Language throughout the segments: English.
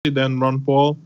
then Ron Paul.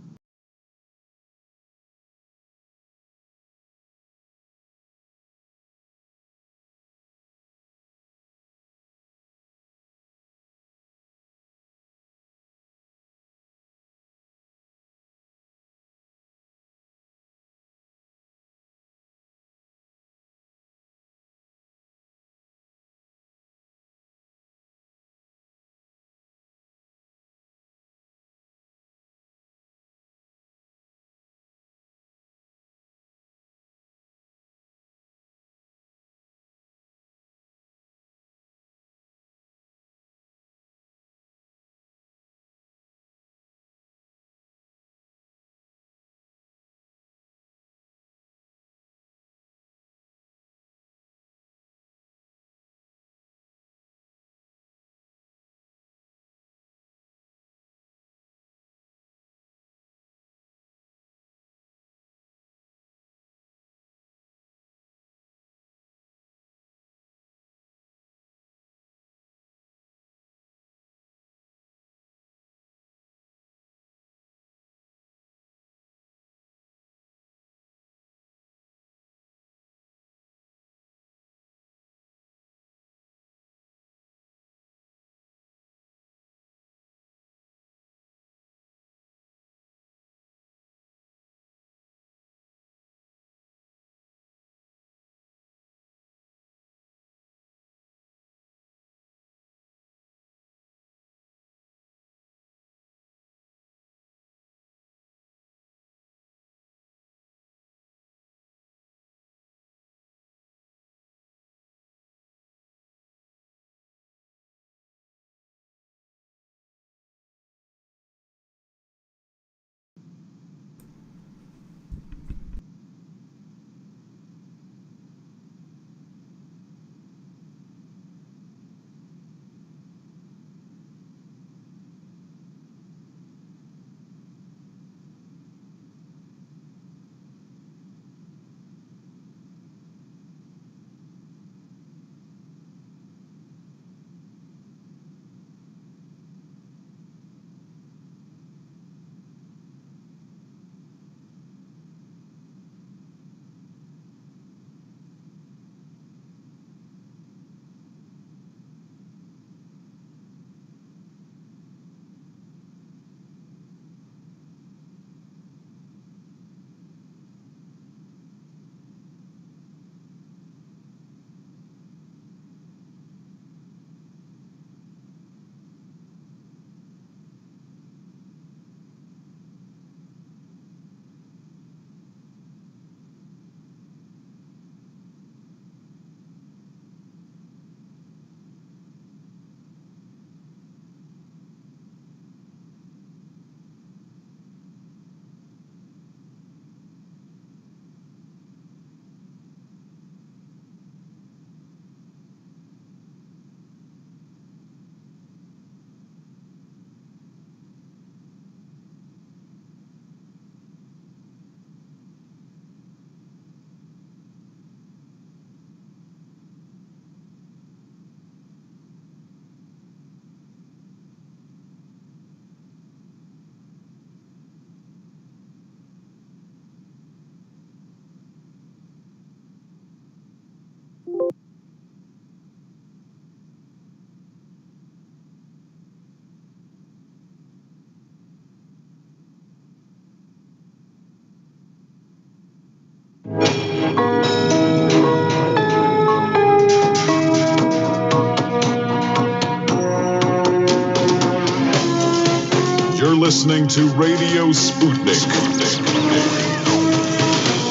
You're listening to Radio Sputnik,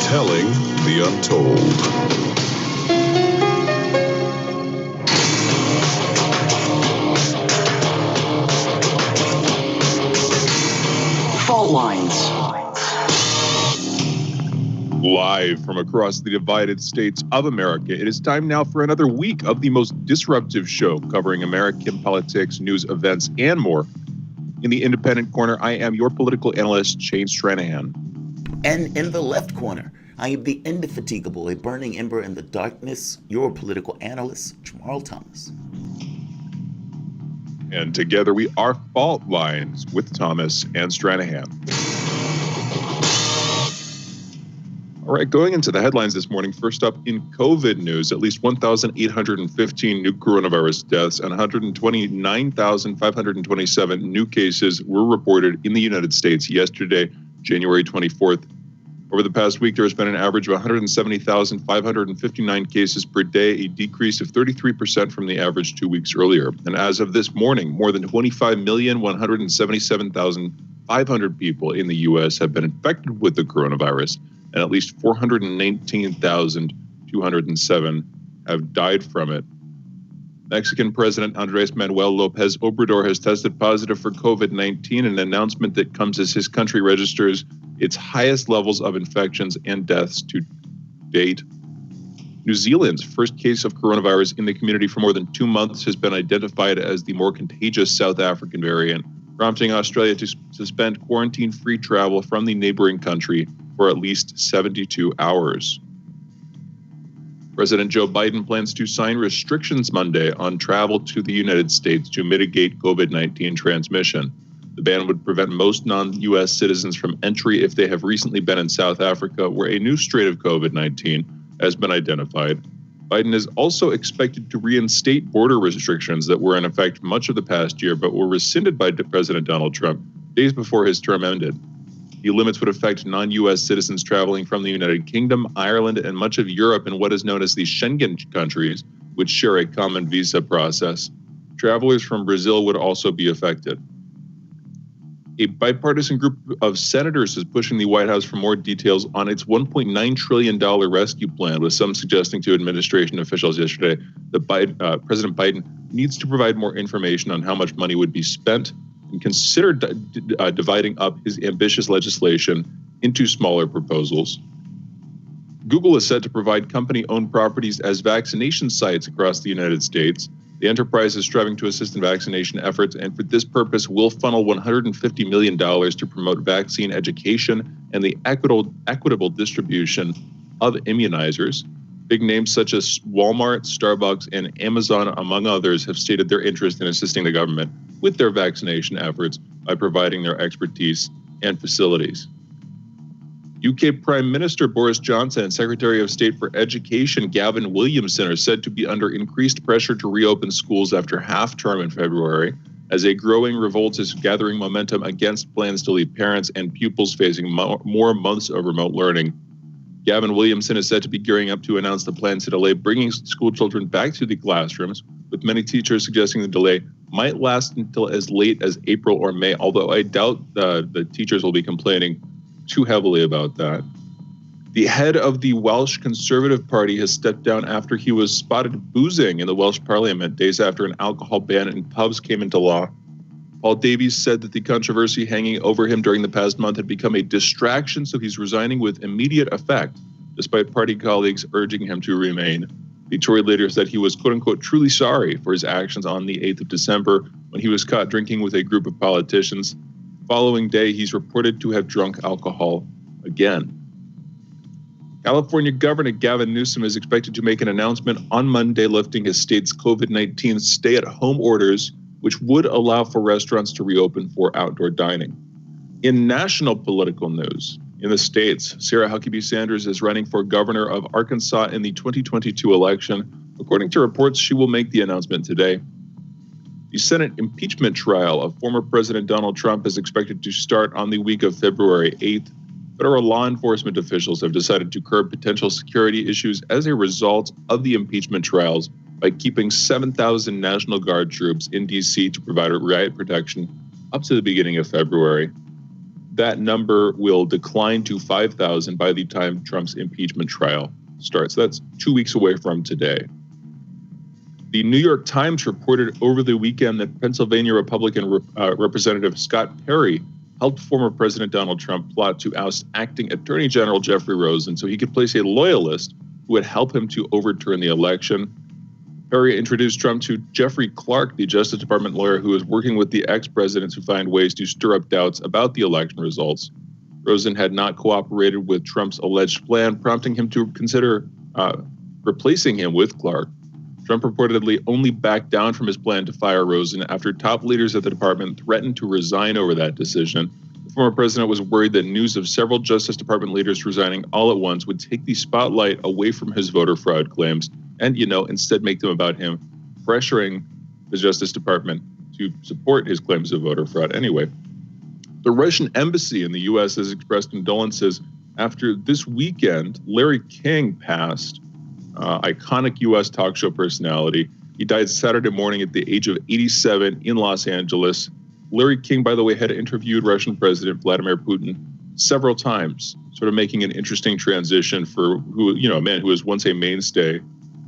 telling the untold. Fault lines. Live from across the divided states of America, it is time now for another week of the most disruptive show covering American politics, news, events, and more. In the independent corner, I am your political analyst, Shane Stranahan. And in the left corner, I am the indefatigable, a burning ember in the darkness, your political analyst, Jamarl Thomas. And together we are Fault Lines with Thomas and Stranahan. All right, going into the headlines this morning, first up in COVID news, at least 1,815 new coronavirus deaths and 129,527 new cases were reported in the United States yesterday, January 24th. Over the past week, there has been an average of 170,559 cases per day, a decrease of 33% from the average 2 weeks earlier. And as of this morning, more than 25,177,500 people in the U.S. have been infected with the coronavirus, and at least 419,207 have died from it. Mexican President Andrés Manuel López Obrador has tested positive for COVID-19, an announcement that comes as his country registers its highest levels of infections and deaths to date. New Zealand's first case of coronavirus in the community for more than 2 months has been identified as the more contagious South African variant, prompting Australia to suspend quarantine-free travel from the neighboring country for at least 72 hours. President Joe Biden plans to sign restrictions Monday on travel to the United States to mitigate COVID-19 transmission. The ban would prevent most non-U.S. citizens from entry if they have recently been in South Africa, where a new strain of COVID-19 has been identified. Biden is also expected to reinstate border restrictions that were in effect much of the past year, but were rescinded by President Donald Trump days before his term ended. The limits would affect non-U.S. citizens traveling from the United Kingdom, Ireland, and much of Europe in what is known as the Schengen countries, which share a common visa process. Travelers from Brazil would also be affected. A bipartisan group of senators is pushing the White House for more details on its $1.9 trillion rescue plan, with some suggesting to administration officials yesterday that President Biden needs to provide more information on how much money would be spent and consider dividing up his ambitious legislation into smaller proposals. Google is set to provide company-owned properties as vaccination sites across the United States. The enterprise is striving to assist in vaccination efforts, and for this purpose will funnel $150 million to promote vaccine education and the equitable distribution of immunizers. Big names such as Walmart, Starbucks, and Amazon, among others, have stated their interest in assisting the government with their vaccination efforts by providing their expertise and facilities. UK Prime Minister Boris Johnson and Secretary of State for Education Gavin Williamson are said to be under increased pressure to reopen schools after half-term in February, as a growing revolt is gathering momentum against plans to leave parents and pupils facing more months of remote learning. Gavin Williamson is said to be gearing up to announce the plans to delay bringing school children back to the classrooms, with many teachers suggesting the delay might last until as late as April or May, although I doubt the teachers will be complaining too heavily about that. The head of the Welsh Conservative Party has stepped down after he was spotted boozing in the Welsh Parliament days after an alcohol ban in pubs came into law. Paul Davies said that the controversy hanging over him during the past month had become a distraction, so he's resigning with immediate effect, despite party colleagues urging him to remain. The Tory leader said he was, quote-unquote, truly sorry for his actions on the 8th of December when he was caught drinking with a group of politicians. The following day, he's reported to have drunk alcohol again. California Governor Gavin Newsom is expected to make an announcement on Monday lifting his state's COVID-19 stay-at-home orders, which would allow for restaurants to reopen for outdoor dining. In national political news, in the states, Sarah Huckabee Sanders is running for governor of Arkansas in the 2022 election. According to reports, she will make the announcement today. The Senate impeachment trial of former President Donald Trump is expected to start on the week of February 8th. Federal law enforcement officials have decided to curb potential security issues as a result of the impeachment trials by keeping 7,000 National Guard troops in D.C. to provide riot protection up to the beginning of February. That number will decline to 5,000 by the time Trump's impeachment trial starts. That's 2 weeks away from today. The New York Times reported over the weekend that Pennsylvania Republican Representative Scott Perry helped former President Donald Trump plot to oust acting Attorney General Jeffrey Rosen so he could place a loyalist who would help him to overturn the election. Perry introduced Trump to Jeffrey Clark, the Justice Department lawyer who is working with the ex-president to find ways to stir up doubts about the election results. Rosen had not cooperated with Trump's alleged plan, prompting him to consider replacing him with Clark. Trump reportedly only backed down from his plan to fire Rosen after top leaders at the department threatened to resign over that decision. The former president was worried that news of several Justice Department leaders resigning all at once would take the spotlight away from his voter fraud claims and, instead make them about him, pressuring the Justice Department to support his claims of voter fraud anyway. The Russian embassy in the U.S. has expressed condolences after this weekend Larry King passed, iconic U.S. talk show personality. He died Saturday morning at the age of 87 in Los Angeles. Larry King, by the way, had interviewed Russian President Vladimir Putin several times, sort of making an interesting transition for a man who was once a mainstay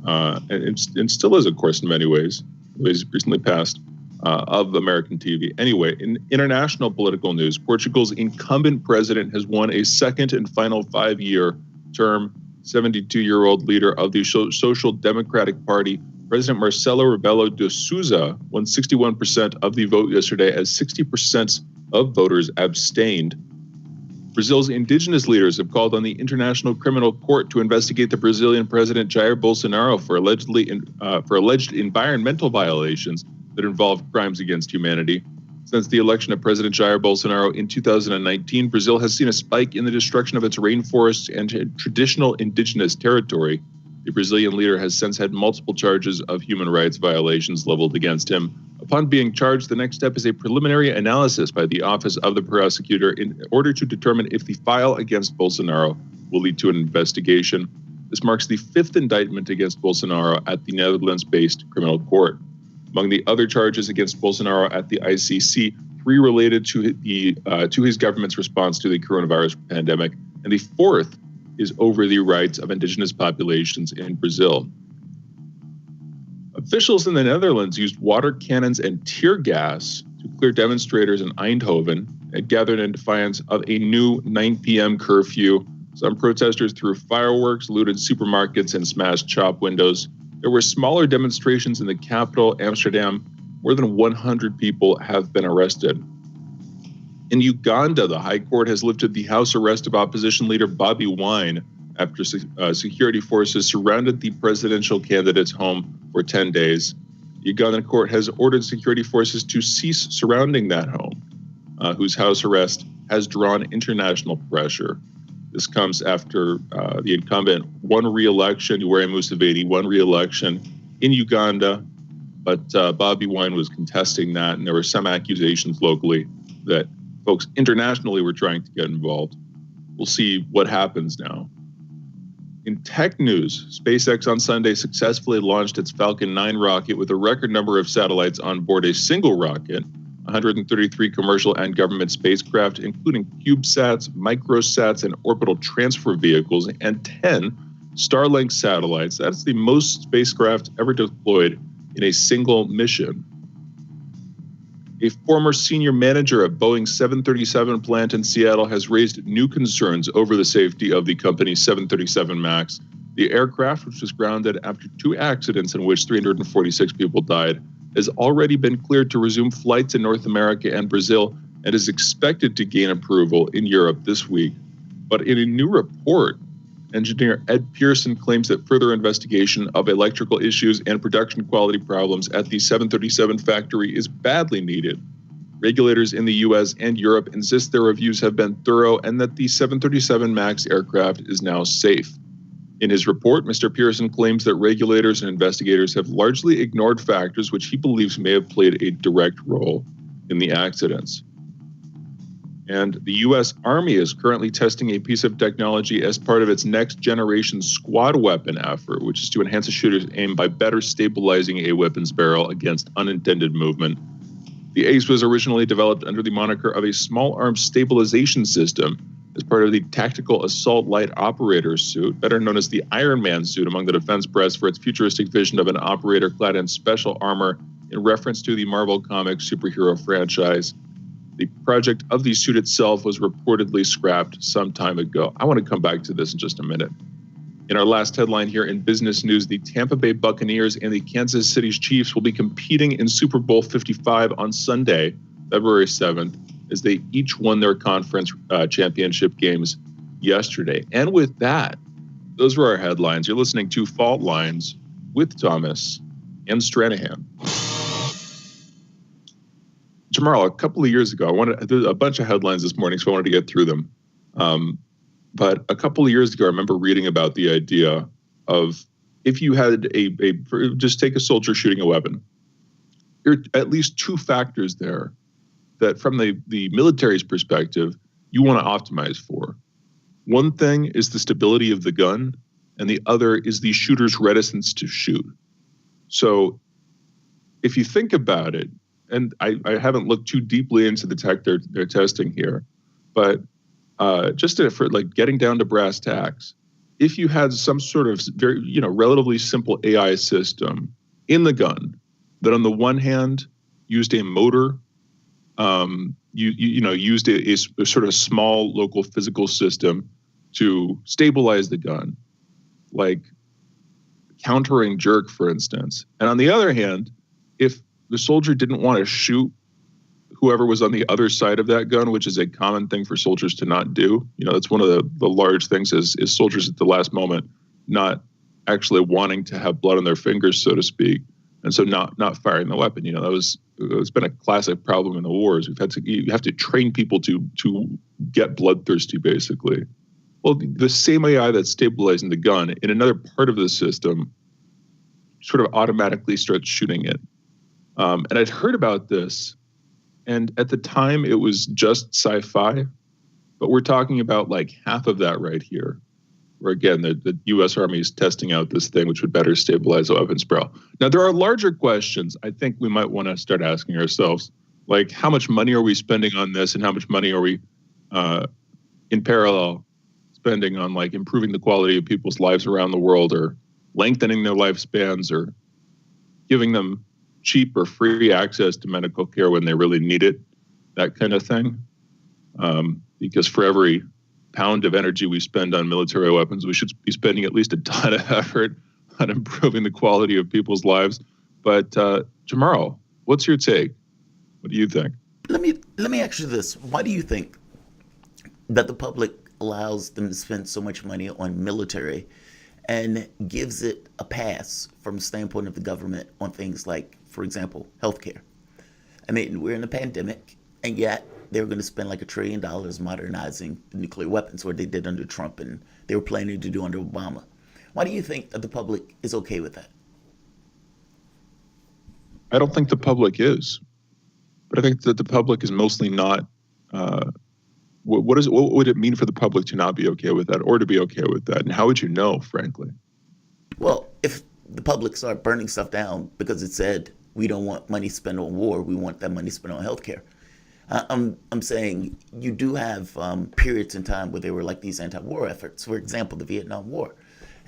and still is, of course, in many ways. He's recently passed. Of American TV. Anyway, in international political news, Portugal's incumbent president has won a second and final 5-year term. 72-year-old leader of the Social Democratic Party, President Marcelo Rebelo de Sousa, won 61% of the vote yesterday as 60% of voters abstained. Brazil's indigenous leaders have called on the International Criminal Court to investigate the Brazilian president Jair Bolsonaro for alleged environmental violations that involve crimes against humanity. Since the election of President Jair Bolsonaro in 2019, Brazil has seen a spike in the destruction of its rainforests and traditional indigenous territory. The Brazilian leader has since had multiple charges of human rights violations leveled against him. Upon being charged, the next step is a preliminary analysis by the Office of the Prosecutor in order to determine if the file against Bolsonaro will lead to an investigation. This marks the 5th indictment against Bolsonaro at the Netherlands-based criminal court. Among the other charges against Bolsonaro at the ICC, 3 related to his government's response to the coronavirus pandemic, and the 4th is over the rights of indigenous populations in Brazil. Officials in the Netherlands used water cannons and tear gas to clear demonstrators in Eindhoven and gathered in defiance of a new 9 p.m. curfew. Some protesters threw fireworks, looted supermarkets, and smashed shop windows. There were smaller demonstrations in the capital, Amsterdam. More than 100 people have been arrested. In Uganda, the High Court has lifted the house arrest of opposition leader Bobi Wine after security forces surrounded the presidential candidate's home for 10 days. The Ugandan court has ordered security forces to cease surrounding that home, whose house arrest has drawn international pressure. This comes after the incumbent won re-election. Yoweri Museveni won re-election in Uganda, but Bobi Wine was contesting that, and there were some accusations locally that folks internationally were trying to get involved. We'll see what happens now. In tech news, SpaceX on Sunday successfully launched its Falcon 9 rocket with a record number of satellites on board a single rocket. 133 commercial and government spacecraft, including CubeSats, microsats, and orbital transfer vehicles, and 10 Starlink satellites. That's the most spacecraft ever deployed in a single mission. A former senior manager at Boeing's 737 plant in Seattle has raised new concerns over the safety of the company's 737 MAX. The aircraft, which was grounded after 2 accidents in which 346 people died, has already been cleared to resume flights in North America and Brazil and is expected to gain approval in Europe this week. But in a new report, engineer Ed Pearson claims that further investigation of electrical issues and production quality problems at the 737 factory is badly needed. Regulators in the U.S. and Europe insist their reviews have been thorough and that the 737 MAX aircraft is now safe. In his report, Mr. Pearson claims that regulators and investigators have largely ignored factors which he believes may have played a direct role in the accidents. And the U.S. Army is currently testing a piece of technology as part of its next generation squad weapon effort, which is to enhance a shooter's aim by better stabilizing a weapon's barrel against unintended movement. The ACE was originally developed under the moniker of a small arms stabilization system as part of the Tactical Assault Light Operator suit, better known as the Iron Man suit among the defense press, for its futuristic vision of an operator clad in special armor in reference to the Marvel Comics superhero franchise. The project of the suit itself was reportedly scrapped some time ago. I want to come back to this in just a minute. In our last headline here in business news, the Tampa Bay Buccaneers and the Kansas City Chiefs will be competing in Super Bowl 55 on Sunday, February 7th, as they each won their conference championship games yesterday. And with that, those were our headlines. You're listening to Fault Lines with Thomas and Stranahan. Jamarl, a couple of years ago, there's a bunch of headlines this morning, so I wanted to get through them. But a couple of years ago, I remember reading about the idea of if you had just take a soldier shooting a weapon, there are at least two factors there that from the military's perspective, you want to optimize for. One thing is the stability of the gun, and the other is the shooter's reticence to shoot. So if you think about it, and I haven't looked too deeply into the tech they're testing here, but just for like getting down to brass tacks, if you had some sort of very, relatively simple AI system in the gun that on the one hand used a motor, used a sort of small local physical system to stabilize the gun, like countering jerk, for instance. And on the other hand, if the soldier didn't want to shoot whoever was on the other side of that gun, which is a common thing for soldiers to not do. That's one of the large things is soldiers at the last moment not actually wanting to have blood on their fingers, so to speak, and so not firing the weapon. It's been a classic problem in the wars. You have to train people to get bloodthirsty, basically. Well, the same AI that's stabilizing the gun in another part of the system sort of automatically starts shooting it. And I'd heard about this, and at the time it was just sci-fi, but we're talking about like half of that right here, where again, the U.S. Army is testing out this thing which would better stabilize the weapons barrel. Now, there are larger questions I think we might want to start asking ourselves, like how much money are we spending on this, and how much money are we in parallel spending on like improving the quality of people's lives around the world, or lengthening their lifespans, or giving them cheap or free access to medical care when they really need it, that kind of thing. Because for every pound of energy we spend on military weapons, we should be spending at least a ton of effort on improving the quality of people's lives. But Jamarl, what's your take? What do you think? Let me ask you this. Why do you think that the public allows them to spend so much money on military and gives it a pass from the standpoint of the government on things like, for example, healthcare? I mean, we're in a pandemic, and yet they're going to spend like $1 trillion modernizing the nuclear weapons, what they did under Trump and they were planning to do under Obama. Why do you think that the public is okay with that? I don't think the public is, but I think that the public is mostly not. What would it mean for the public to not be okay with that, or to be okay with that? And how would you know, frankly? Well, if the public start burning stuff down because it said we don't want money spent on war, we want that money spent on healthcare. I'm saying you do have periods in time where there were like these anti-war efforts. For example, the Vietnam War.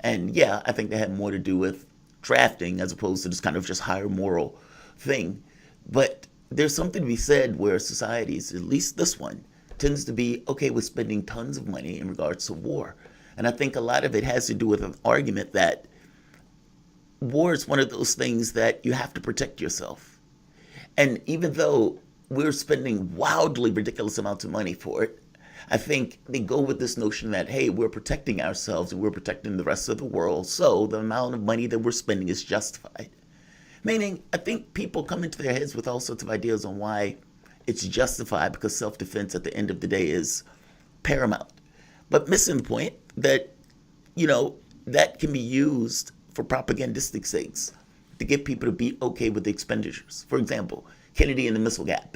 And yeah, I think they had more to do with drafting as opposed to this kind of just higher moral thing. But there's something to be said where societies, at least this one, tends to be okay with spending tons of money in regards to war. And I think a lot of it has to do with an argument that war is one of those things that you have to protect yourself. And even though we're spending wildly ridiculous amounts of money for it, I think they go with this notion that, hey, we're protecting ourselves and we're protecting the rest of the world, so the amount of money that we're spending is justified. Meaning, I think people come into their heads with all sorts of ideas on why it's justified, because self-defense at the end of the day is paramount. But missing the point that, that can be used for propagandistic sakes to get people to be okay with the expenditures. For example, Kennedy and the missile gap.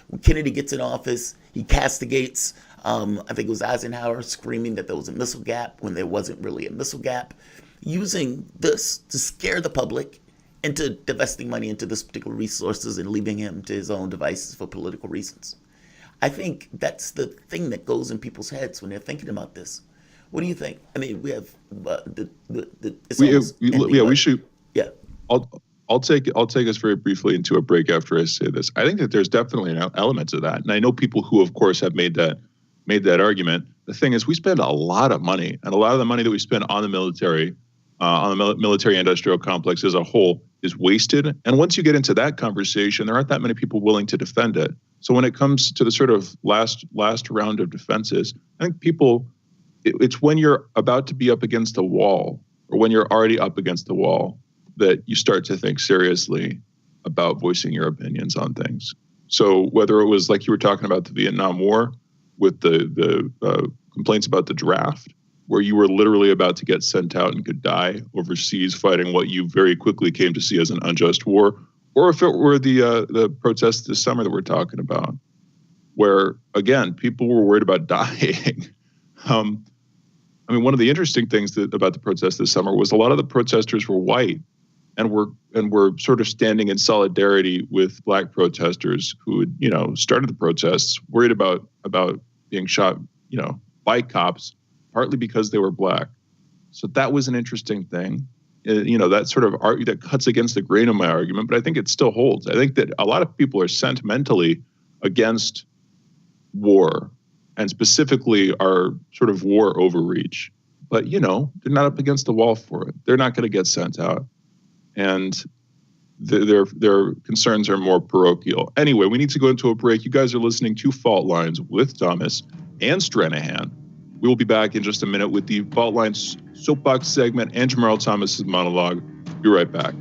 When Kennedy gets in office, he castigates, I think it was Eisenhower, screaming that there was a missile gap when there wasn't really a missile gap, using this to scare the public into divesting money into this particular resources and leaving him to his own devices for political reasons. I think that's the thing that goes in people's heads when they're thinking about this. What do you think? I mean, we have we should. Yeah. I'll take us very briefly into a break after I say this. I think that there's definitely an element to that, and I know people who, of course, have made that argument. The thing is, we spend a lot of money, and a lot of the money that we spend on the military, military-industrial complex as a whole, is wasted. And once you get into that conversation, there aren't that many people willing to defend it. So when it comes to the sort of last round of defenses, I think it's when you're about to be up against the wall, or when you're already up against the wall, that you start to think seriously about voicing your opinions on things. So whether it was like you were talking about the Vietnam War with the complaints about the draft, where you were literally about to get sent out and could die overseas fighting what you very quickly came to see as an unjust war, or if it were the protests this summer that we're talking about, where, again, people were worried about dying. I mean, one of the interesting things about the protests this summer was a lot of the protesters were white and were sort of standing in solidarity with black protesters who had, started the protests, worried about being shot, by cops, partly because they were black. So that was an interesting thing. That sort of that cuts against the grain of my argument, but I think it still holds. I think that a lot of people are sentimentally against war, and specifically our sort of war overreach. But, they're not up against the wall for it. They're not going to get sent out. And their concerns are more parochial. Anyway, we need to go into a break. You guys are listening to Fault Lines with Thomas and Stranahan. We will be back in just a minute with the Fault Lines soapbox segment and Jamarl Thomas's monologue. Be right back.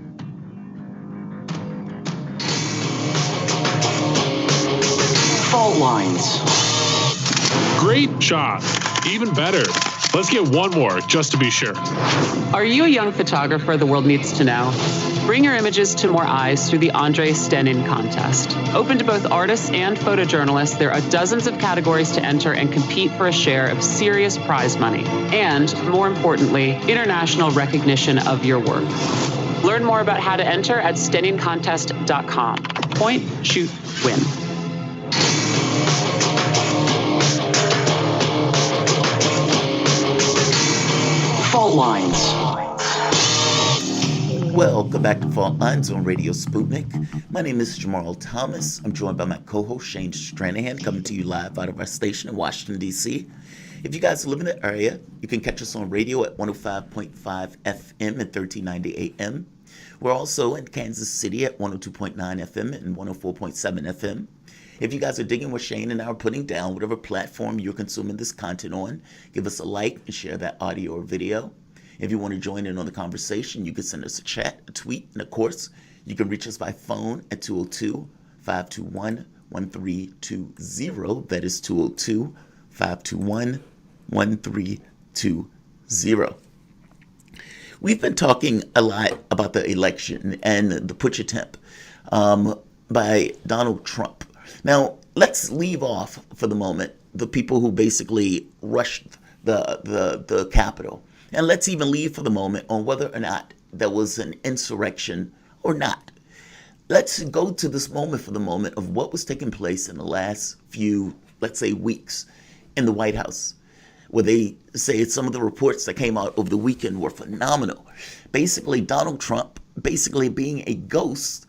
Fault Lines. Great shot. Even better. Let's get one more, just to be sure. Are you a young photographer the world needs to know? Bring your images to more eyes through the Andre Stenin contest. Open to both artists and photojournalists, there are dozens of categories to enter and compete for a share of serious prize money. And, more importantly, international recognition of your work. Learn more about how to enter at stenincontest.com. Point, shoot, win. Fault Lines. Welcome back to Fault Lines on Radio Sputnik. My name is Jamarl Thomas. I'm joined by my co-host Shane Stranahan, coming to you live out of our station in Washington, D.C. If you guys live in the area, you can catch us on radio at 105.5 FM and 1390 AM. We're also in Kansas City at 102.9 FM and 104.7 FM. If you guys are digging what Shane and I are putting down, whatever platform you're consuming this content on, give us a like and share that audio or video. If you want to join in on the conversation, you can send us a chat, a tweet, and of course, you can reach us by phone at 202-521-1320. That is 202-521-1320. We've been talking a lot about the election and the putsch attempt by Donald Trump. Now, let's leave off for the moment the people who basically rushed the Capitol. And let's even leave for the moment on whether or not there was an insurrection or not. Let's go to this moment for the moment of what was taking place in the last few, let's say, weeks in the White House, where they say some of the reports that came out over the weekend were phenomenal. Basically, Donald Trump basically being a ghost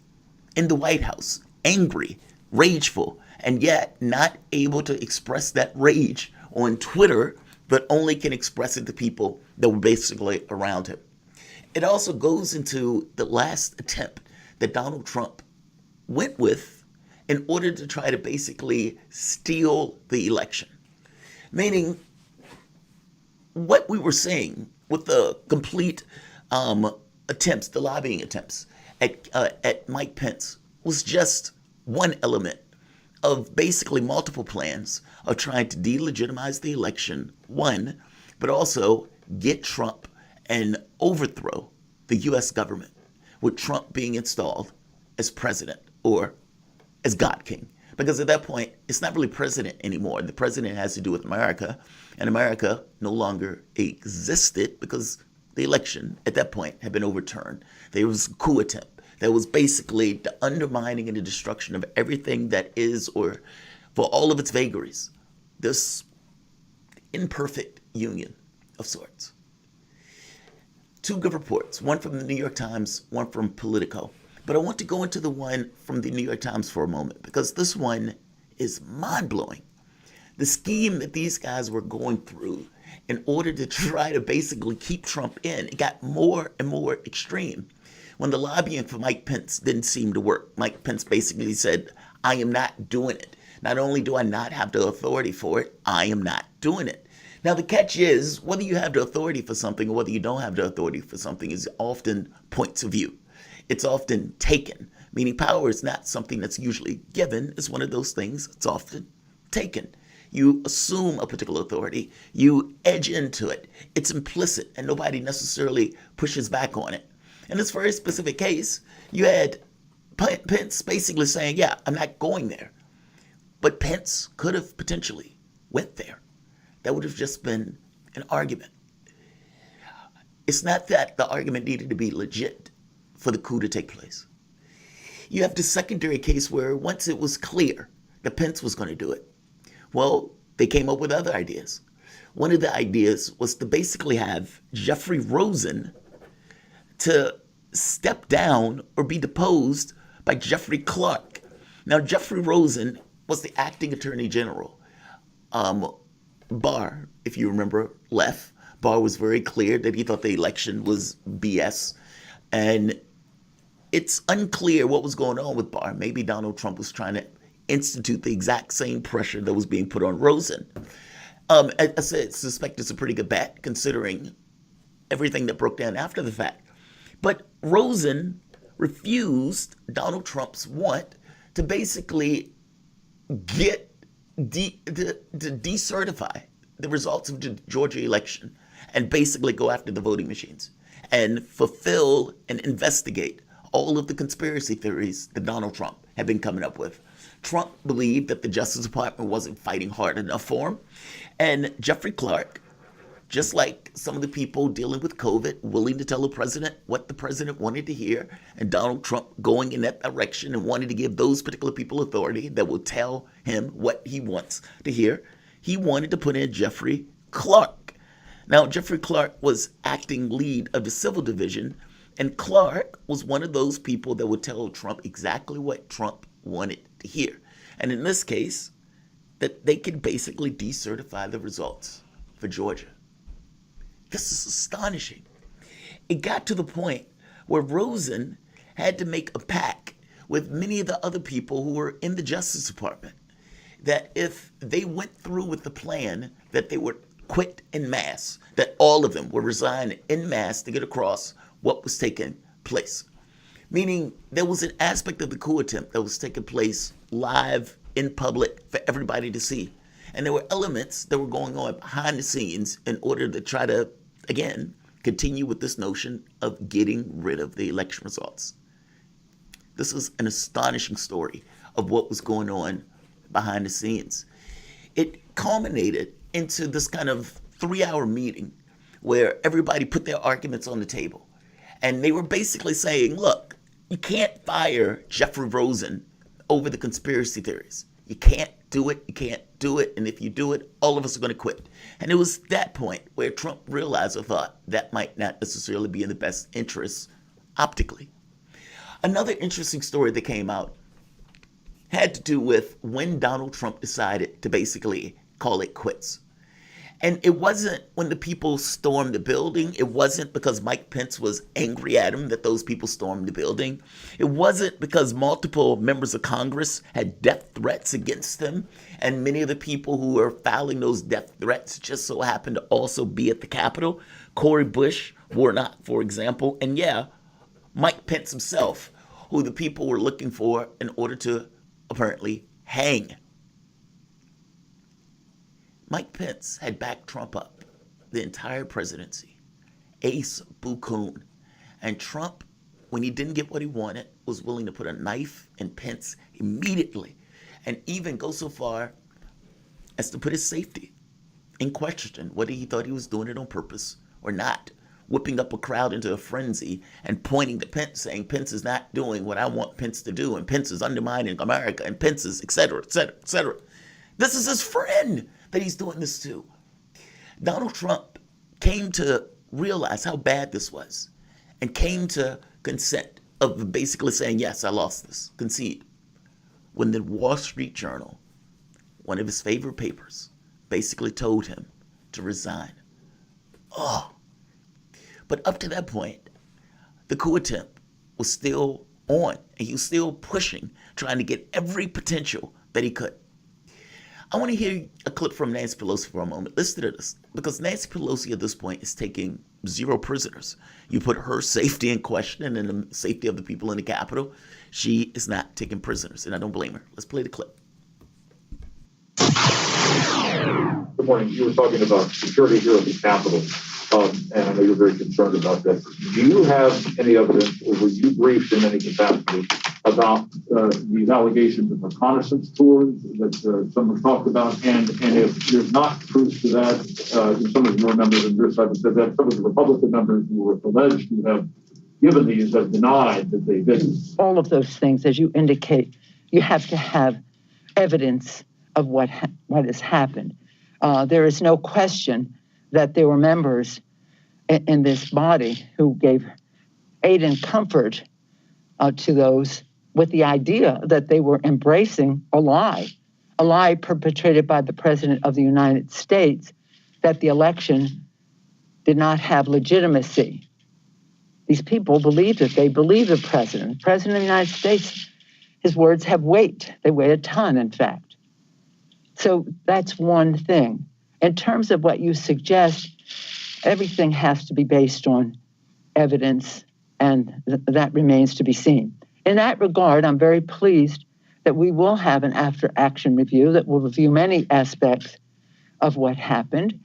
in the White House, angry, rageful, and yet not able to express that rage on Twitter, but only can express it to people that were basically around him. It also goes into the last attempt that Donald Trump went with in order to try to basically steal the election. Meaning, what we were seeing with the complete attempts, the lobbying attempts at Mike Pence was just one element of basically multiple plans of trying to delegitimize the election, one, but also get Trump and overthrow the U.S. government, with Trump being installed as president or as God King. Because at that point, it's not really president anymore. The president has to do with America, and America no longer existed because the election at that point had been overturned. There was a coup attempt. That was basically the undermining and the destruction of everything that is, or for all of its vagaries, this imperfect union of sorts. Two good reports, one from the New York Times, one from Politico. But I want to go into the one from the New York Times for a moment, because this one is mind-blowing. The scheme that these guys were going through in order to try to basically keep Trump in, it got more and more extreme. When the lobbying for Mike Pence didn't seem to work, Mike Pence basically said, I am not doing it. Not only do I not have the authority for it, I am not doing it. Now, the catch is, whether you have the authority for something or whether you don't have the authority for something is often points of view. it's often taken, meaning power is not something that's usually given. It's one of those things that's often taken. You assume a particular authority, you edge into it. It's implicit, and nobody necessarily pushes back on it. In this very specific case, you had Pence basically saying, yeah, I'm not going there. But Pence could have potentially went there. That would have just been an argument. It's not that the argument needed to be legit for the coup to take place. You have the secondary case where once it was clear that Pence was going to do it, well, they came up with other ideas. One of the ideas was to basically have Jeffrey Rosen to step down or be deposed by Jeffrey Clark. Now, Jeffrey Rosen was the acting attorney general. Barr, if you remember, left. Barr was very clear that he thought the election was BS. And it's unclear what was going on with Barr. Maybe Donald Trump was trying to institute the exact same pressure that was being put on Rosen. I suspect it's a pretty good bet considering everything that broke down after the fact. But Rosen refused Donald Trump's want to basically get to decertify the results of the Georgia election and basically go after the voting machines and fulfill and investigate all of the conspiracy theories that Donald Trump had been coming up with. Trump believed that the Justice Department wasn't fighting hard enough for him. And Jeffrey Clark, just like some of the people dealing with COVID, willing to tell the president what the president wanted to hear, and Donald Trump going in that direction and wanting to give those particular people authority that will tell him what he wants to hear, he wanted to put in Jeffrey Clark. Now, Jeffrey Clark was acting lead of the civil division, and Clark was one of those people that would tell Trump exactly what Trump wanted to hear. And in this case, that they could basically decertify the results for Georgia. This is astonishing. It got to the point where Rosen had to make a pact with many of the other people who were in the Justice Department that if they went through with the plan, that they would quit en masse, that all of them would resign en masse to get across what was taking place. Meaning there was an aspect of the coup attempt that was taking place live in public for everybody to see. And there were elements that were going on behind the scenes in order to try to, again, continue with this notion of getting rid of the election results. This is an astonishing story of what was going on behind the scenes. It culminated into this kind of 3-hour meeting where everybody put their arguments on the table. And they were basically saying, look, you can't fire Jeffrey Rosen over the conspiracy theories. You can't do it. You can't do it. And if you do it, all of us are going to quit. And it was that point where Trump realized or thought that might not necessarily be in the best interest optically. Another interesting story that came out had to do with when Donald Trump decided to basically call it quits. And it wasn't when the people stormed the building. It wasn't because Mike Pence was angry at him that those people stormed the building. It wasn't because multiple members of Congress had death threats against them. And many of the people who were filing those death threats just so happened to also be at the Capitol. Cori Bush, Warnock, for example. And yeah, Mike Pence himself, who the people were looking for in order to apparently hang. Mike Pence had backed Trump up the entire presidency. Ace Boo-Coon. And Trump, when he didn't get what he wanted, was willing to put a knife in Pence immediately and even go so far as to put his safety in question, whether he thought he was doing it on purpose or not, whipping up a crowd into a frenzy and pointing to Pence, saying Pence is not doing what I want Pence to do, and Pence is undermining America, and Pence is et cetera, et cetera, et cetera. This is his friend that he's doing this to. Donald Trump came to realize how bad this was and came to consent of basically saying, yes, I lost this, concede. When the Wall Street Journal, one of his favorite papers, basically told him to resign. Oh. But up to that point, the coup attempt was still on, and he was still pushing, trying to get every potential that he could. I want to hear a clip from Nancy Pelosi for a moment. Listen to this, because Nancy Pelosi at this point is taking 0 prisoners. You put her safety in question and the safety of the people in the Capitol. She is not taking prisoners, and I don't blame her. Let's play the clip. Good morning. You were talking about security here at the Capitol, and I know you're very concerned about that. Do you have any evidence, or were you briefed in any capacity about these allegations of reconnaissance tours that someone talked about? And if there's not proof to that, some of your members on your side have said that some of the Republican members who were alleged to have given these have denied that they didn't. All of those things, as you indicate, you have to have evidence of what has happened. There is no question that there were members in this body who gave aid and comfort to those with the idea that they were embracing a lie perpetrated by the President of the United States, that the election did not have legitimacy. These people believed it. They believe the President. The President of the United States, his words have weight. They weigh a ton, in fact. So that's one thing. In terms of what you suggest, everything has to be based on evidence, and that remains to be seen. In that regard, I'm very pleased that we will have an after-action review that will review many aspects of what happened.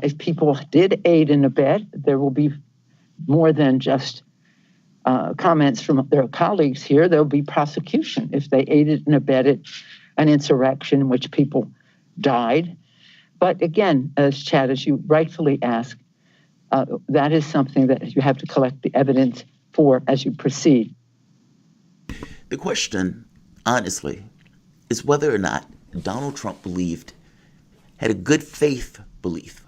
If people did aid and abet, there will be more than just comments from their colleagues here. There will be prosecution if they aided and abetted an insurrection in which people died. But again, as Chad, as you rightfully ask, that is something that you have to collect the evidence for as you proceed. The question, honestly, is whether or not Donald Trump had a good faith belief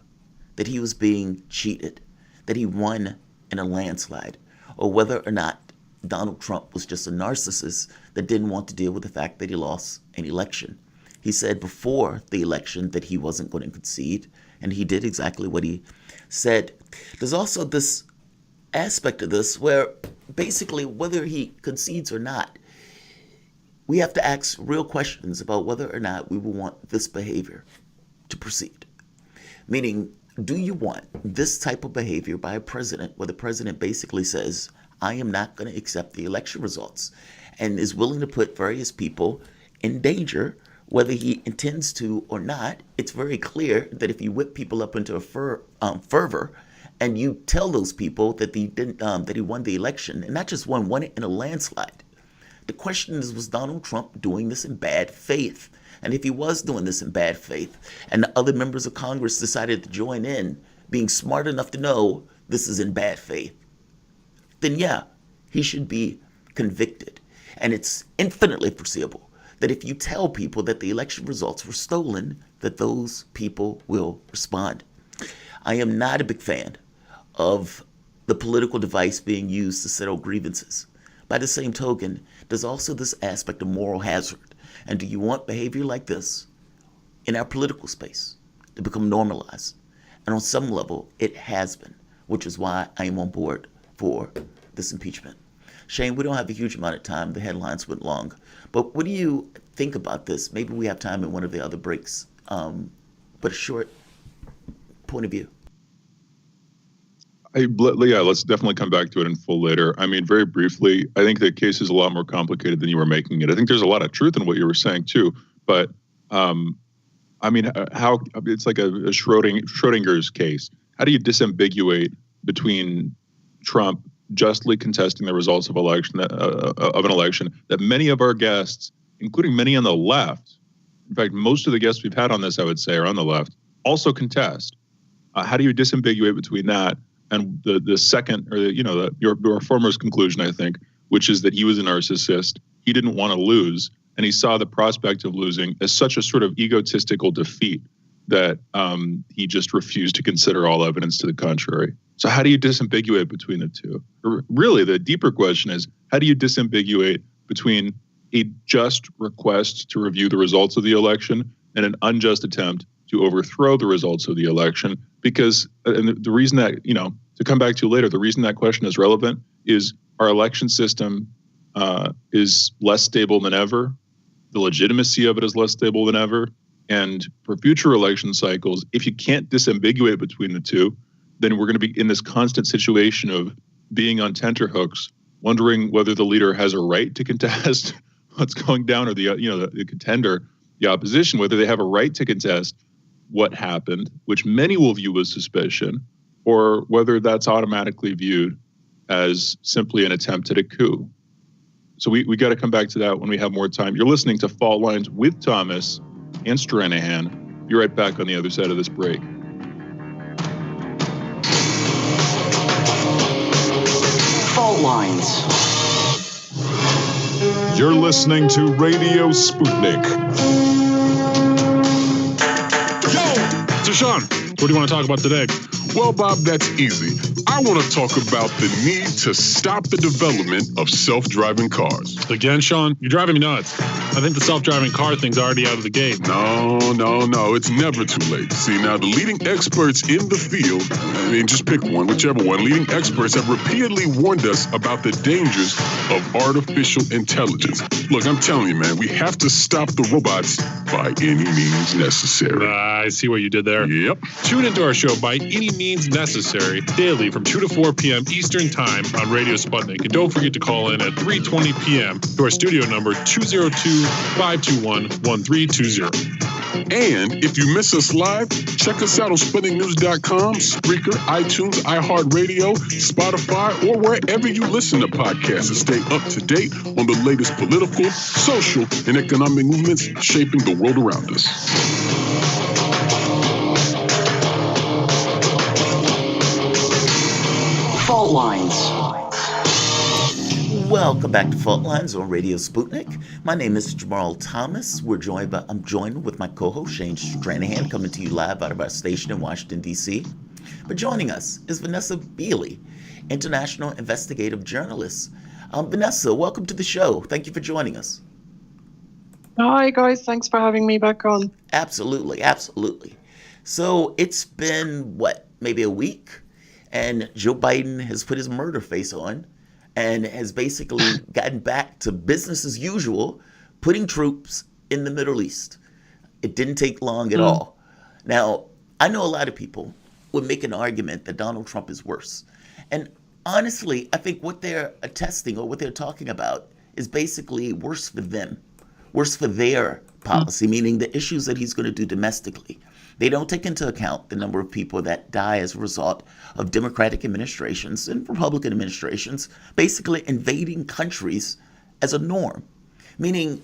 that he was being cheated, that he won in a landslide, or whether or not Donald Trump was just a narcissist that didn't want to deal with the fact that he lost an election. He said before the election that he wasn't going to concede, and he did exactly what he said. There's also this aspect of this where basically whether he concedes or not, we have to ask real questions about whether or not we will want this behavior to proceed. Meaning, do you want this type of behavior by a president where the president basically says, I am not going to accept the election results, and is willing to put various people in danger, whether he intends to or not? It's very clear that if you whip people up into a fervor and you tell those people that that he won the election, and not just won it in a landslide. The question is, was Donald Trump doing this in bad faith? And if he was doing this in bad faith, and the other members of Congress decided to join in, being smart enough to know this is in bad faith, then yeah, he should be convicted. And it's infinitely foreseeable that if you tell people that the election results were stolen, that those people will respond. I am not a big fan of the political device being used to settle grievances. By the same token, there's also this aspect of moral hazard. And do you want behavior like this in our political space to become normalized? And on some level, it has been, which is why I am on board for this impeachment. Shane, we don't have a huge amount of time. The headlines went long. But what do you think about this? Maybe we have time in one of the other breaks, but a short point of view. Let's definitely come back to it in full later. I mean, very briefly, I think the case is a lot more complicated than you were making it. I think there's a lot of truth in what you were saying too, but I mean, how it's like a Schrodinger's case. How do you disambiguate between Trump justly contesting the results of an election that many of our guests, including many on the left, in fact, most of the guests we've had on this, I would say, are on the left, also contest? How do you disambiguate between that and the second, or your former's conclusion, I think, which is that he was a narcissist, he didn't want to lose, and he saw the prospect of losing as such a sort of egotistical defeat that he just refused to consider all evidence to the contrary. So how do you disambiguate between the two? Or really, the deeper question is, how do you disambiguate between a just request to review the results of the election and an unjust attempt to overthrow the results of the election? Because the reason that, to come back to later, the reason that question is relevant is our election system is less stable than ever. The legitimacy of it is less stable than ever. And for future election cycles, if you can't disambiguate between the two, then we're going to be in this constant situation of being on tenterhooks, wondering whether the leader has a right to contest what's going down, or the contender, the opposition, whether they have a right to contest what happened, which many will view as suspicion, or whether that's automatically viewed as simply an attempt at a coup. So we got to come back to that when we have more time. You're listening to Fault Lines with Thomas and Stranahan. Be right back on the other side of this break. Fault Lines. You're listening to Radio Sputnik. So, Sean, what do you want to talk about today? Well, Bob, that's easy. I want to talk about the need to stop the development of self-driving cars. Again, Sean, you're driving me nuts. I think the self-driving car thing's already out of the gate. No. It's never too late. See, now the leading experts in the field, just pick one, whichever one, leading experts have repeatedly warned us about the dangers of artificial intelligence. Look, I'm telling you, man, we have to stop the robots by any means necessary. I see what you did there. Yep. Tune into our show By Any Means Necessary daily from 2 to 4 p.m. Eastern Time on Radio Sputnik. And don't forget to call in at 3:20 p.m. to our studio number 202-521-1320. And if you miss us live, check us out on SputnikNews.com, Spreaker, iTunes, iHeartRadio, Spotify, or wherever you listen to podcasts and stay up to date on the latest political, social, and economic movements shaping the world around us. Fault Lines. Welcome back to Fault Lines on Radio Sputnik. My name is Jamarl Thomas. I'm joined with my co-host Shane Stranahan, coming to you live out of our station in Washington, D.C. But joining us is Vanessa Beeley, international investigative journalist. Vanessa, welcome to the show. Thank you for joining us. Hi, guys. Thanks for having me back on. Absolutely. So it's been, maybe a week? And Joe Biden has put his murder face on and has basically gotten back to business as usual, putting troops in the Middle East. It didn't take long at all. Now, I know a lot of people would make an argument that Donald Trump is worse. And honestly, I think what they're attesting or what they're talking about is basically worse for them, worse for their policy, meaning the issues that he's going to do domestically. They don't take into account the number of people that die as a result of Democratic administrations and Republican administrations basically invading countries as a norm. Meaning,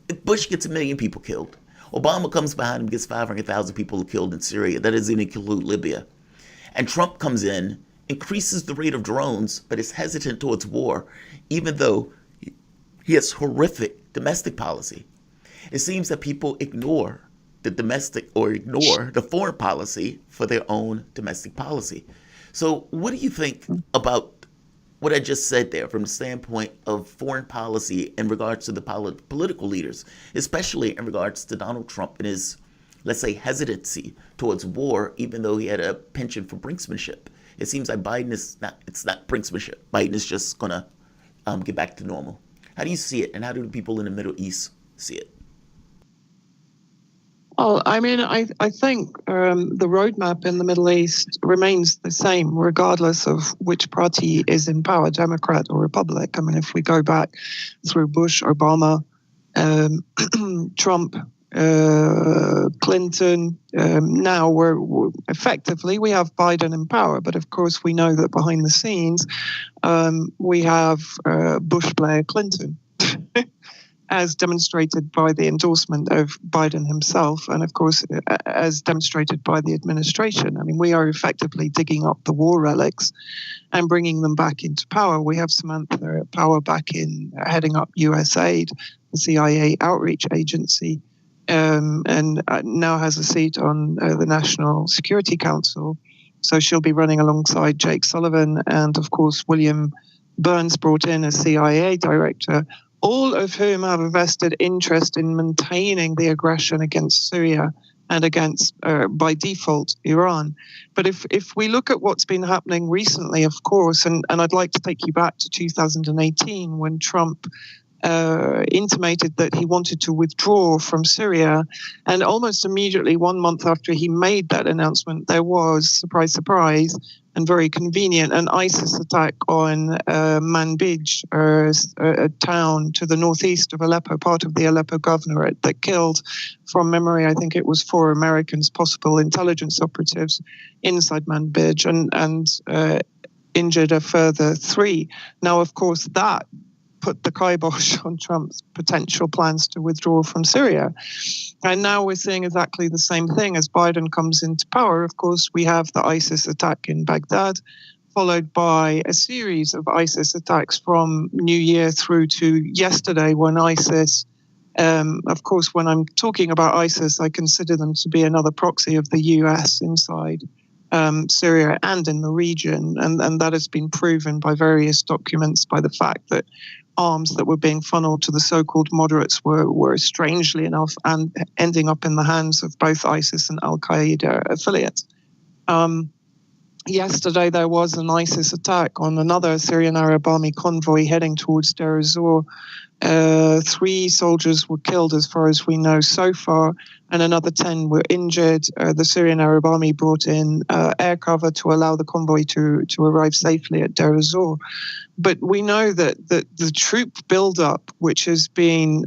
if Bush gets 1 million people killed, Obama comes behind him, gets 500,000 people killed in Syria. That doesn't include Libya. And Trump comes in, increases the rate of drones, but is hesitant towards war, even though he has horrific domestic policy. It seems that people ignore the domestic or ignore the foreign policy for their own domestic policy. So what do you think about what I just said there from the standpoint of foreign policy in regards to the political leaders, especially in regards to Donald Trump and his, let's say, hesitancy towards war, even though he had a penchant for brinksmanship? It seems like it's not brinksmanship. Biden is just going to get back to normal. How do you see it, and how do the people in the Middle East see it? Well, I think the roadmap in the Middle East remains the same, regardless of which party is in power, Democrat or Republic. If we go back through Bush, Obama, Trump, Clinton, now we're effectively, we have Biden in power. But of course, we know that behind the scenes, we have Bush, Blair, Clinton. As demonstrated by the endorsement of Biden himself, and of course, as demonstrated by the administration. We are effectively digging up the war relics and bringing them back into power. We have Samantha Power back in heading up USAID, the CIA outreach agency, and now has a seat on the National Security Council. So she'll be running alongside Jake Sullivan, and of course, William Burns brought in as CIA director, all of whom have a vested interest in maintaining the aggression against Syria and against, by default, Iran. But if we look at what's been happening recently, of course, and I'd like to take you back to 2018 when Trump intimated that he wanted to withdraw from Syria. And almost immediately, 1 month after he made that announcement, there was, surprise, surprise, and very convenient, an ISIS attack on Manbij, a town to the northeast of Aleppo, part of the Aleppo governorate, that killed, from memory, I think it was 4 Americans, possible intelligence operatives inside Manbij, and injured a further 3. Now, of course, that put the kibosh on Trump's potential plans to withdraw from Syria. And now we're seeing exactly the same thing as Biden comes into power. Of course, we have the ISIS attack in Baghdad, followed by a series of ISIS attacks from New Year through to yesterday, when ISIS, of course, when I'm talking about ISIS, I consider them to be another proxy of the US inside Syria and in the region. And that has been proven by various documents, by the fact that arms that were being funneled to the so-called moderates were strangely enough and ending up in the hands of both ISIS and Al-Qaeda affiliates. Yesterday, there was an ISIS attack on another Syrian Arab army convoy heading towards Deir ez-Zor. 3 soldiers were killed, as far as we know so far, and another 10 were injured. The Syrian Arab army brought in air cover to allow the convoy to arrive safely at Deir ez-Zor. But we know that the troop buildup, which has been,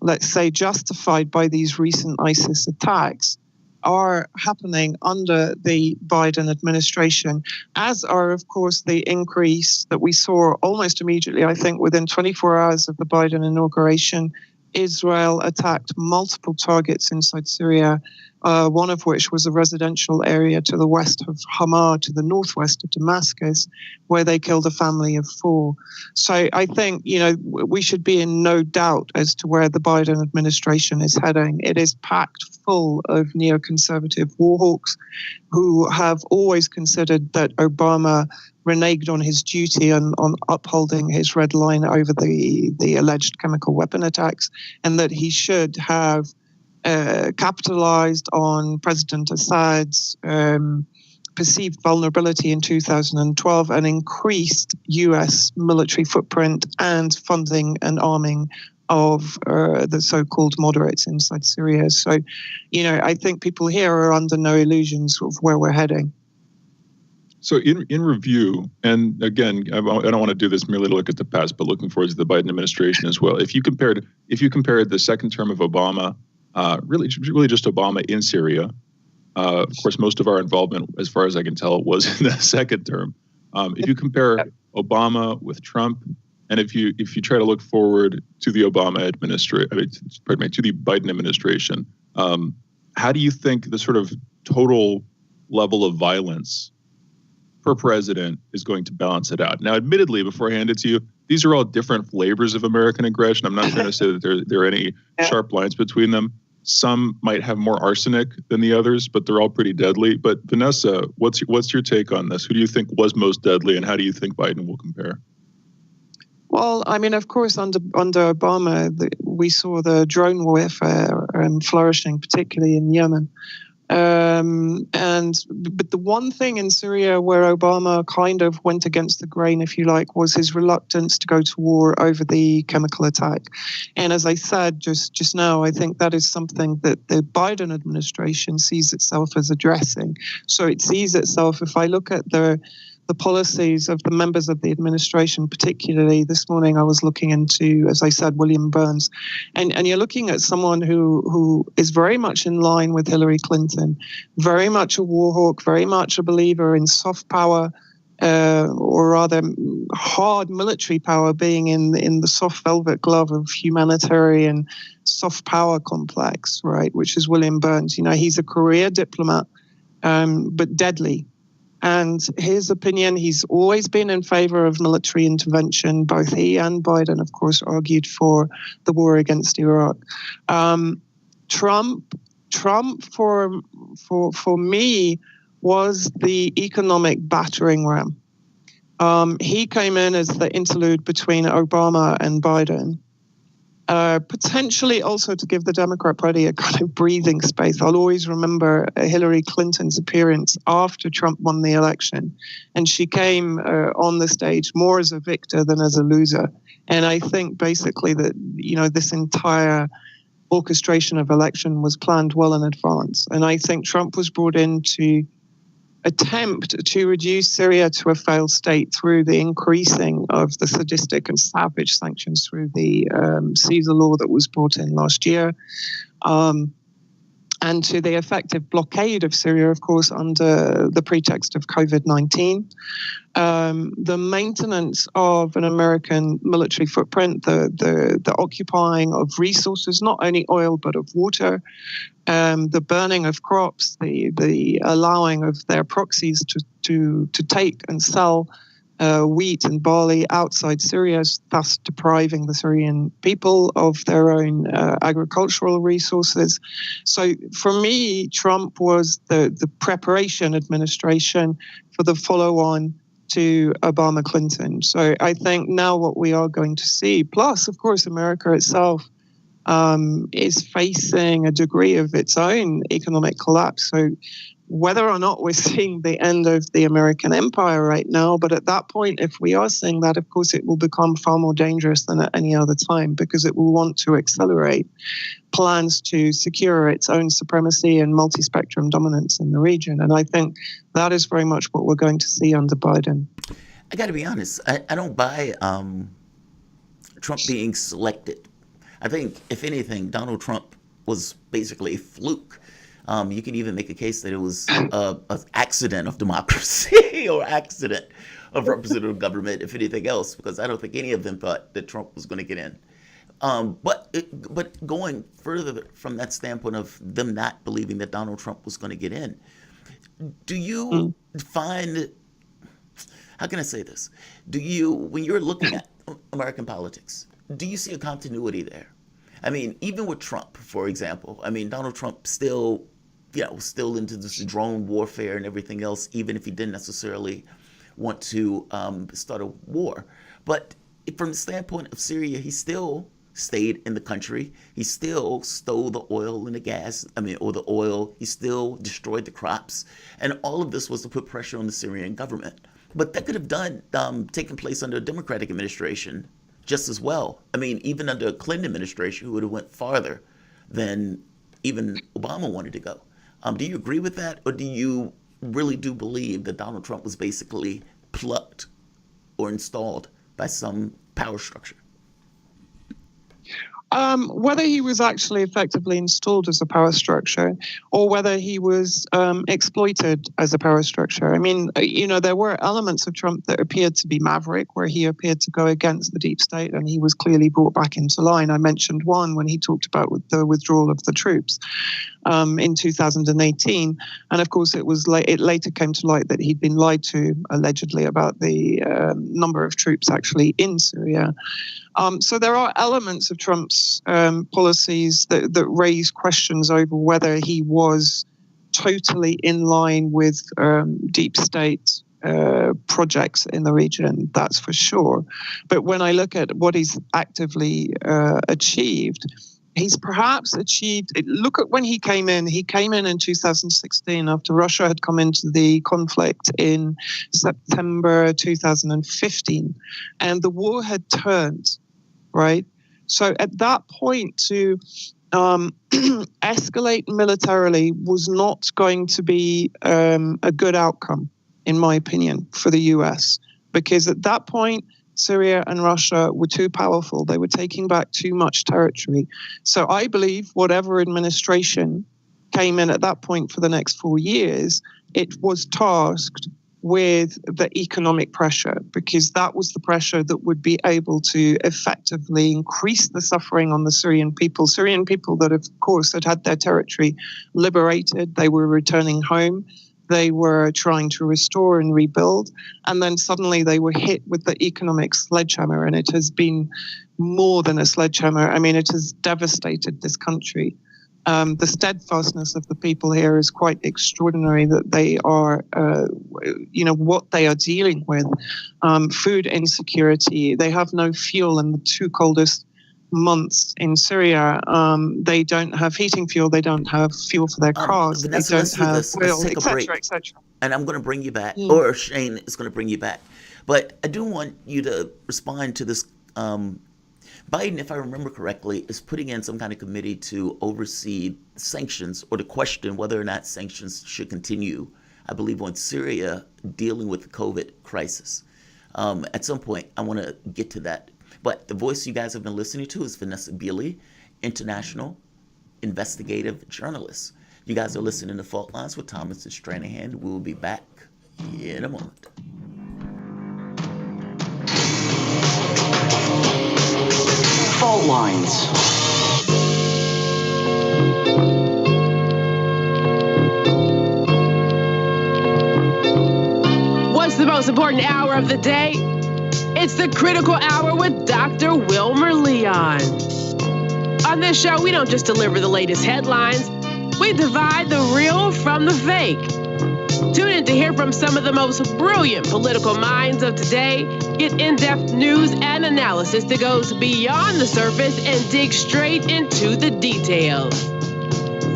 let's say, justified by these recent ISIS attacks, are happening under the Biden administration, as are, of course, the increase that we saw almost immediately, I think, within 24 hours of the Biden inauguration. Israel attacked multiple targets inside Syria, one of which was a residential area to the west of Hama, to the northwest of Damascus, where they killed a family of 4. So I think, we should be in no doubt as to where the Biden administration is heading. It is packed full of neoconservative war hawks who have always considered that Obama reneged on his duty on upholding his red line over the alleged chemical weapon attacks, and that he should have capitalized on President Assad's perceived vulnerability in 2012 and increased U.S. military footprint and funding and arming of the so-called moderates inside Syria. So, I think people here are under no illusions of where we're heading. So in review, and again, I don't want to do this merely to look at the past, but looking forward to the Biden administration as well. If you compared the second term of Obama, really just Obama in Syria, of course, most of our involvement, as far as I can tell, was in the second term. If you compare Obama with Trump, and if you try to look forward to the to the Biden administration, how do you think the sort of total level of violence per president is going to balance it out? Now, admittedly, before I hand it to you, these are all different flavors of American aggression. I'm not trying to say that there are any sharp lines between them. Some might have more arsenic than the others, but they're all pretty deadly. But Vanessa, what's your take on this? Who do you think was most deadly, and how do you think Biden will compare? Well, I mean, of course, under Obama, we saw the drone warfare flourishing, particularly in Yemen. But the one thing in Syria where Obama kind of went against the grain, if you like, was his reluctance to go to war over the chemical attack. And as I said just now, I think that is something that the Biden administration sees itself as addressing. So it sees itself, if I look at the policies of the members of the administration, particularly this morning I was looking into, as I said, William Burns, and you're looking at someone who is very much in line with Hillary Clinton, very much a war hawk, very much a believer in soft power, or rather hard military power being in the soft velvet glove of humanitarian soft power complex, right, which is William Burns. He's a career diplomat, but deadly. And his opinion, he's always been in favor of military intervention. Both he and Biden, of course, argued for the war against Iraq. Trump, for me, was the economic battering ram. He came in as the interlude between Obama and Biden. Potentially also to give the Democrat Party a kind of breathing space. I'll always remember Hillary Clinton's appearance after Trump won the election, and she came on the stage more as a victor than as a loser. And I think basically that, this entire orchestration of election was planned well in advance. And I think Trump was brought in to attempt to reduce Syria to a failed state through the increasing of the sadistic and savage sanctions through the Caesar law that was brought in last year, and to the effective blockade of Syria, of course, under the pretext of COVID-19. The maintenance of an American military footprint, the occupying of resources, not only oil, but of water, the burning of crops, the allowing of their proxies to take and sell wheat and barley outside Syria, thus depriving the Syrian people of their own agricultural resources. So for me, Trump was the preparation administration for the follow-on to Obama-Clinton. So I think now what we are going to see, plus, of course, America itself is facing a degree of its own economic collapse. So whether or not we're seeing the end of the American empire right now, but at that point, if we are seeing that, of course, it will become far more dangerous than at any other time, because it will want to accelerate plans to secure its own supremacy and multi-spectrum dominance in the region. And I think that is very much what we're going to see under Biden. I got to be honest, I don't buy Trump being selected. I think, if anything, Donald Trump was basically a fluke. You can even make a case that it was an accident of democracy or accident of representative government, if anything else, because I don't think any of them thought that Trump was going to get in. But going further from that standpoint of them not believing that Donald Trump was going to get in, do you find, how can I say this? When you're looking at American politics, do you see a continuity there? I mean, even with Trump, for example, Donald Trump still into this drone warfare and everything else, even if he didn't necessarily want to start a war. But from the standpoint of Syria, he still stayed in the country. He still stole the oil and the gas, or the oil. He still destroyed the crops. And all of this was to put pressure on the Syrian government. But that could have taken place under a Democratic administration just as well. Even under a Clinton administration, who would have went farther than even Obama wanted to go. Do you agree with that? Or do you really do believe that Donald Trump was basically plucked or installed by some power structure? Whether he was actually effectively installed as a power structure or whether he was exploited as a power structure. There were elements of Trump that appeared to be maverick, where he appeared to go against the deep state, and he was clearly brought back into line. I mentioned one when he talked about the withdrawal of the troops in 2018. And of course, it later came to light that he'd been lied to, allegedly, about the number of troops actually in Syria. So there are elements of Trump's policies that raise questions over whether he was totally in line with deep state projects in the region, that's for sure. But when I look at what he's actively achieved, he's perhaps achieved, look at when he came in. He came in 2016 after Russia had come into the conflict in September 2015, and the war had turned, right? So at that point, to escalate militarily was not going to be a good outcome, in my opinion, for the US, because at that point, Syria and Russia were too powerful. They were taking back too much territory. So I believe whatever administration came in at that point for the next 4 years, it was tasked with the economic pressure, because that was the pressure that would be able to effectively increase the suffering on the Syrian people that, of course, had their territory liberated. They were returning home. They were trying to restore and rebuild. And then suddenly they were hit with the economic sledgehammer. And it has been more than a sledgehammer. It has devastated this country. The steadfastness of the people here is quite extraordinary, that they are, what they are dealing with. Food insecurity. They have no fuel in the two coldest months in Syria. They don't have heating fuel. They don't have fuel for their cars. Vanessa, they let's don't do have this. Let's oil, take a break. etc. And I'm going to bring you back, or Shane is going to bring you back. But I do want you to respond to this. Biden, if I remember correctly, is putting in some kind of committee to oversee sanctions or to question whether or not sanctions should continue, I believe, on Syria dealing with the COVID crisis. At some point, I want to get to that. But the voice you guys have been listening to is Vanessa Beeley, international investigative journalist. You guys are listening to Fault Lines with Thomas and Stranahan. We will be back in a moment. Fault Lines. What's the most important hour of the day? It's the Critical Hour with Dr. Wilmer Leon. On this show, we don't just deliver the latest headlines. We divide the real from the fake. Tune in to hear from some of the most brilliant political minds of today. Get in-depth news and analysis that goes beyond the surface and digs straight into the details.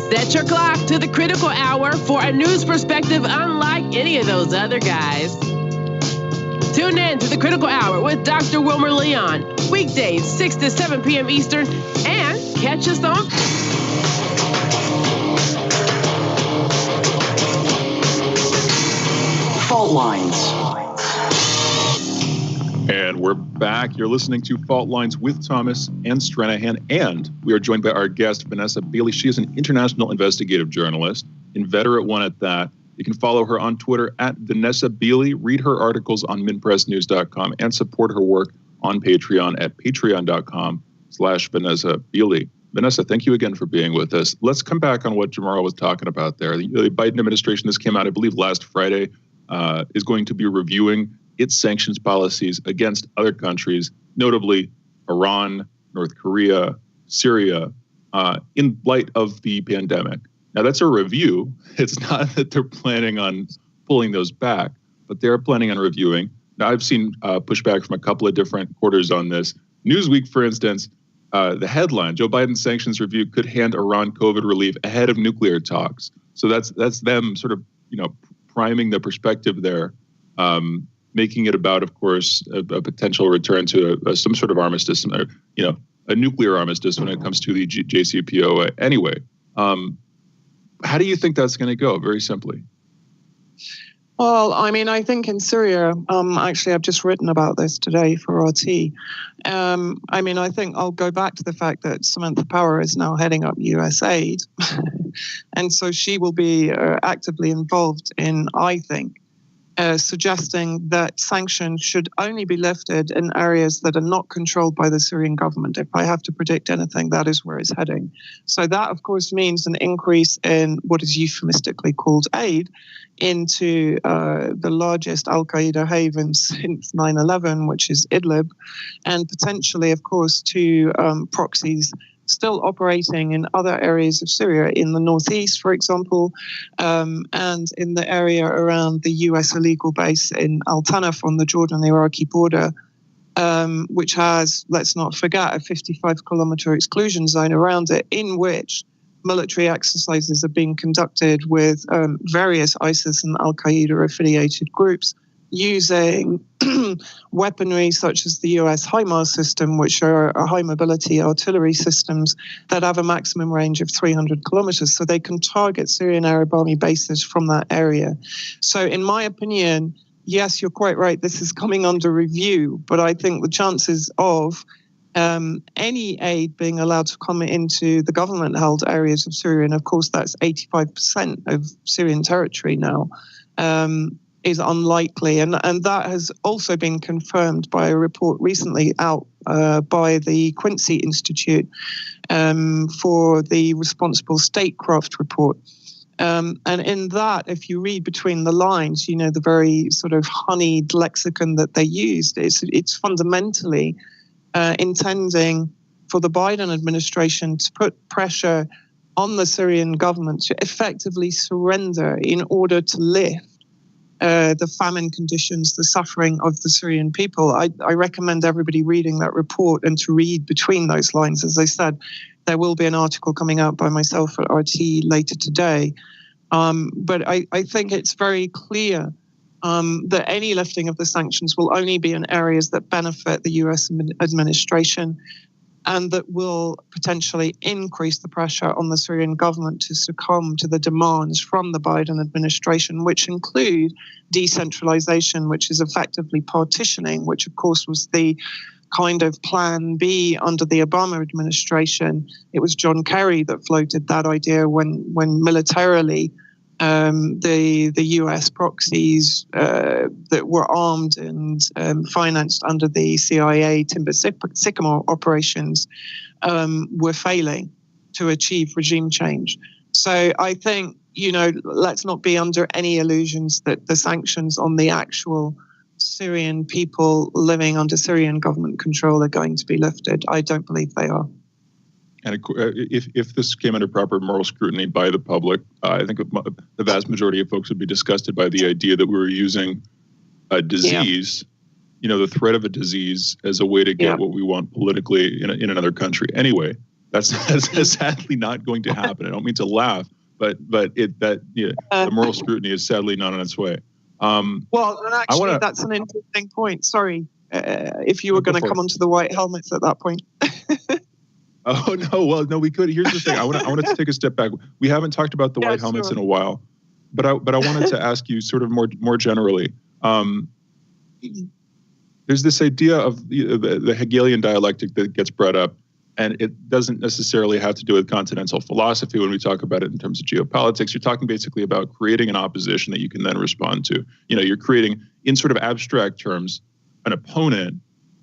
Set your clock to the Critical Hour for a news perspective unlike any of those other guys. Tune in to the Critical Hour with Dr. Wilmer Leon, weekdays 6 to 7 p.m. Eastern, and catch us on Fault Lines. And we're back. You're listening to Fault Lines with Thomas and Stranahan, and we are joined by our guest, Vanessa Beeley. She is an international investigative journalist, inveterate one at that. You can follow her on Twitter at Vanessa Beeley, read her articles on MinPressNews.com, and support her work on Patreon at patreon.com/Vanessa Beeley. Vanessa, thank you again for being with us. Let's come back on what Jamarl was talking about there. The Biden administration, this came out, I believe, last Friday, is going to be reviewing its sanctions policies against other countries, notably Iran, North Korea, Syria, in light of the pandemic. Now, that's a review. It's not that they're planning on pulling those back, but they're planning on reviewing. Now, I've seen pushback from a couple of different quarters on this. Newsweek, for instance, the headline, Joe Biden's sanctions review could hand Iran COVID relief ahead of nuclear talks. So that's them sort of, priming the perspective there, making it about, of course, a potential return to some sort of armistice, a nuclear armistice when it comes to the JCPOA. Anyway, how do you think that's going to go? Very simply. Well, I think in Syria, actually, I've just written about this today for RT. I think I'll go back to the fact that Samantha Power is now heading up USAID. And so she will be actively involved in, I think, suggesting that sanctions should only be lifted in areas that are not controlled by the Syrian government. If I have to predict anything, that is where it's heading. So that, of course, means an increase in what is euphemistically called aid into the largest Al-Qaeda haven since 9/11, which is Idlib, and potentially, of course, to proxies still operating in other areas of Syria, in the northeast, for example, and in the area around the US illegal base in Al-Tanaf on the Jordan-Iraqi border, which has, let's not forget, a 55-kilometer exclusion zone around it, in which military exercises are being conducted with various Isis and Al-Qaeda affiliated groups, using weaponry such as the US HIMARS system, which are high mobility artillery systems that have a maximum range of 300 kilometers. So they can target Syrian Arab Army bases from that area. So in my opinion, yes, you're quite right, this is coming under review, but I think the chances of any aid being allowed to come into the government-held areas of Syria, and of course that's 85% of Syrian territory now, is unlikely. And that has also been confirmed by a report recently out by the Quincy Institute for the Responsible Statecraft report. And in that, if you read between the lines, the very sort of honeyed lexicon that they used, it's fundamentally intending for the Biden administration to put pressure on the Syrian government to effectively surrender in order to lift the famine conditions, the suffering of the Syrian people. I recommend everybody reading that report and to read between those lines. As I said, there will be an article coming out by myself at RT later today. But I think it's very clear that any lifting of the sanctions will only be in areas that benefit the US administration and that will potentially increase the pressure on the Syrian government to succumb to the demands from the Biden administration, which include decentralization, which is effectively partitioning, which of course was the kind of plan B under the Obama administration. It was John Kerry that floated that idea when militarily the US proxies that were armed and financed under the CIA Timber Sycamore operations were failing to achieve regime change. So I think, let's not be under any illusions that the sanctions on the actual Syrian people living under Syrian government control are going to be lifted. I don't believe they are. And if this came under proper moral scrutiny by the public, I think the vast majority of folks would be disgusted by the idea that we were using a disease, the threat of a disease, as a way to get what we want politically in another country. Anyway, that's sadly not going to happen. I don't mean to laugh, but the moral scrutiny is sadly not on its way. Well, and actually, that's an interesting point. Sorry, if you were going to come onto the white helmets at that point. Oh no! Well, no, we could. Here's the thing. I want to take a step back. We haven't talked about the white helmets in a while, but I wanted to ask you sort of more generally. There's this idea of the Hegelian dialectic that gets brought up, and it doesn't necessarily have to do with continental philosophy. When we talk about it in terms of geopolitics, you're talking basically about creating an opposition that you can then respond to. You're creating, in sort of abstract terms, an opponent,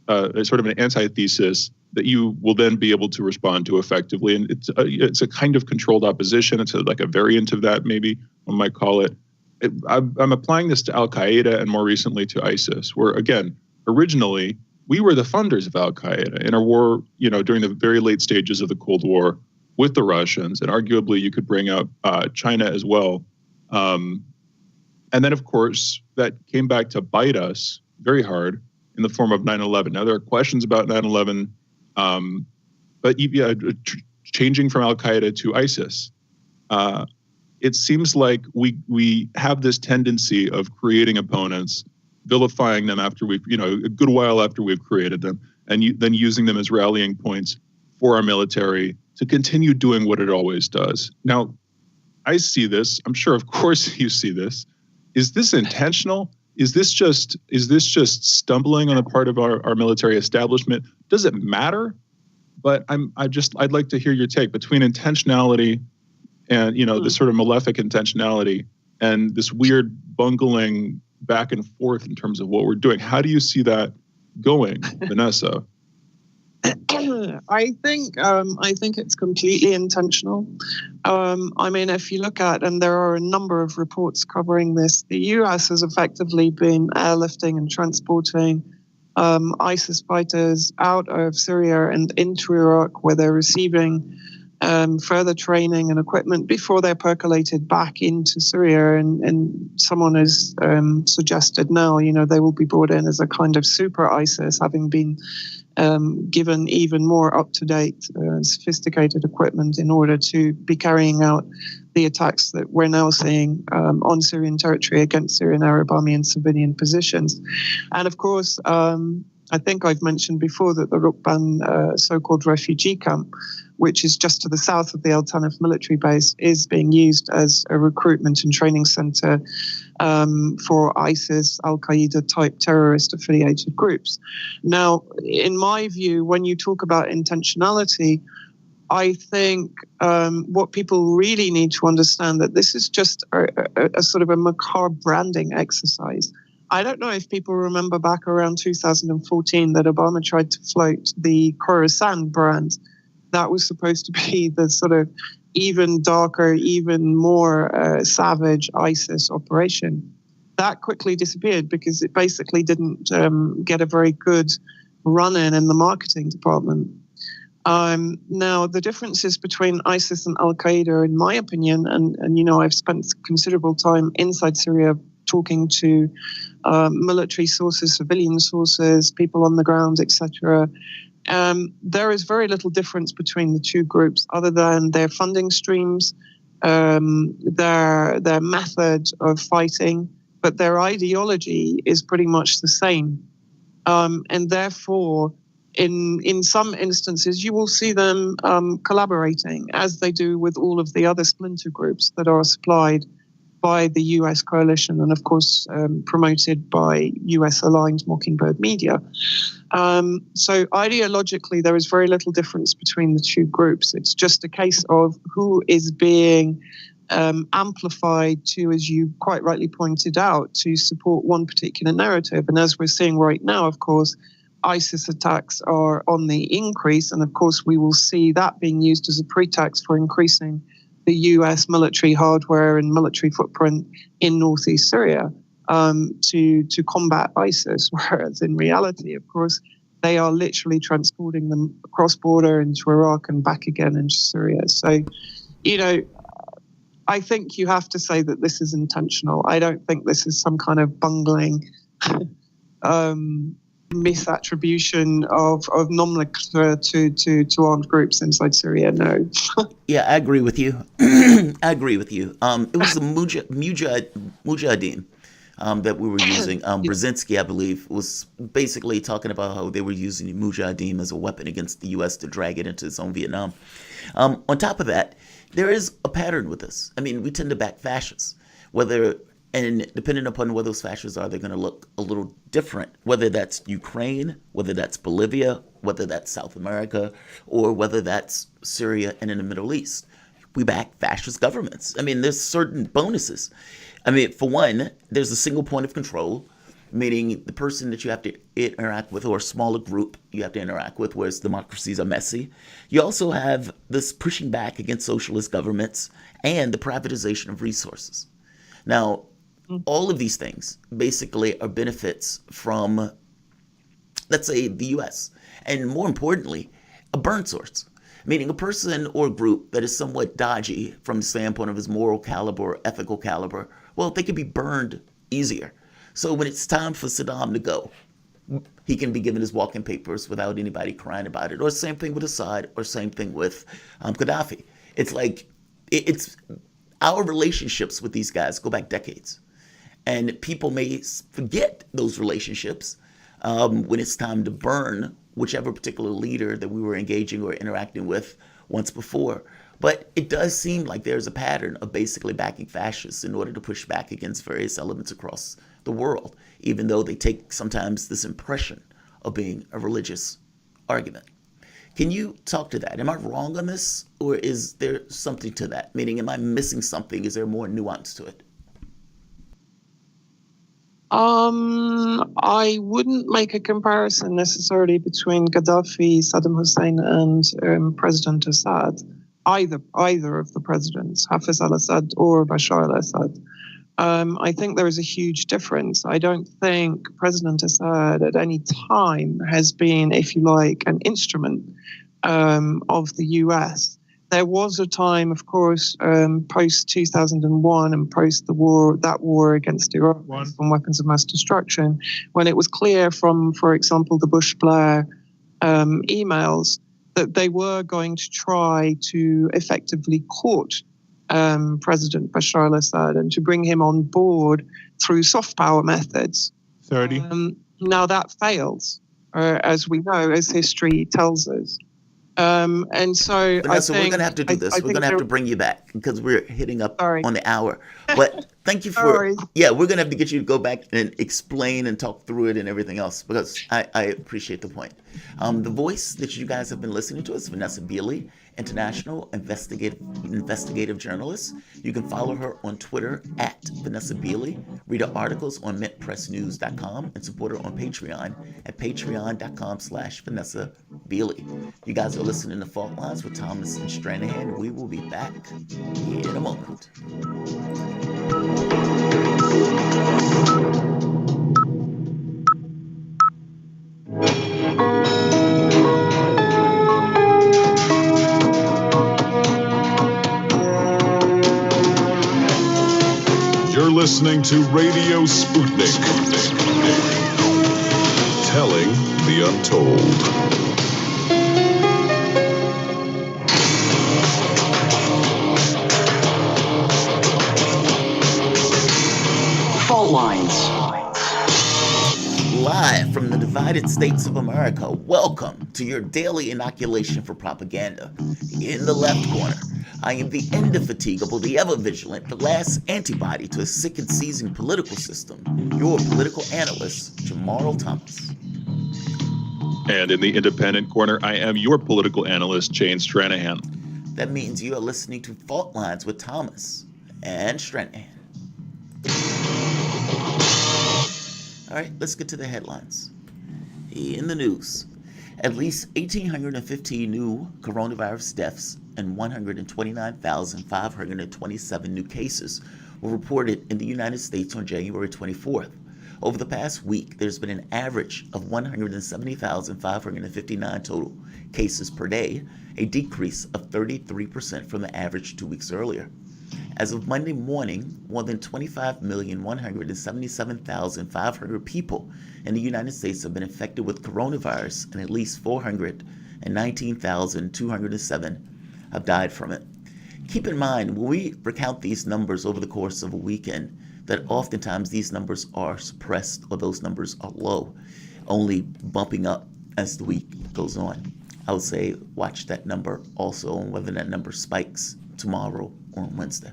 sort of an antithesis that you will then be able to respond to effectively. And it's a kind of controlled opposition. It's like a variant of that, maybe one might call it. I'm applying this to Al-Qaeda and more recently to ISIS, where, again, originally, we were the funders of Al-Qaeda in a war, during the very late stages of the Cold War with the Russians. And arguably, you could bring out China as well. And then, of course, that came back to bite us very hard in the form of 9/11. Now, there are questions about 9/11, but changing from Al-Qaeda to ISIS, it seems like we have this tendency of creating opponents, vilifying them after we've, a good while after we've created them, and then using them as rallying points for our military to continue doing what it always does. Now, I see this. I'm sure, of course, you see this. Is this intentional? Is this just stumbling on the part of our military establishment? Does it matter? But I'd like to hear your take between intentionality and this sort of malefic intentionality and this weird bungling back and forth in terms of what we're doing. How do you see that going, Vanessa? I think it's completely intentional. If you look at, and there are a number of reports covering this, the US has effectively been airlifting and transporting ISIS fighters out of Syria and into Iraq, where they're receiving further training and equipment before they're percolated back into Syria. And someone has suggested now, they will be brought in as a kind of super ISIS, having been given even more up-to-date, sophisticated equipment in order to be carrying out the attacks that we're now seeing on Syrian territory against Syrian Arab Army and civilian positions. And of course, I think I've mentioned before that the Rukban so-called refugee camp, which is just to the south of the El Tanif military base, is being used as a recruitment and training center for ISIS, Al-Qaeda type terrorist affiliated groups. Now, in my view, when you talk about intentionality, I think what people really need to understand that this is just a sort of a macabre branding exercise. I don't know if people remember back around 2014 that Obama tried to float the Khorasan brand. That was supposed to be the sort of even darker, even more savage ISIS operation. That quickly disappeared because it basically didn't get a very good run-in the marketing department. Now, the differences between ISIS and Al-Qaeda, in my opinion, and I've spent considerable time inside Syria talking to military sources, civilian sources, people on the ground, etc. There is very little difference between the two groups other than their funding streams, their method of fighting, but their ideology is pretty much the same. And therefore, in some instances, you will see them collaborating, as they do with all of the other splinter groups that are supplied by the US coalition and, of course, promoted by US-aligned Mockingbird media. So ideologically, there is very little difference between the two groups. It's just a case of who is being amplified to, as you quite rightly pointed out, to support one particular narrative. And as we're seeing right now, of course, ISIS attacks are on the increase. And of course, we will see that being used as a pretext for increasing the US military hardware and military footprint in northeast Syria to combat ISIS. Whereas in reality, of course, they are literally transporting them across border into Iraq and back again into Syria. So, you know, I think you have to say that this is intentional. I don't think this is some kind of bungling misattribution of nomenclature to armed groups inside Syria. No. Yeah, I agree with you. I agree with you. It was the Mujahideen that we were using. Brzezinski, I believe, was basically talking about how they were using the Mujahideen as a weapon against the U.S. to drag it into its own Vietnam. On top of that, there is a pattern with this. I mean, we tend to back fascists, and depending upon where those fascists are, they're going to look a little different, whether that's Ukraine, whether that's Bolivia, whether that's South America, or whether that's Syria and in the Middle East. We back fascist governments. I mean, there's certain bonuses. I mean, for one, there's a single point of control, meaning the person that you have to interact with, or a smaller group you have to interact with, whereas democracies are messy. You also have this pushing back against socialist governments and the privatization of resources. Now, all of these things basically are benefits from, let's say, the U.S. And more importantly, a burn source, meaning a person or group that is somewhat dodgy from the standpoint of his moral caliber or ethical caliber. Well, they can be burned easier. So when it's time for Saddam to go, he can be given his walking papers without anybody crying about it. Or same thing with Assad, or same thing with Gaddafi. It's like, it's our relationships with these guys go back decades. And people may forget those relationships when it's time to burn whichever particular leader that we were engaging or interacting with once before. But it does seem like there's a pattern of basically backing fascists in order to push back against various elements across the world, even though they take sometimes this impression of being a religious argument. Can you talk to that? Am I wrong on this, or is there something to that? Meaning, am I missing something? Is there more nuance to it? I wouldn't make a comparison necessarily between Gaddafi, Saddam Hussein, and President Assad. Either of the presidents, Hafiz al-Assad or Bashar al-Assad. I think there is a huge difference. I don't think President Assad at any time has been, if you like, an instrument of the US. There was a time, of course, post 2001 and post that war against Iraq from weapons of mass destruction, when it was clear from, for example, the Bush-Blair emails that they were going to try to effectively court President Bashar al-Assad and to bring him on board through soft power methods. 30. Now that fails, as we know, as history tells us. And so Vanessa, we're going to have to do this. We're going to have to bring you back because we're hitting up on the hour. But thank you for, we're going to have to get you to go back and explain and talk through it and everything else, because I appreciate the point. The voice that you guys have been listening to is Vanessa Beeley, international investigative journalist. You can follow her on Twitter at Vanessa Beeley, read her articles on mintpressnews.com, and support her on Patreon at patreon.com/Vanessa Beeley. You guys are listening to Fault Lines with Thomas and Stranahan. We will be back in a moment. You're listening listening to Radio Sputnik. Telling the untold. Fault lines. Live from the divided states of America, welcome to your daily inoculation for propaganda. In the left corner, I am the indefatigable, the ever-vigilant, the last antibody to a sick and seizing political system, your political analyst, Jamarl Thomas. And in the independent corner, I am your political analyst, Jane Stranahan. That means you are listening to Fault Lines with Thomas and Stranahan. All right, let's get to the headlines. In the news, at least 1,815 new coronavirus deaths and 129,527 new cases were reported in the United States on January 24th. Over the past week, there's been an average of 170,559 total cases per day, a decrease of 33% from the average 2 weeks earlier. As of Monday morning, more than 25,177,500 people in the United States have been infected with coronavirus, and at least 419,207 have died from it. Keep in mind, when we recount these numbers over the course of a weekend, that oftentimes these numbers are suppressed or those numbers are low, only bumping up as the week goes on. I would say watch that number also on whether that number spikes tomorrow or on Wednesday.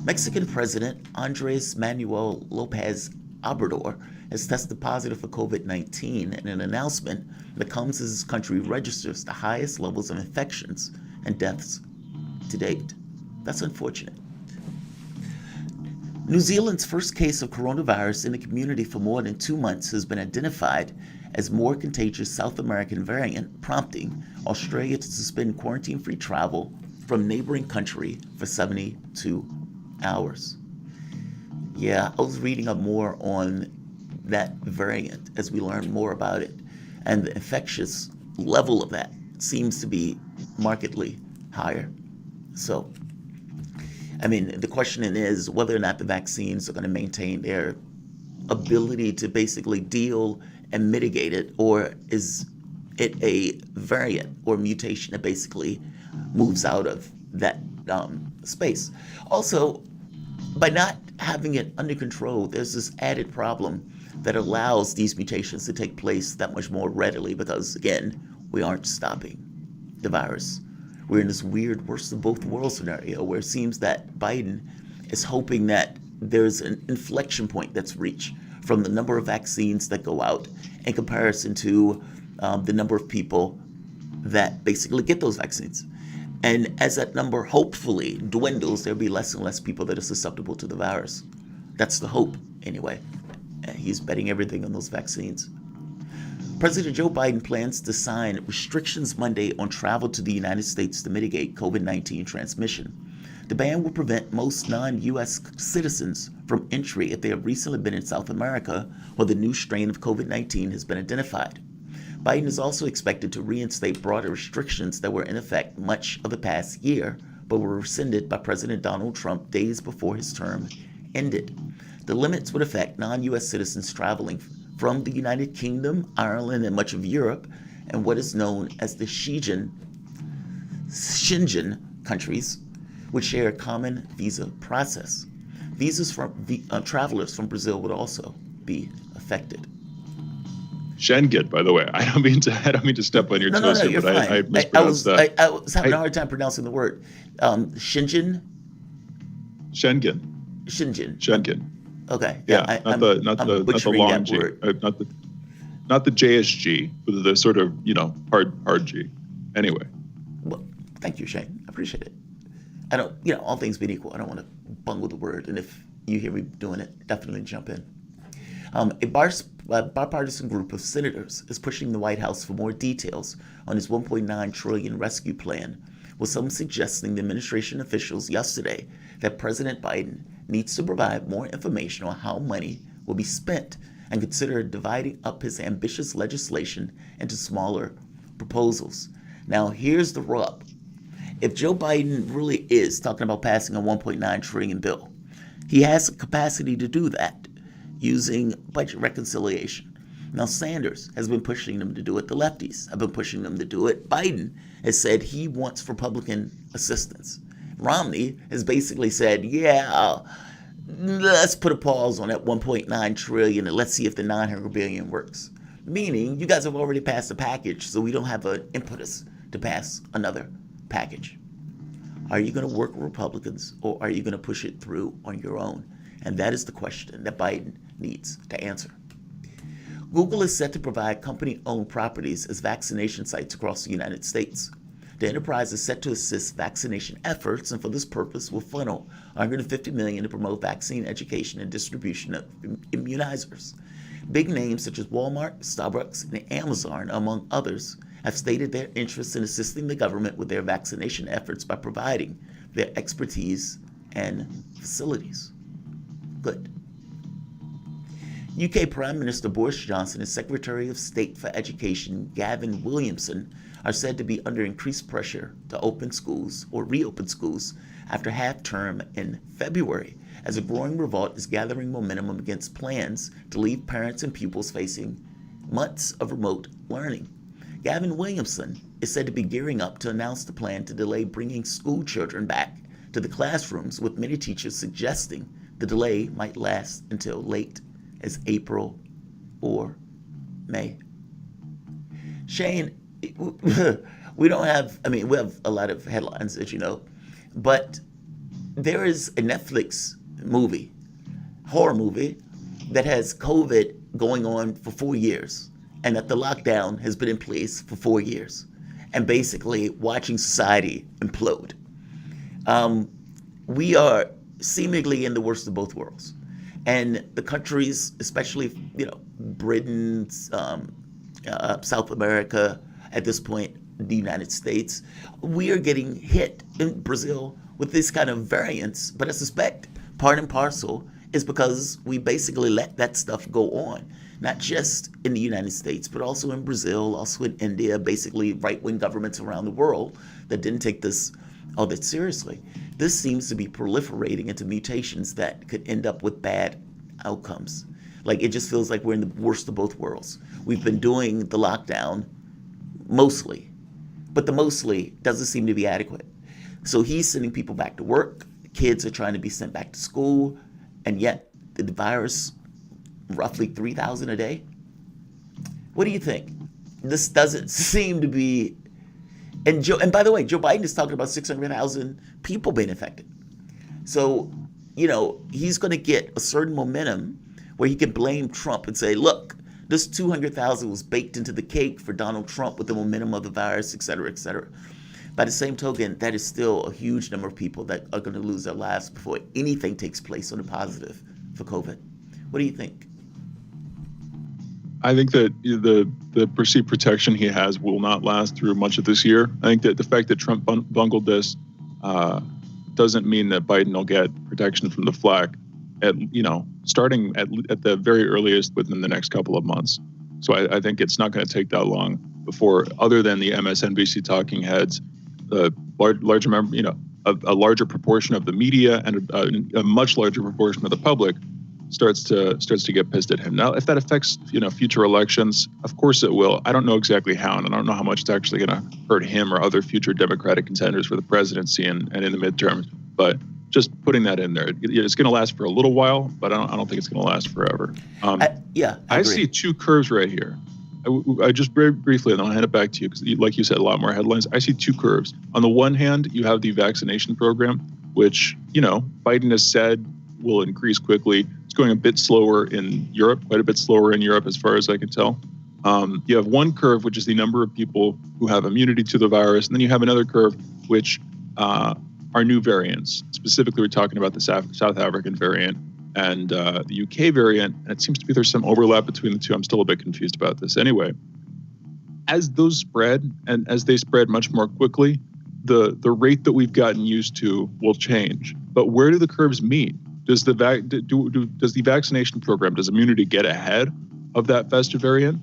Mexican President Andres Manuel Lopez Obrador has tested positive for COVID-19 in an announcement that comes as his country registers the highest levels of infections and deaths to date. That's unfortunate. New Zealand's first case of coronavirus in the community for more than 2 months has been identified as more contagious South American variant, prompting Australia to suspend quarantine-free travel from neighboring country for 72 hours. Yeah, I was reading up more on that variant as we learn more about it, and the infectious level of that seems to be markedly higher. So, I mean, the question is whether or not the vaccines are going to maintain their ability to basically deal and mitigate it, or is it a variant or mutation that basically moves out of that space. Also, by not having it under control, there's this added problem that allows these mutations to take place that much more readily because, again, we aren't stopping the virus. We're in this weird worst of both worlds scenario where it seems that Biden is hoping that there's an inflection point that's reached from the number of vaccines that go out in comparison to the number of people that basically get those vaccines. And as that number hopefully dwindles, there'll be less and less people that are susceptible to the virus. That's the hope, anyway. And he's betting everything on those vaccines. President Joe Biden plans to sign restrictions Monday on travel to the United States to mitigate COVID-19 transmission. The ban will prevent most non-U.S. citizens from entry if they have recently been in South America or the new strain of COVID-19 has been identified. Biden is also expected to reinstate broader restrictions that were in effect much of the past year, but were rescinded by President Donald Trump days before his term ended. The limits would affect non-U.S. citizens traveling from the United Kingdom, Ireland, and much of Europe, and what is known as the Schengen countries, which share a common visa process. Visas from travelers from Brazil would also be affected. Schengen, by the way. I don't mean to step on your toes here, but I mispronounced that. I was having a hard time pronouncing the word. Schengen. Okay. Yeah, not the long G, not the JSG, but the sort of hard G. Anyway. Well, thank you, Shane. I appreciate it. I don't, all things being equal, I don't want to bungle the word, and if you hear me doing it, definitely jump in. A bipartisan group of senators is pushing the White House for more details on his $1.9 trillion rescue plan, with some suggesting the administration officials yesterday that President Biden needs to provide more information on how money will be spent and consider dividing up his ambitious legislation into smaller proposals. Now, here's the rub. If Joe Biden really is talking about passing a $1.9 trillion bill, He has the capacity to do that using budget reconciliation. Now, Sanders has been pushing them to do it. The lefties have been pushing them to do it. Biden has said he wants Republican assistance. Romney has basically said, yeah, let's put a pause on that 1.9 trillion and let's see if the 900 billion works. Meaning, you guys have already passed a package, so we don't have an impetus to pass another package. Are you going to work with Republicans, or are you going to push it through on your own? And that is the question that Biden needs to answer. Google is set to provide company-owned properties as vaccination sites across the United States. The enterprise is set to assist vaccination efforts, and for this purpose will funnel $150 million to promote vaccine education and distribution of immunizers. Big names such as Walmart, Starbucks, and Amazon, among others, have stated their interest in assisting the government with their vaccination efforts by providing their expertise and facilities. Good. UK Prime Minister Boris Johnson and Secretary of State for Education Gavin Williamson are said to be under increased pressure to open schools or reopen schools after half-term in February, as a growing revolt is gathering momentum against plans to leave parents and pupils facing months of remote learning. Gavin Williamson is said to be gearing up to announce the plan to delay bringing school children back to the classrooms, with many teachers suggesting the delay might last until late as April or May. Shane, we have a lot of headlines, as you know, but there is a Netflix horror movie, that has COVID going on for 4 years, and that the lockdown has been in place for 4 years, and basically watching society implode. We are seemingly in the worst of both worlds. And the countries, especially, Britain, South America, at this point, the United States, we are getting hit in Brazil with this kind of variants. But I suspect part and parcel is because we basically let that stuff go on, not just in the United States, but also in Brazil, also in India, basically right-wing governments around the world that didn't take this all that seriously. This seems to be proliferating into mutations that could end up with bad outcomes. Like, it just feels like we're in the worst of both worlds. We've been doing the lockdown mostly, but the mostly doesn't seem to be adequate. So he's sending people back to work. Kids are trying to be sent back to school, and yet the virus, roughly 3,000 a day. What do you think? This doesn't seem to be. And by the way, Joe Biden is talking about 600,000 people being infected. So, he's going to get a certain momentum where he can blame Trump and say, look, this 200,000 was baked into the cake for Donald Trump with the momentum of the virus, et cetera, et cetera. By the same token, that is still a huge number of people that are going to lose their lives before anything takes place on the positive for COVID. What do you think? I think that the perceived protection he has will not last through much of this year. I think that the fact that Trump bungled this doesn't mean that Biden will get protection from the flak starting at the very earliest within the next couple of months. So I think it's not going to take that long before, other than the MSNBC talking heads, the larger member, a larger proportion of the media and a much larger proportion of the public starts to get pissed at him. Now, if that affects future elections, of course it will. I don't know exactly how, and I don't know how much it's actually going to hurt him or other future Democratic contenders for the presidency and in the midterms. But just putting that in there, it's going to last for a little while, but I don't think it's going to last forever. I see two curves right here. I just very briefly, and then I'll hand it back to you because, like you said, a lot more headlines. I see two curves. On the one hand, you have the vaccination program, which Biden has said will increase quickly. It's going a bit slower in Europe, quite a bit slower in Europe, as far as I can tell. You have one curve, which is the number of people who have immunity to the virus, and then you have another curve, which are new variants. Specifically, we're talking about the South African variant and the UK variant, and it seems to be there's some overlap between the two. I'm still a bit confused about this. Anyway, as those spread, and as they spread much more quickly, the rate that we've gotten used to will change. But where do the curves meet? Does the vaccination program, does immunity get ahead of that festive variant,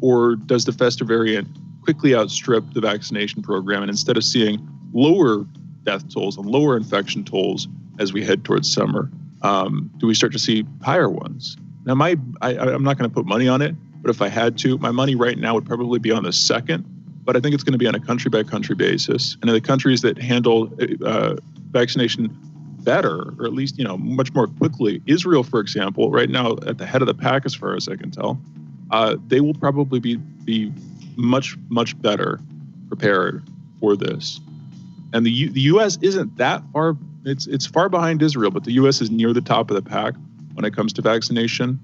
or does the festive variant quickly outstrip the vaccination program, and instead of seeing lower death tolls and lower infection tolls as we head towards summer, do we start to see higher ones? Now, I'm not going to put money on it, but if I had to, my money right now would probably be on the second, but I think it's going to be on a country-by-country basis. And in the countries that handle vaccination better, or at least, much more quickly, Israel, for example, right now at the head of the pack, as far as I can tell, they will probably be much, much better prepared for this. And the U.S. isn't that far. It's far behind Israel, but the U.S. is near the top of the pack when it comes to vaccination.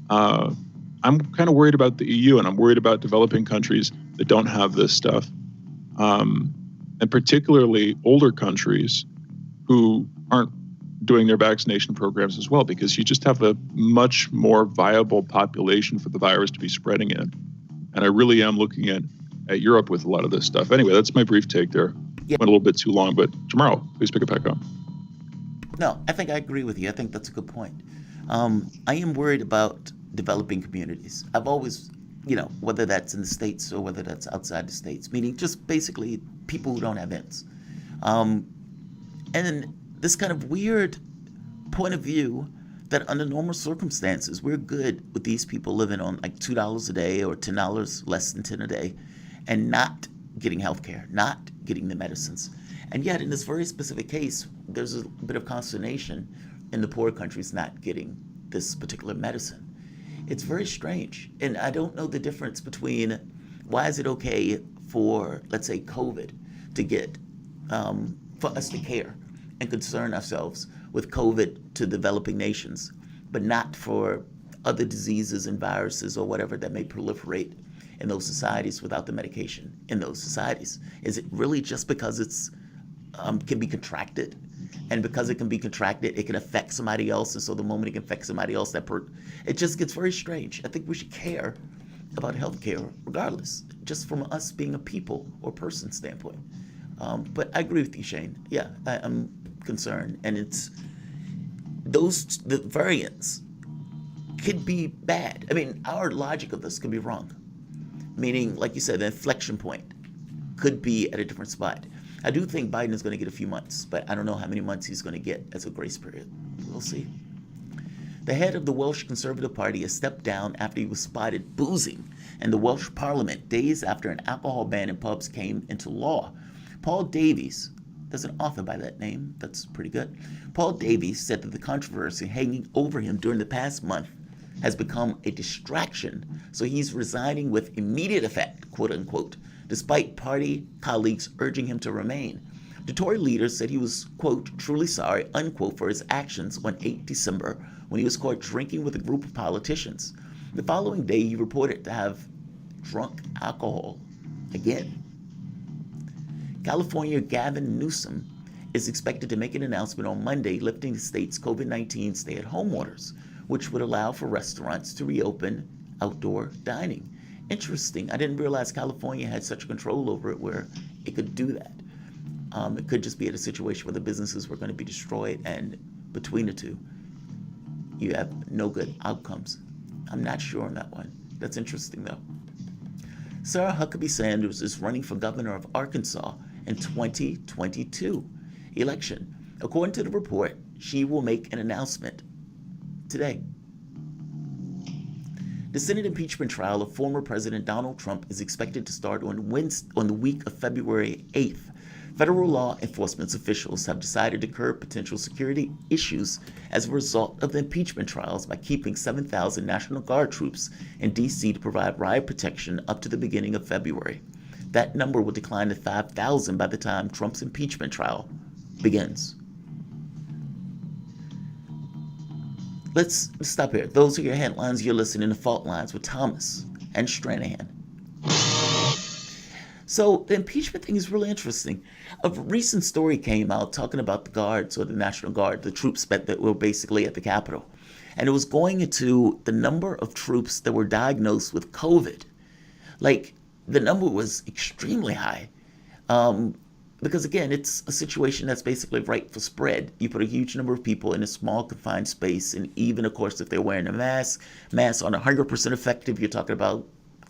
I'm kind of worried about the EU, and I'm worried about developing countries that don't have this stuff, and particularly older countries who aren't doing their vaccination programs as well, because you just have a much more viable population for the virus to be spreading in. And I really am looking at Europe with a lot of this stuff. Anyway, that's my brief take there. Yeah. Went a little bit too long, but Jamarl, please pick it back up. No, I think I agree with you. I think that's a good point. I am worried about developing communities. I've always, whether that's in the States or whether that's outside the States, meaning just basically people who don't have ends. And this kind of weird point of view that under normal circumstances, we're good with these people living on like $2 a day or $10, less than 10 a day, and not getting health care, not getting the medicines. And yet in this very specific case, there's a bit of consternation in the poor countries not getting this particular medicine. It's very strange. And I don't know the difference between why is it okay for, let's say, COVID to get, for us to care and concern ourselves with COVID to developing nations, but not for other diseases and viruses or whatever that may proliferate in those societies without the medication in those societies? Is it really just because it's can be contracted? And because it can be contracted, it can affect somebody else. And so the moment it can affect somebody else, it just gets very strange. I think we should care about healthcare regardless, just from us being a people or person standpoint. But I agree with you, Shane. Yeah, I'm concerned. And the variants could be bad. I mean, our logic of this could be wrong. Meaning, like you said, the inflection point could be at a different spot. I do think Biden is going to get a few months, but I don't know how many months he's going to get as a grace period. We'll see. The head of the Welsh Conservative Party has stepped down after he was spotted boozing in the Welsh Parliament days after an alcohol ban in pubs came into law. Paul Davies, there's an author by that name, that's pretty good. Paul Davies said that the controversy hanging over him during the past month has become a distraction, so he's resigning with immediate effect, quote unquote, despite party colleagues urging him to remain. The Tory leader said he was, quote, truly sorry, unquote, for his actions on 8 December when he was caught drinking with a group of politicians. The following day, he reported to have drunk alcohol again. California Gavin Newsom is expected to make an announcement on Monday lifting the state's COVID-19 stay-at-home orders, which would allow for restaurants to reopen outdoor dining. Interesting. I didn't realize California had such control over it where it could do that. It could just be at a situation where the businesses were going to be destroyed, and between the two, you have no good outcomes. I'm not sure on that one. That's interesting, though. Sarah Huckabee Sanders is running for governor of Arkansas in 2022 election. According to the report, she will make an announcement today. The Senate impeachment trial of former President Donald Trump is expected to start on the week of February 8th. Federal law enforcement officials have decided to curb potential security issues as a result of the impeachment trials by keeping 7,000 National Guard troops in D.C. to provide riot protection up to the beginning of February. That number will decline to 5,000 by the time Trump's impeachment trial begins. Let's stop here. Those are your headlines. You're listening to Fault Lines with Thomas and Stranahan. So the impeachment thing is really interesting. A recent story came out talking about the guards, or the National Guard, the troops that were basically at the Capitol. And it was going into the number of troops that were diagnosed with COVID. Like, the number was extremely high. Because again, it's a situation that's basically ripe for spread. You put a huge number of people in a small confined space, and even, of course, if they're wearing a mask on 100% effective, you're talking about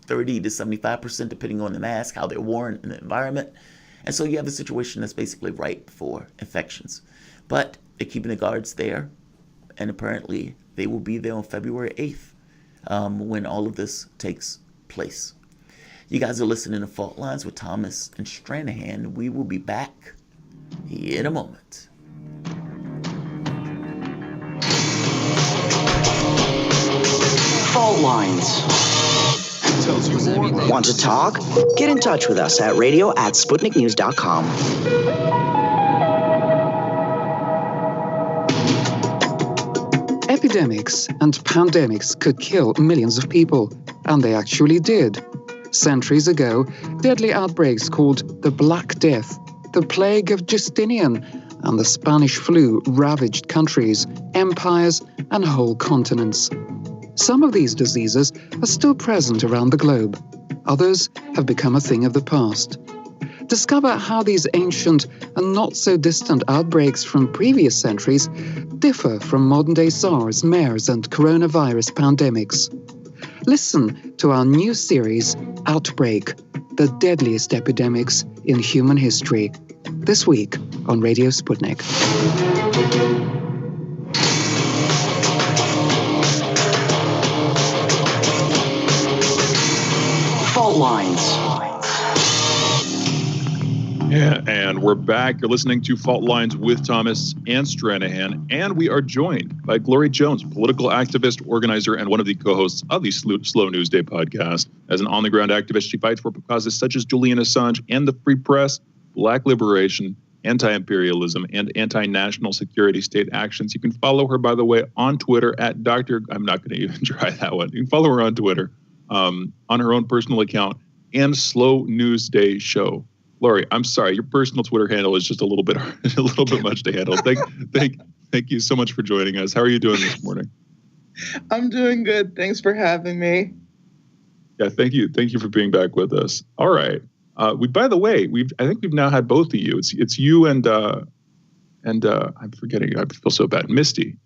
30 to 75%, depending on the mask, how they're worn in the environment. And so you have a situation that's basically ripe for infections. But they're keeping the guards there, and apparently they will be there on February 8th when all of this takes place. You guys are listening to Fault Lines with Thomas and Stranahan. We will be back in a moment. Fault Lines. Want to talk? Get in touch with us at radio@sputniknews.com. Epidemics and pandemics could kill millions of people, and they actually did. Centuries ago, deadly outbreaks called the Black Death, the Plague of Justinian, and the Spanish flu ravaged countries, empires, and whole continents. Some of these diseases are still present around the globe. Others have become a thing of the past. Discover how these ancient and not so distant outbreaks from previous centuries differ from modern-day SARS, MERS, and coronavirus pandemics. Listen to our new series, Outbreak, the Deadliest Epidemics in Human History, this week on Radio Sputnik. Fault Lines. Yeah, and we're back. You're listening to Fault Lines with Thomas and Stranahan, and we are joined by Glory Jones, political activist, organizer, and one of the co-hosts of the Slow News Day podcast. As an on-the-ground activist, she fights for causes such as Julian Assange and the free press, black liberation, anti-imperialism, and anti-national security state actions. You can follow her, by the way, on Twitter at Dr. I'm not going to even try that one. You can follow her on Twitter, on her own personal account, and Slow News Day Show. Lori, I'm sorry, your personal Twitter handle is just a little bit much to handle. Thank you so much for joining us. How are you doing this morning? I'm doing good. Thanks for having me. Yeah, thank you. Thank you for being back with us. All right. By the way, I think we've now had both of you. It's you and I'm forgetting. I feel so bad. Misty.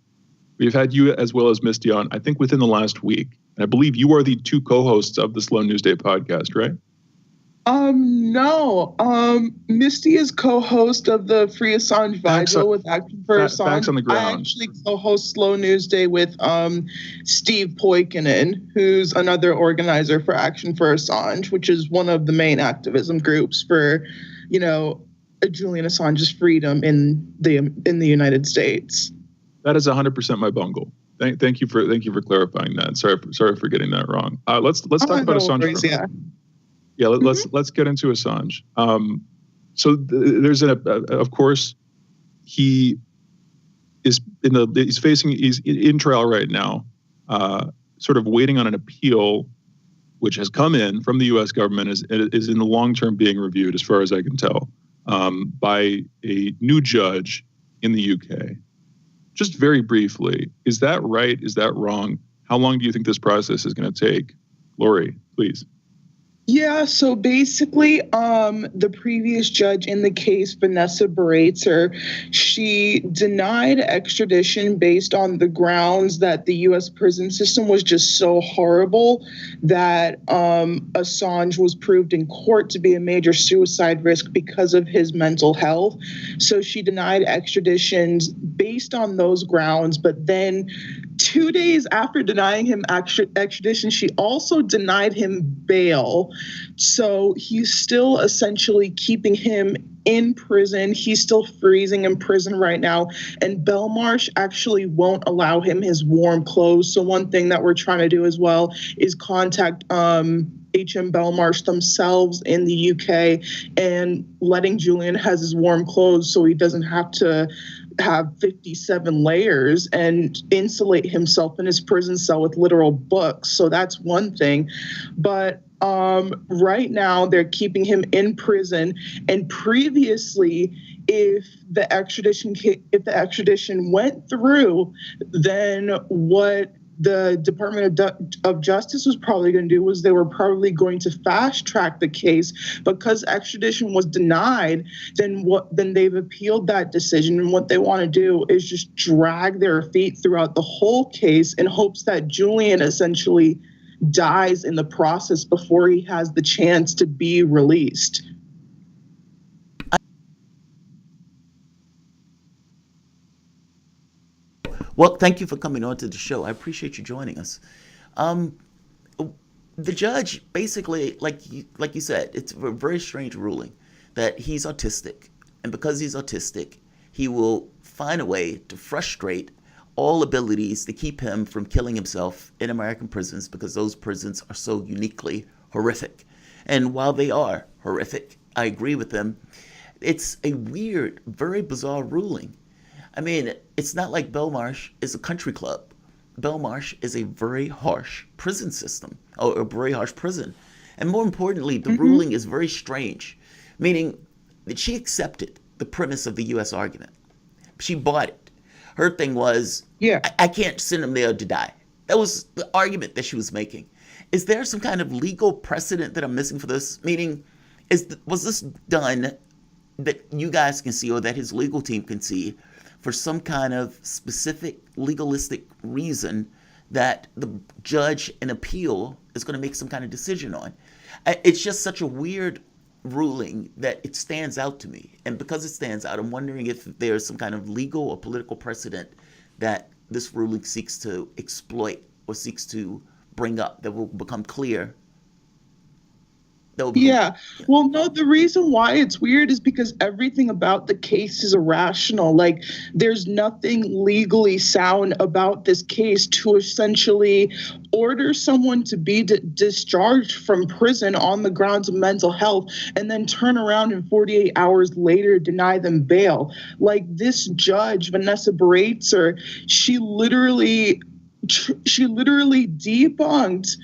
We've had you as well as Misty on, I think, within the last week. And I believe you are the two co-hosts of the Slow News Day podcast, right? No. Misty is co-host of the Free Assange Vigil with Action for Assange. Facts on the ground. I actually co-host Slow News Day with Steve Poikinen, who's another organizer for Action for Assange, which is one of the main activism groups for, Julian Assange's freedom in the United States. That is 100% my bungle. Thank you for clarifying that. Sorry for getting that wrong. Let's talk about Assange. Yeah, let's get into Assange. So there's of course, he's in trial right now, sort of waiting on an appeal, which has come in from the U.S. government, is in the long term being reviewed, as far as I can tell, by a new judge in the UK. Just very briefly, is that right? Is that wrong? How long do you think this process is going to take? Lori, please. Yeah, so basically, the previous judge in the case, Vanessa Beeley, she denied extradition based on the grounds that the U.S. prison system was just so horrible that Assange was proved in court to be a major suicide risk because of his mental health. So she denied extraditions based on those grounds, but then 2 days after denying him extradition, she also denied him bail. So he's still essentially keeping him in prison. He's still freezing in prison right now. And Belmarsh actually won't allow him his warm clothes. So one thing that we're trying to do as well is contact HM Belmarsh themselves in the UK and letting Julian has his warm clothes so he doesn't have to have 57 layers and insulate himself in his prison cell with literal books. So that's one thing. But right now they're keeping him in prison. And previously, if the extradition went through, then what the Department of Justice was probably going to do was they were probably going to fast track the case. Because extradition was denied, then they've appealed that decision, and what they want to do is just drag their feet throughout the whole case in hopes that Julian essentially dies in the process before he has the chance to be released. Well, thank you for coming on to the show. I appreciate you joining us. The judge basically, like you said, it's a very strange ruling that he's autistic, and because he's autistic, he will find a way to frustrate all abilities to keep him from killing himself in American prisons, because those prisons are so uniquely horrific. And while they are horrific, I agree with them, it's a weird, very bizarre ruling. I mean, it's not like Belmarsh is a country club. Belmarsh is a very harsh prison system, or a very harsh prison. And more importantly, the ruling is very strange, meaning that she accepted the premise of the U.S. argument. She bought it. Her thing was, I can't send him there to die. That was the argument that she was making. Is there some kind of legal precedent that I'm missing for this? Meaning, was this done that you guys can see, or that his legal team can see, for some kind of specific legalistic reason that the judge in appeal is going to make some kind of decision on? It's just such a weird ruling that it stands out to me. And because it stands out, I'm wondering if there's some kind of legal or political precedent that this ruling seeks to exploit or seeks to bring up that will become clear. Well, no, the reason why it's weird is because everything about the case is irrational. Like, there's nothing legally sound about this case to essentially order someone to be discharged from prison on the grounds of mental health and then turn around and 48 hours later deny them bail. Like, this judge, Vanessa Beeley, she literally debunked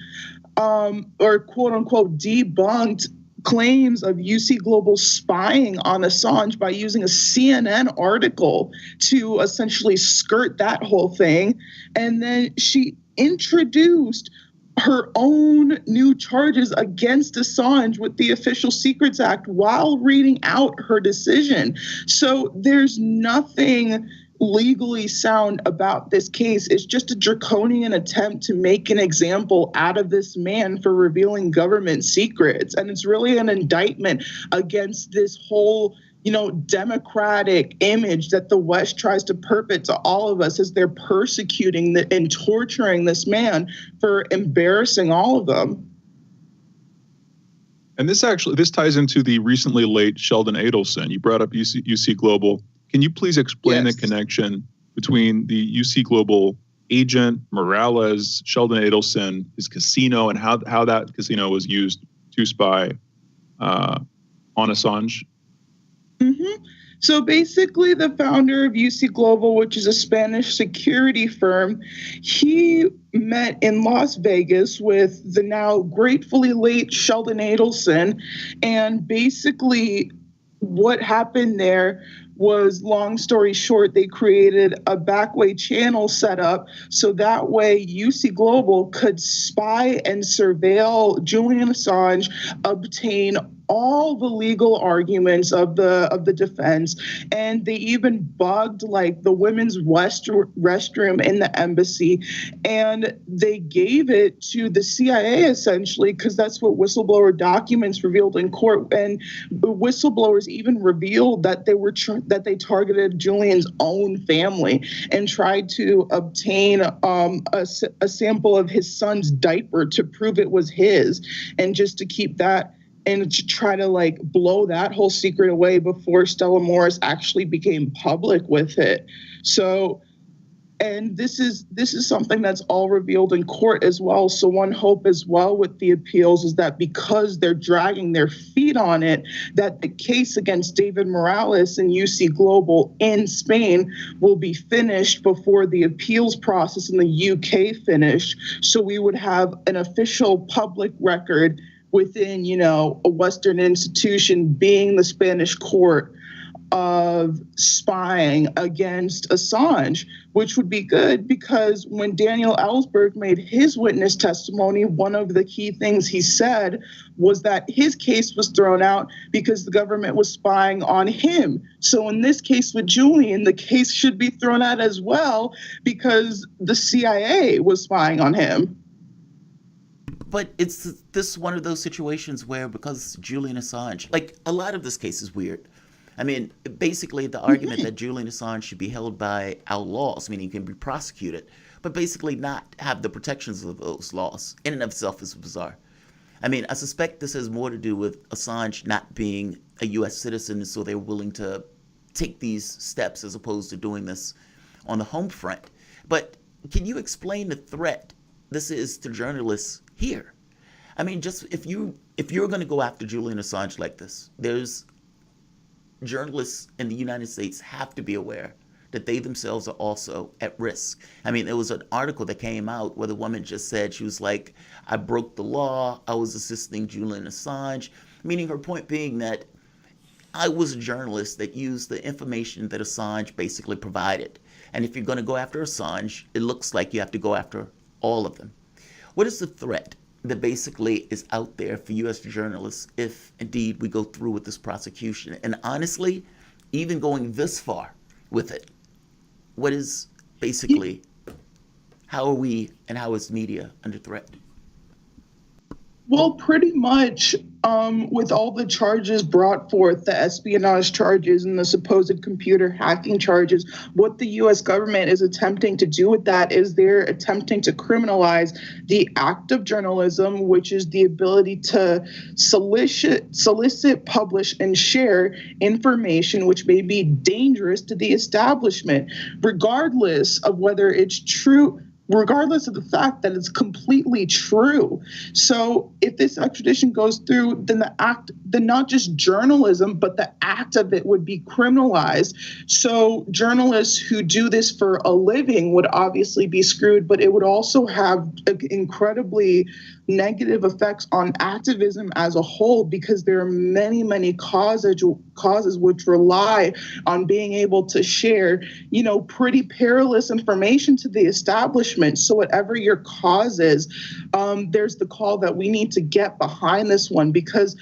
or quote unquote debunked claims of UC Global spying on Assange by using a CNN article to essentially skirt that whole thing. And then she introduced her own new charges against Assange with the Official Secrets Act while reading out her decision. So there's nothing legally sound about this case. It's just a draconian attempt to make an example out of this man for revealing government secrets. And it's really an indictment against this whole, democratic image that the West tries to perpetrate to all of us as they're persecuting and torturing this man for embarrassing all of them. And this ties into the recently late Sheldon Adelson. You brought up UC Global. Can you please explain the connection between the UC Global agent, Morales, Sheldon Adelson, his casino, and how that casino was used to spy on Assange? So basically, the founder of UC Global, which is a Spanish security firm, he met in Las Vegas with the now gratefully late Sheldon Adelson. And basically, what happened there was, long story short, they created a backway channel set up so that way UC Global could spy and surveil Julian Assange, obtain all the legal arguments of the defense, and they even bugged like the women's restroom in the embassy, and they gave it to the CIA essentially because that's what whistleblower documents revealed in court. And the whistleblowers even revealed that they targeted Julian's own family and tried to obtain a sample of his son's diaper to prove it was his, and just to keep that and to try to like blow that whole secret away before Stella Morris actually became public with it. So, and this is something that's all revealed in court as well. So one hope as well with the appeals is that because they're dragging their feet on it, that the case against David Morales and UC Global in Spain will be finished before the appeals process in the UK finished. So we would have an official public record within, a Western institution being the Spanish court of spying against Assange, which would be good because when Daniel Ellsberg made his witness testimony, one of the key things he said was that his case was thrown out because the government was spying on him. So in this case with Julian, the case should be thrown out as well because the CIA was spying on him. But it's this one of those situations where, because Julian Assange, like a lot of this case is weird, I mean, basically the argument that Julian Assange should be held by our laws, meaning he can be prosecuted, but basically not have the protections of those laws in and of itself is bizarre. I mean, I suspect this has more to do with Assange not being a U.S. citizen, so they're willing to take these steps as opposed to doing this on the home front. But can you explain the threat this is to journalists here? I mean, just if you're going to go after Julian Assange like this, there's journalists in the United States have to be aware that they themselves are also at risk. I mean, there was an article that came out where the woman just said, she was like, I broke the law, I was assisting Julian Assange, meaning her point being that I was a journalist that used the information that Assange basically provided. And if you're going to go after Assange, it looks like you have to go after all of them. What is the threat that basically is out there for U.S. journalists if indeed we go through with this prosecution? And honestly, even going this far with it, what is basically, how are we and how is media under threat? Well, pretty much with all the charges brought forth, the espionage charges and the supposed computer hacking charges, what the U.S. government is attempting to do with that is they're attempting to criminalize the act of journalism, which is the ability to solicit, publish, and share information which may be dangerous to the establishment, regardless of whether it's true, regardless of the fact that it's completely true. So if this extradition goes through, then then not just journalism, but the act of it would be criminalized. So journalists who do this for a living would obviously be screwed, but it would also have incredibly negative effects on activism as a whole, because there are many, many causes which rely on being able to share, pretty perilous information to the establishment. So whatever your cause is, there's the call that we need to get behind this one, because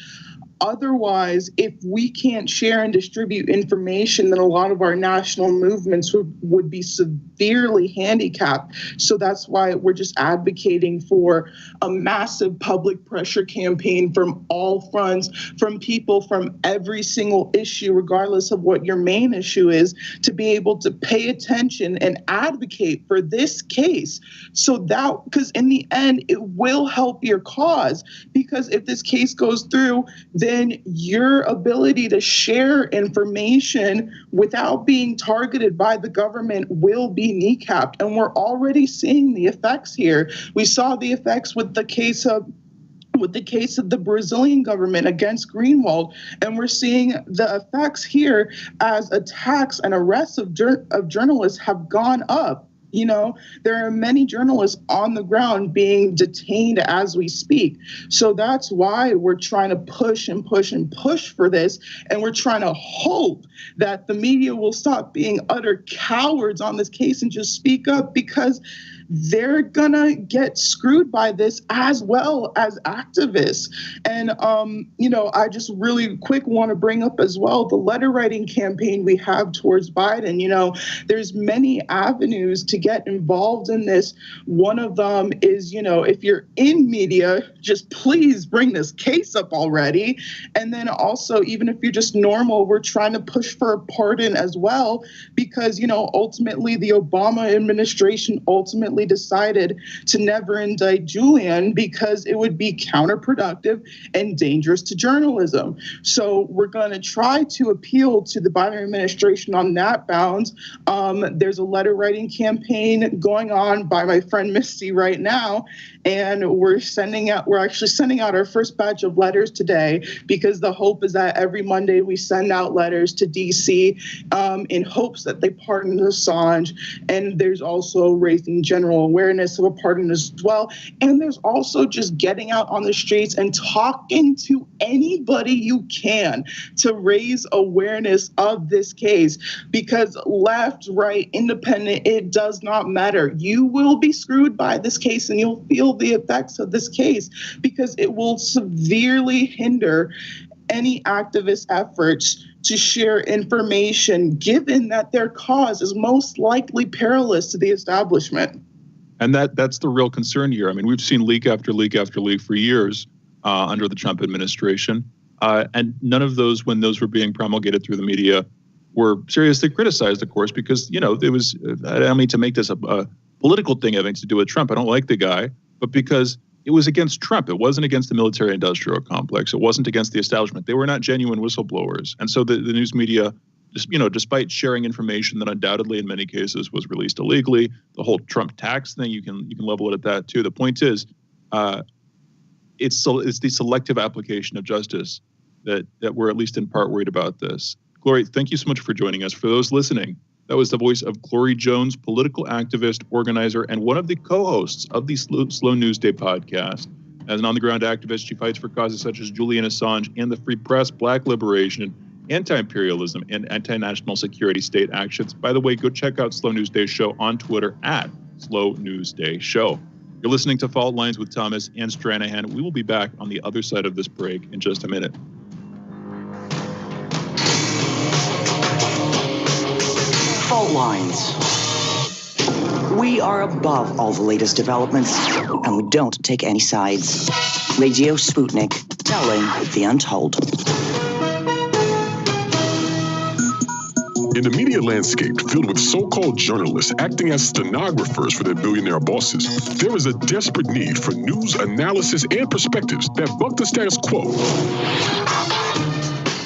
otherwise, if we can't share and distribute information, then a lot of our national movements would be severely handicapped. So that's why we're just advocating for a massive public pressure campaign from all fronts, from people from every single issue, regardless of what your main issue is, to be able to pay attention and advocate for this case. So that, because in the end, it will help your cause. Because if this case goes through, then your ability to share information without being targeted by the government will be kneecapped. And we're already seeing the effects here. We saw the effects with the case of the Brazilian government against Greenwald, and we're seeing the effects here as attacks and arrests of journalists have gone up. There are many journalists on the ground being detained as we speak. So that's why we're trying to push and push and push for this. And we're trying to hope that the media will stop being utter cowards on this case and just speak up, because they're gonna get screwed by this as well as activists. And, I just really quick want to bring up as well the letter writing campaign we have towards Biden. There's many avenues to get involved in this. One of them is, if you're in media, just please bring this case up already. And then also, even if you're just normal, we're trying to push for a pardon as well, because, ultimately the Obama administration decided to never indict Julian because it would be counterproductive and dangerous to journalism. So we're going to try to appeal to the Biden administration on that bounds. There's a letter writing campaign going on by my friend Misty right now, and we're actually sending out our first batch of letters today, because the hope is that every Monday we send out letters to DC in hopes that they pardon Assange. And there's also raising general awareness of a pardon as well. And there's also just getting out on the streets and talking to anybody you can to raise awareness of this case, because left, right, independent, it does not matter. You will be screwed by this case, and you'll feel the effects of this case, because it will severely hinder any activist efforts to share information, given that their cause is most likely perilous to the establishment. And that's the real concern here. I mean, we've seen leak after leak after leak for years under the Trump administration. And none of those, when those were being promulgated through the media, were seriously criticized, of course, because, there was, I don't mean to make this a political thing having to do with Trump. I don't like the guy, but because it was against Trump. It wasn't against the military-industrial complex. It wasn't against the establishment. They were not genuine whistleblowers. And so the news media, despite sharing information that undoubtedly in many cases was released illegally, the whole Trump tax thing, you can level it at that too. The point is, it's the selective application of justice that we're at least in part worried about this. Glory, thank you so much for joining us. For those listening, that was the voice of Glory Jones, political activist, organizer, and one of the co-hosts of the Slow News Day podcast. As an on-the-ground activist, she fights for causes such as Julian Assange and the free press, black liberation, anti-imperialism, and anti-national security state actions. By the way, go check out Slow News Day Show on Twitter at Slow News Day Show. You're listening to Fault Lines with Thomas and Stranahan. We will be back on the other side of this break in just a minute. Fault lines. We are above all the latest developments, and we don't take any sides. Radio Sputnik, telling the untold. In a media landscape filled with so-called journalists acting as stenographers for their billionaire bosses, there is a desperate need for news, analysis, and perspectives that buck the status quo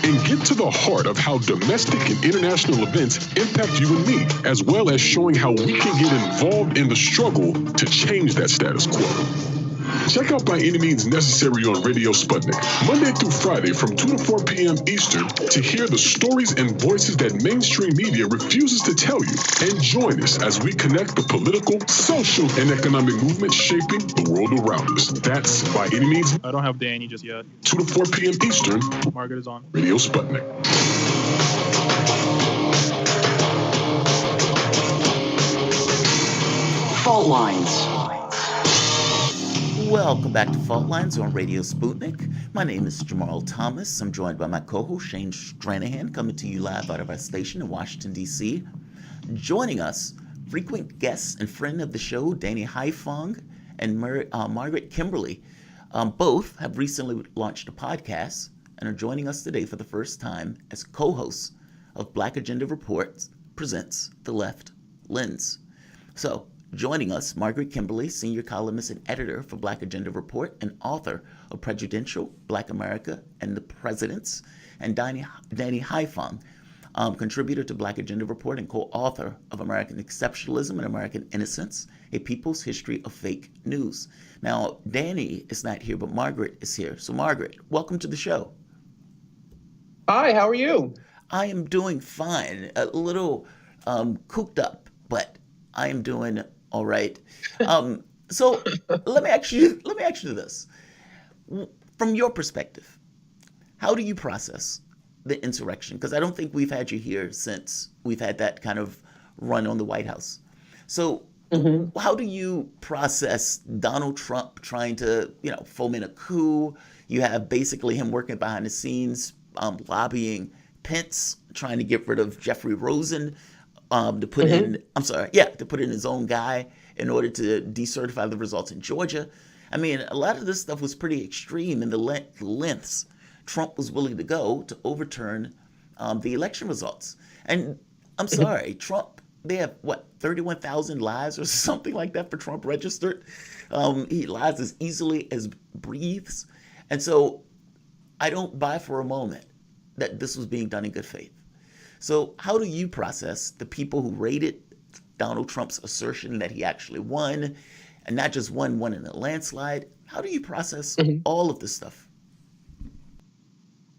and get to the heart of how domestic and international events impact you and me, as well as showing how we can get involved in the struggle to change that status quo. Check out By Any Means Necessary on Radio Sputnik, Monday through Friday from 2 to 4 p.m. Eastern, to hear the stories and voices that mainstream media refuses to tell you. And join us as we connect the political, social, and economic movements shaping the world around us. That's By Any Means. I don't have Danny just yet. 2 to 4 p.m. Eastern. Margaret is on. Radio Sputnik. Fault lines. Welcome back to Fault Lines on Radio Sputnik. My name is Jamarl Thomas. I'm joined by my co-host Shane Stranahan, coming to you live out of our station in Washington, D.C. Joining us, frequent guest and friend of the show, Danny Haifong and Margaret Kimberly. Both have recently launched a podcast and are joining us today for the first time as co-hosts of Black Agenda Reports presents The Left Lens. So, joining us, Margaret Kimberly, senior columnist and editor for Black Agenda Report and author of Prejudicial, Black America and the Presidents, and Danny Haifong, contributor to Black Agenda Report and co-author of American Exceptionalism and American Innocence, A People's History of Fake News. Now, Danny is not here, but Margaret is here. So, Margaret, welcome to the show. Hi, how are you? I am doing fine. A little cooped up, but I am doing all right. So let me ask you this. From your perspective, how do you process the insurrection? Because I don't think we've had you here since we've had that kind of run on the White House. So how do you process Donald Trump trying to, foment a coup? You have basically him working behind the scenes, lobbying Pence, trying to get rid of Jeffrey Rosen, to put in his own guy in order to decertify the results in Georgia. I mean, a lot of this stuff was pretty extreme in the lengths Trump was willing to go to overturn the election results. And I'm sorry, Trump, they have, 31,000 lies or something like that for Trump registered. He lies as easily as breathes. And so I don't buy for a moment that this was being done in good faith. So how do you process the people who rated Donald Trump's assertion that he actually won, and not just won in a landslide? How do you process all of this stuff?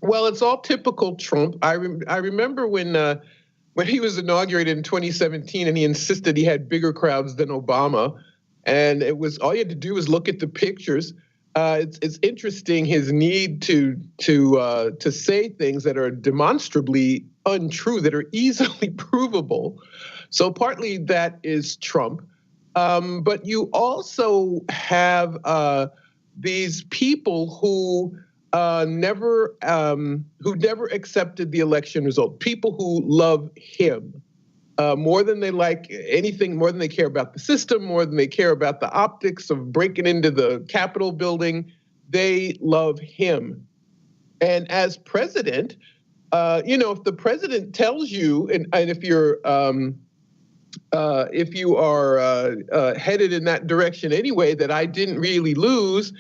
Well, it's all typical Trump. I remember when he was inaugurated in 2017 and he insisted he had bigger crowds than Obama, and it was all you had to do was look at the pictures. It's interesting his need to say things that are demonstrably untrue, that are easily provable. So partly that is Trump, but you also have these people who never accepted the election result. People who love him more than they like anything, more than they care about the system, more than they care about the optics of breaking into the Capitol building. They love him. And as president, if the president tells you, and if you are headed in that direction anyway, that I didn't really lose,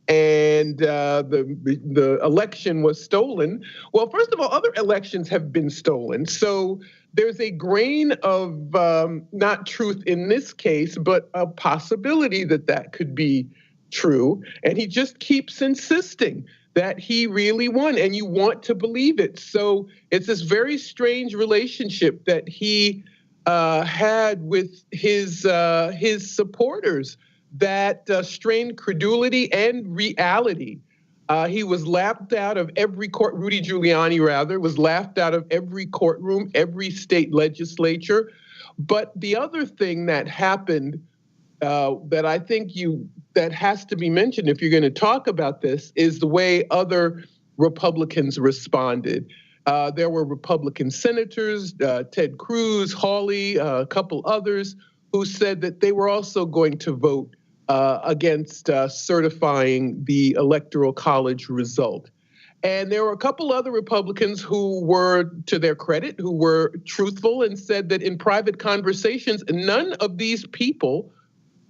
and the election was stolen. Well, first of all, other elections have been stolen. So there's a grain of not truth in this case, but a possibility that could be true. And he just keeps insisting that he really won, and you want to believe it. So it's this very strange relationship that he had with his supporters that strained credulity and reality. He was laughed out of every court. Rudy Giuliani, rather, was laughed out of every courtroom, every state legislature. But the other thing that happened that I think that has to be mentioned if you're going to talk about this is the way other Republicans responded. There were Republican senators, Ted Cruz, Hawley, a couple others, who said that they were also going to vote against certifying the Electoral College result. And there were a couple other Republicans who were, to their credit, who were truthful and said that in private conversations, none of these people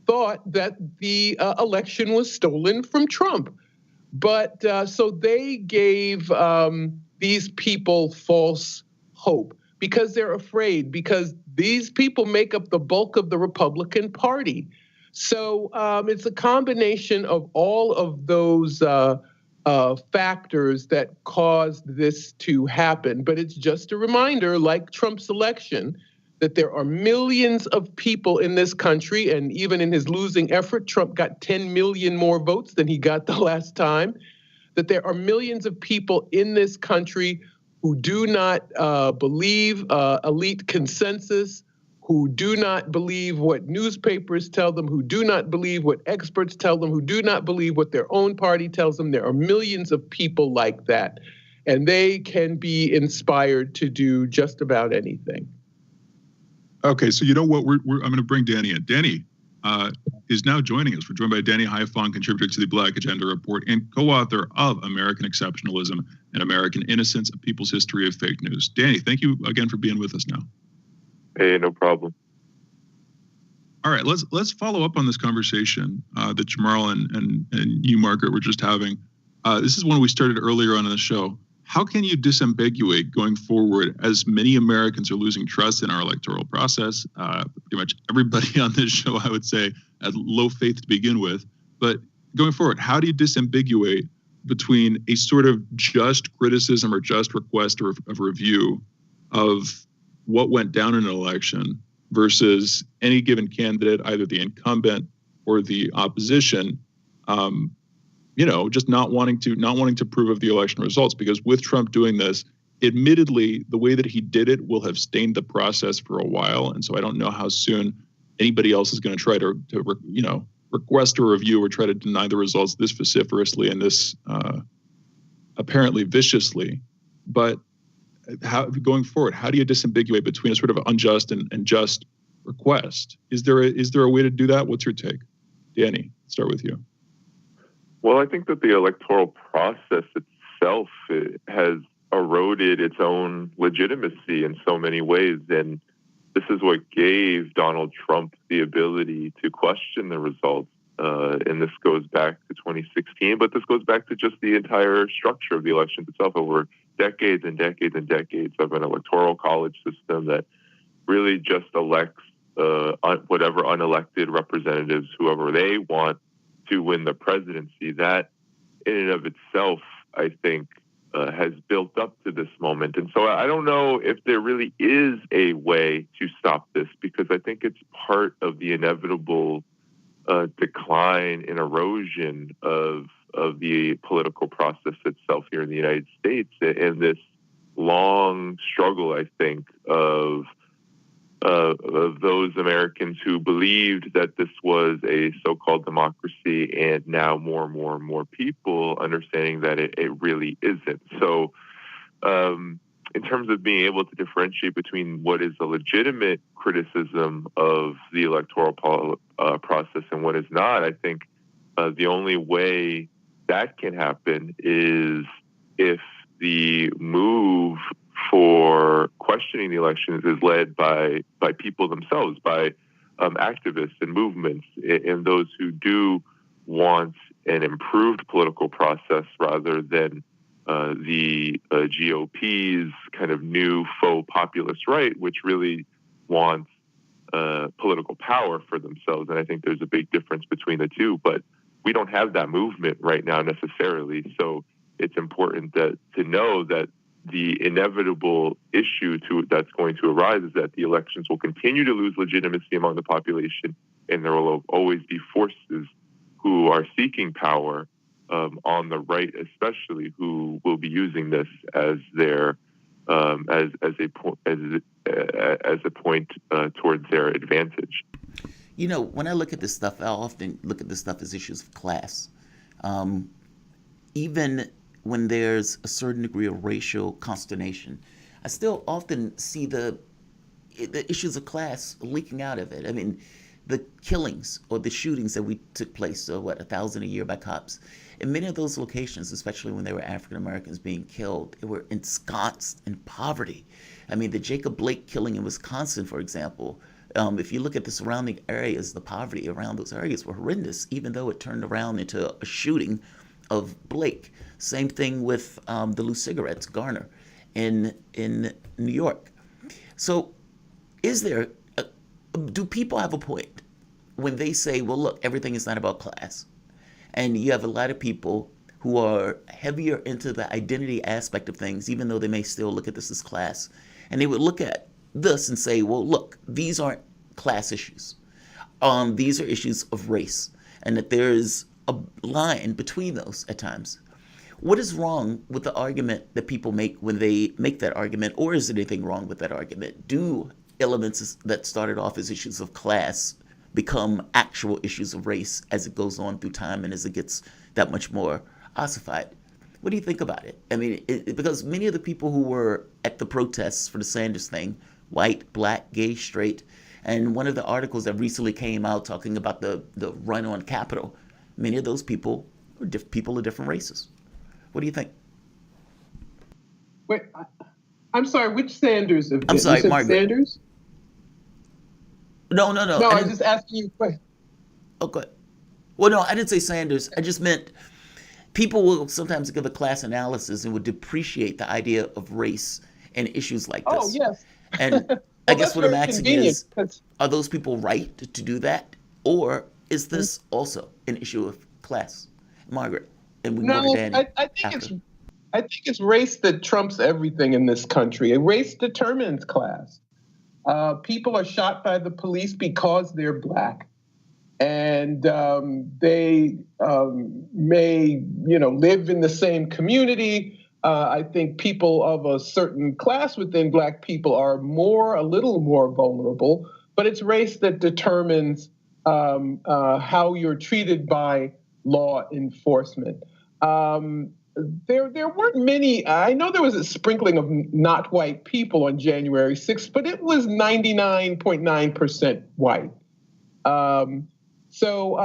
thought that the election was stolen from Trump. But so they gave these people false hope because they're afraid, because these people make up the bulk of the Republican Party. So it's a combination of all of those factors that caused this to happen. But it's just a reminder, like Trump's election, that there are millions of people in this country, and even in his losing effort, Trump got 10 million more votes than he got the last time, that there are millions of people in this country who do not believe elite consensus, who do not believe what newspapers tell them, who do not believe what experts tell them, who do not believe what their own party tells them. There are millions of people like that, and they can be inspired to do just about anything. Okay, so you know what? I'm going to bring Danny in. Danny is now joining us. We're joined by Danny Haifong, contributor to the Black Agenda Report and co-author of American Exceptionalism and American Innocence, A People's History of Fake News. Danny, thank you again for being with us now. Hey, no problem. All right, let's follow up on this conversation that Jamarl and you, Margaret, were just having. This is one we started earlier on in the show. How can you disambiguate going forward, as many Americans are losing trust in our electoral process? Pretty much everybody on this show, I would say, had low faith to begin with. But going forward, how do you disambiguate between a sort of just criticism or just request of review of what went down in an election versus any given candidate, either the incumbent or the opposition, just not wanting to prove of the election results? Because with Trump doing this, admittedly, the way that he did it will have stained the process for a while. And so I don't know how soon anybody else is going to try to request a review or try to deny the results this vociferously and this apparently viciously. But how, going forward, how do you disambiguate between a sort of unjust and just request? Is there a way to do that? What's your take? Danny, start with you. Well, I think that the electoral process itself has eroded its own legitimacy in so many ways. And this is what gave Donald Trump the ability to question the results. And this goes back to 2016, but this goes back to just the entire structure of the election itself over decades and decades and decades of an electoral college system that really just elects whatever unelected representatives, whoever they want, to win the presidency. That in and of itself, I think, has built up to this moment. And so I don't know if there really is a way to stop this, because I think it's part of the inevitable decline and erosion of the political process itself here in the United States, and this long struggle, I think, of those Americans who believed that this was a so-called democracy, and now more and more and more people understanding that it really isn't. So in terms of being able to differentiate between what is a legitimate criticism of the electoral process and what is not, I think the only way that can happen is if the move for questioning the elections is led by people themselves, by activists and movements, and those who do want an improved political process rather than the GOP's kind of new faux populist right, which really wants political power for themselves. And I think there's a big difference between the two, but we don't have that movement right now necessarily. So it's important to know that the inevitable issue that's going to arise is that the elections will continue to lose legitimacy among the population, and there will always be forces who are seeking power on the right, especially, who will be using this as their as a point towards their advantage. You know, when I look at this stuff, I often look at this stuff as issues of class. Even when there's a certain degree of racial consternation, I still often see the issues of class leaking out of it. I mean, the killings or the shootings that we took place, so 1,000 a year by cops, in many of those locations, especially when there were African Americans being killed, they were ensconced in poverty. I mean, the Jacob Blake killing in Wisconsin, for example, if you look at the surrounding areas, the poverty around those areas were horrendous, even though it turned around into a shooting of Blake. Same thing with the loose cigarettes, Garner, in New York. So do people have a point when they say, well, look, everything is not about class? And you have a lot of people who are heavier into the identity aspect of things, even though they may still look at this as class. And they would look at this and say, well, look, these aren't class issues. These are issues of race, and that there's a line between those at times. What is wrong with the argument that people make when they make that argument, or is there anything wrong with that argument? Do elements that started off as issues of class become actual issues of race as it goes on through time and as it gets that much more ossified? What do you think about it? I mean, because many of the people who were at the protests for the Sanders thing, white, black, gay, straight, and one of the articles that recently came out talking about the run on Capitol, many of those people are people of different races. What do you think? Wait, I'm sorry, which Sanders? I'm sorry, Margaret. Sanders? No. No, I was just asking you a question. Oh, good. Well, no, I didn't say Sanders. I just meant people will sometimes give a class analysis and would depreciate the idea of race and issues like this. Oh, yes. And well, I guess what I'm asking is, because are those people right to do that? Or is this also an issue of class? Margaret, and we can go to Danny. I think it's race that trumps everything in this country. A race determines class. People are shot by the police because they're black, and they may, live in the same community. I think people of a certain class within black people are a little more vulnerable, but it's race that determines how you're treated by law enforcement. There weren't many. I know there was a sprinkling of not white people on January 6th, but it was 99.9% white. So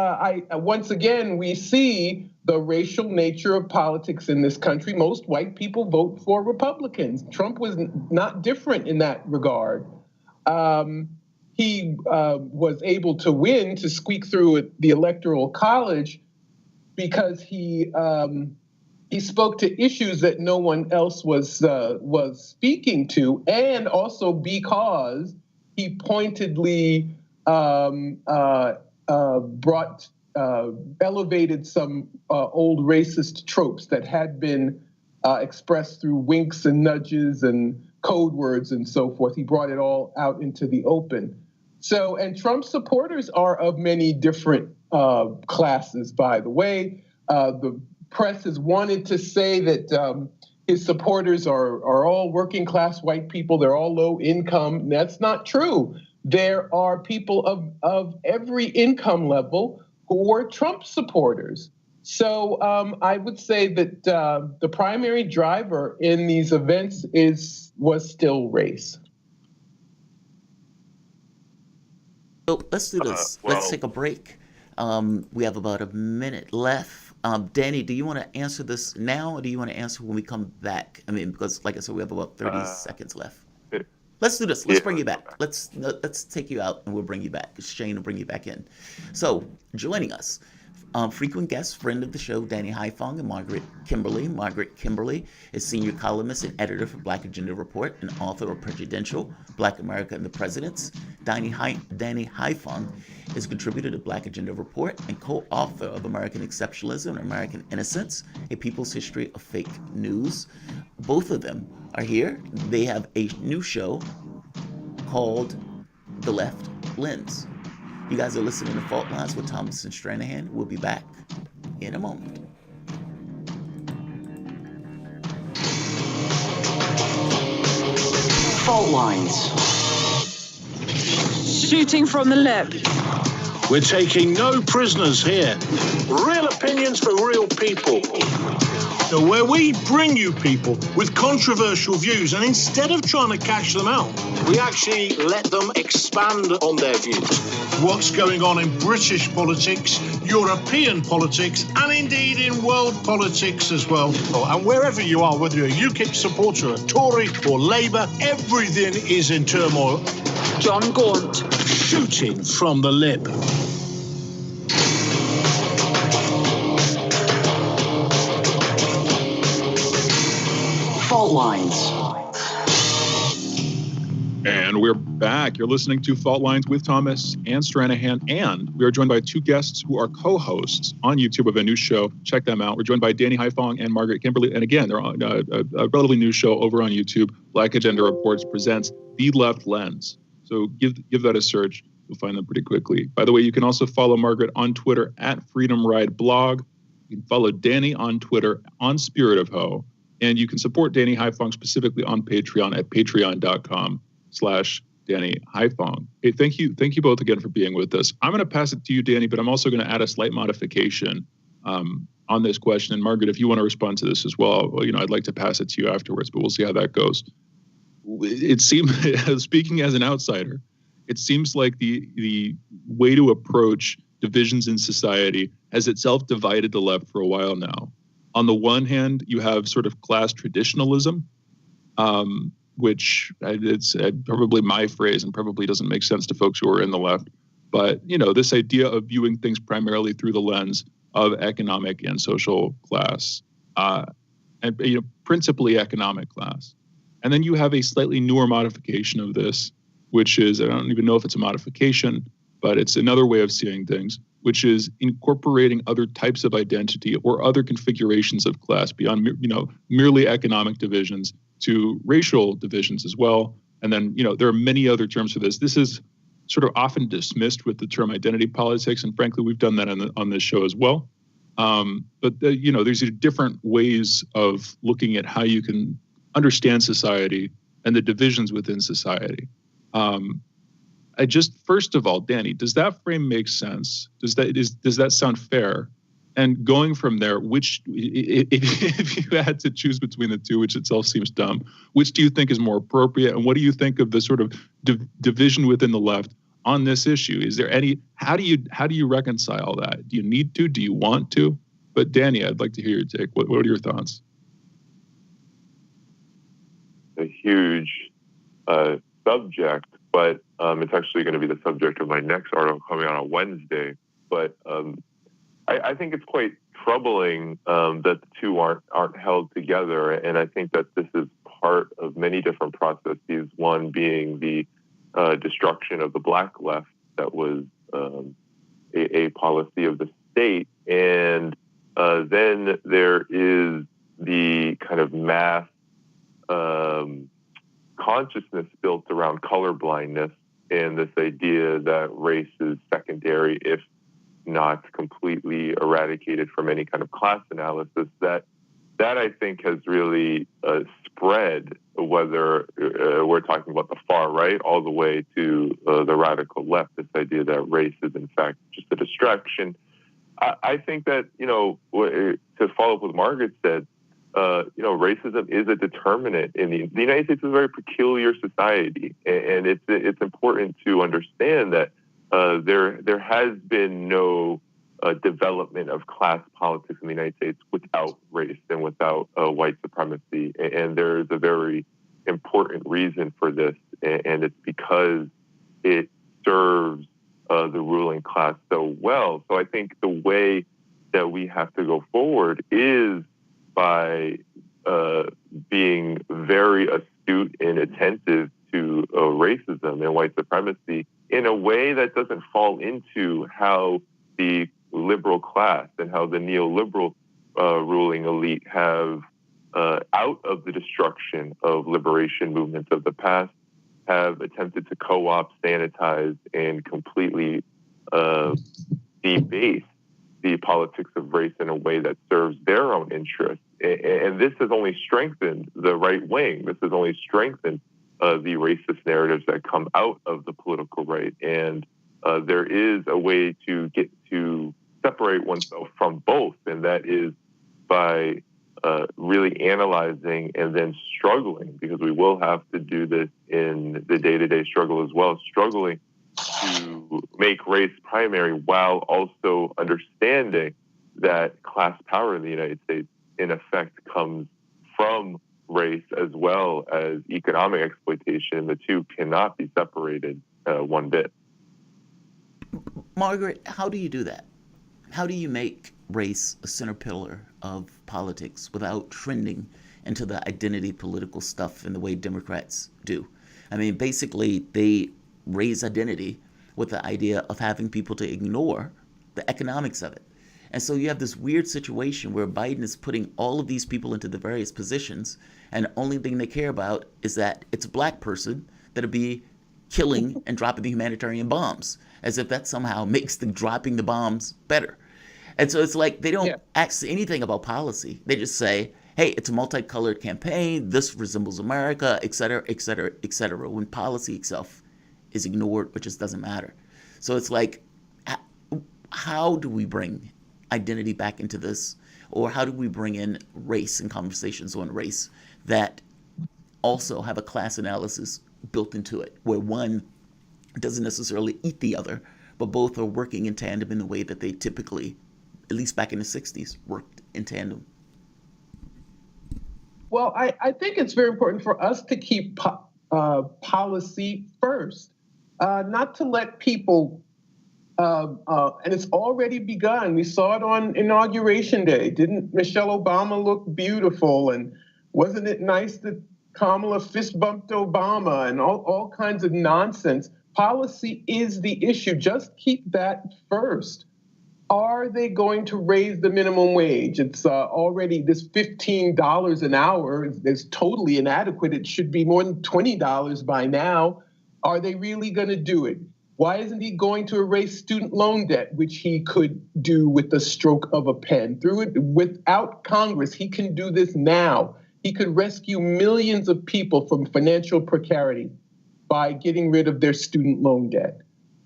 once again, we see the racial nature of politics in this country. Most white people vote for Republicans. Trump was not different in that regard. He was able to win, to squeak through at the Electoral College, because he spoke to issues that no one else was speaking to, and also because he pointedly elevated some old racist tropes that had been expressed through winks and nudges and code words and so forth. He brought it all out into the open. So, and Trump supporters are of many different classes, by the way. The press has wanted to say that his supporters are all working class white people. They're all low income. That's not true. There are people of every income level who are Trump supporters. So I would say that the primary driver in these events was still race. So let's do this. Let's take a break. We have about a minute left. Danny, do you want to answer this now, or do you want to answer when we come back? I mean, because like I said, we have about 30 seconds left. Let's do this. Let's bring you back. Let's take you out, and we'll bring you back. Shane will bring you back in. So, joining us, frequent guest, friend of the show, Danny Haifong, and Margaret Kimberly. Margaret Kimberly is senior columnist and editor for Black Agenda Report and author of Presidential, Black America and the Presidents. Danny Haifong is a contributor to Black Agenda Report and co-author of American Exceptionalism and American Innocence, A People's History of Fake News. Both of them are here. They have a new show called The Left Lens. You guys are listening to Fault Lines with Thomas and Stranahan. We'll be back in a moment. Fault Lines. Shooting from the lip. We're taking no prisoners here. Real opinions for real people. So where we bring you people with controversial views, and instead of trying to cash them out, we actually let them expand on their views. What's going on in British politics, European politics, and indeed in world politics as well. And wherever you are, whether you're a UKIP supporter, a Tory or Labour, everything is in turmoil. John Gaunt. Shooting from the lip. Fault Lines. And we're back. You're listening to Fault Lines with Thomas and Stranahan, and we are joined by two guests who are co-hosts on YouTube of a new show. Check them out. We're joined by Danny Haifong and Margaret Kimberly, and again, they're on a relatively new show over on YouTube. Black Agenda Reports presents The Left Lens. So give that a search. You'll find them pretty quickly. By the way, you can also follow Margaret on Twitter at Freedom Ride Blog. You can follow Danny on Twitter on Spirit of Ho. And you can support Danny Haifong specifically on Patreon at patreon.com/Danny Haifong. Hey, thank you both again for being with us. I'm going to pass it to you, Danny, but I'm also going to add a slight modification on this question. And Margaret, if you want to respond to this as well, I'd like to pass it to you afterwards, but we'll see how that goes. It seems, speaking as an outsider, it seems like the way to approach divisions in society has itself divided the left for a while now. On the one hand, you have sort of class traditionalism, which it's probably my phrase and probably doesn't make sense to folks who are in the left. But, this idea of viewing things primarily through the lens of economic and social class, and principally economic class. And then you have a slightly newer modification of this, which is, I don't even know if it's a modification, but it's another way of seeing things, which is incorporating other types of identity or other configurations of class beyond, merely economic divisions to racial divisions as well. And then, there are many other terms for this. This is sort of often dismissed with the term identity politics. And frankly, we've done that on this show as well. But there's different ways of looking at how you can understand society and the divisions within society. First of all, Danny, does that frame make sense? Does that sound fair? And going from there, which, if you had to choose between the two, which itself seems dumb, which do you think is more appropriate? And what do you think of the sort of division within the left on this issue? Is there any? How do you reconcile that? Do you need to? Do you want to? But Danny, I'd like to hear your take. What are your thoughts? A huge subject, but it's actually going to be the subject of my next article coming out on Wednesday. But I think it's quite troubling that the two aren't held together, and I think that this is part of many different processes. One being the destruction of the Black left that was a policy of the state, and then there is the kind of mass consciousness built around colorblindness and this idea that race is secondary, if not completely eradicated from any kind of class analysis. That I think has really spread, whether we're talking about the far right all the way to the radical left, this idea that race is in fact just a distraction. I think that, to follow up what Margaret said, racism is a determinant in the United States is a very peculiar society, and it's important to understand that there has been no development of class politics in the United States without race and without white supremacy. And there is a very important reason for this, and it's because it serves the ruling class so well. So I think the way that we have to go forward is by being very astute and attentive to racism and white supremacy in a way that doesn't fall into how the liberal class and how the neoliberal ruling elite have, out of the destruction of liberation movements of the past, have attempted to co-opt, sanitize, and completely debase the politics of race in a way that serves their own interests. And this has only strengthened the right wing. This has only strengthened the racist narratives that come out of the political right. And there is a way to get to separate oneself from both, and that is by really analyzing and then struggling, because we will have to do this in the day-to-day struggle as well, struggling to make race primary while also understanding that class power in the United States in effect comes from race as well as economic exploitation. The two cannot be separated one bit. Margaret, how do you do that? How do you make race a center pillar of politics without trending into the identity political stuff in the way Democrats do? I mean, basically, they raise identity with the idea of having people to ignore the economics of it. And so you have this weird situation where Biden is putting all of these people into the various positions, and the only thing they care about is that it's a black person that'll be killing and dropping the humanitarian bombs, as if that somehow makes the dropping the bombs better. And so it's like they don't ask anything about policy. They just say, hey, it's a multicolored campaign, this resembles America, et cetera, et cetera, et cetera, when policy itself is ignored, which just doesn't matter. So it's like, how do we bring identity back into this? Or how do we bring in race and conversations on race that also have a class analysis built into it, where one doesn't necessarily eat the other, but both are working in tandem in the way that they typically, at least back in the 60s, worked in tandem? Well, I think it's very important for us to keep policy first, not to let people, and it's already begun. We saw it on Inauguration Day. Didn't Michelle Obama look beautiful? And wasn't it nice that Kamala fist bumped Obama and all kinds of nonsense? Policy is the issue. Just keep that first. Are they going to raise the minimum wage? It's already this $15 an hour is totally inadequate. It should be more than $20 by now. Are they really going to do it? Why isn't he going to erase student loan debt, which he could do with the stroke of a pen? Through it, without Congress, he can do this now. He could rescue millions of people from financial precarity by getting rid of their student loan debt.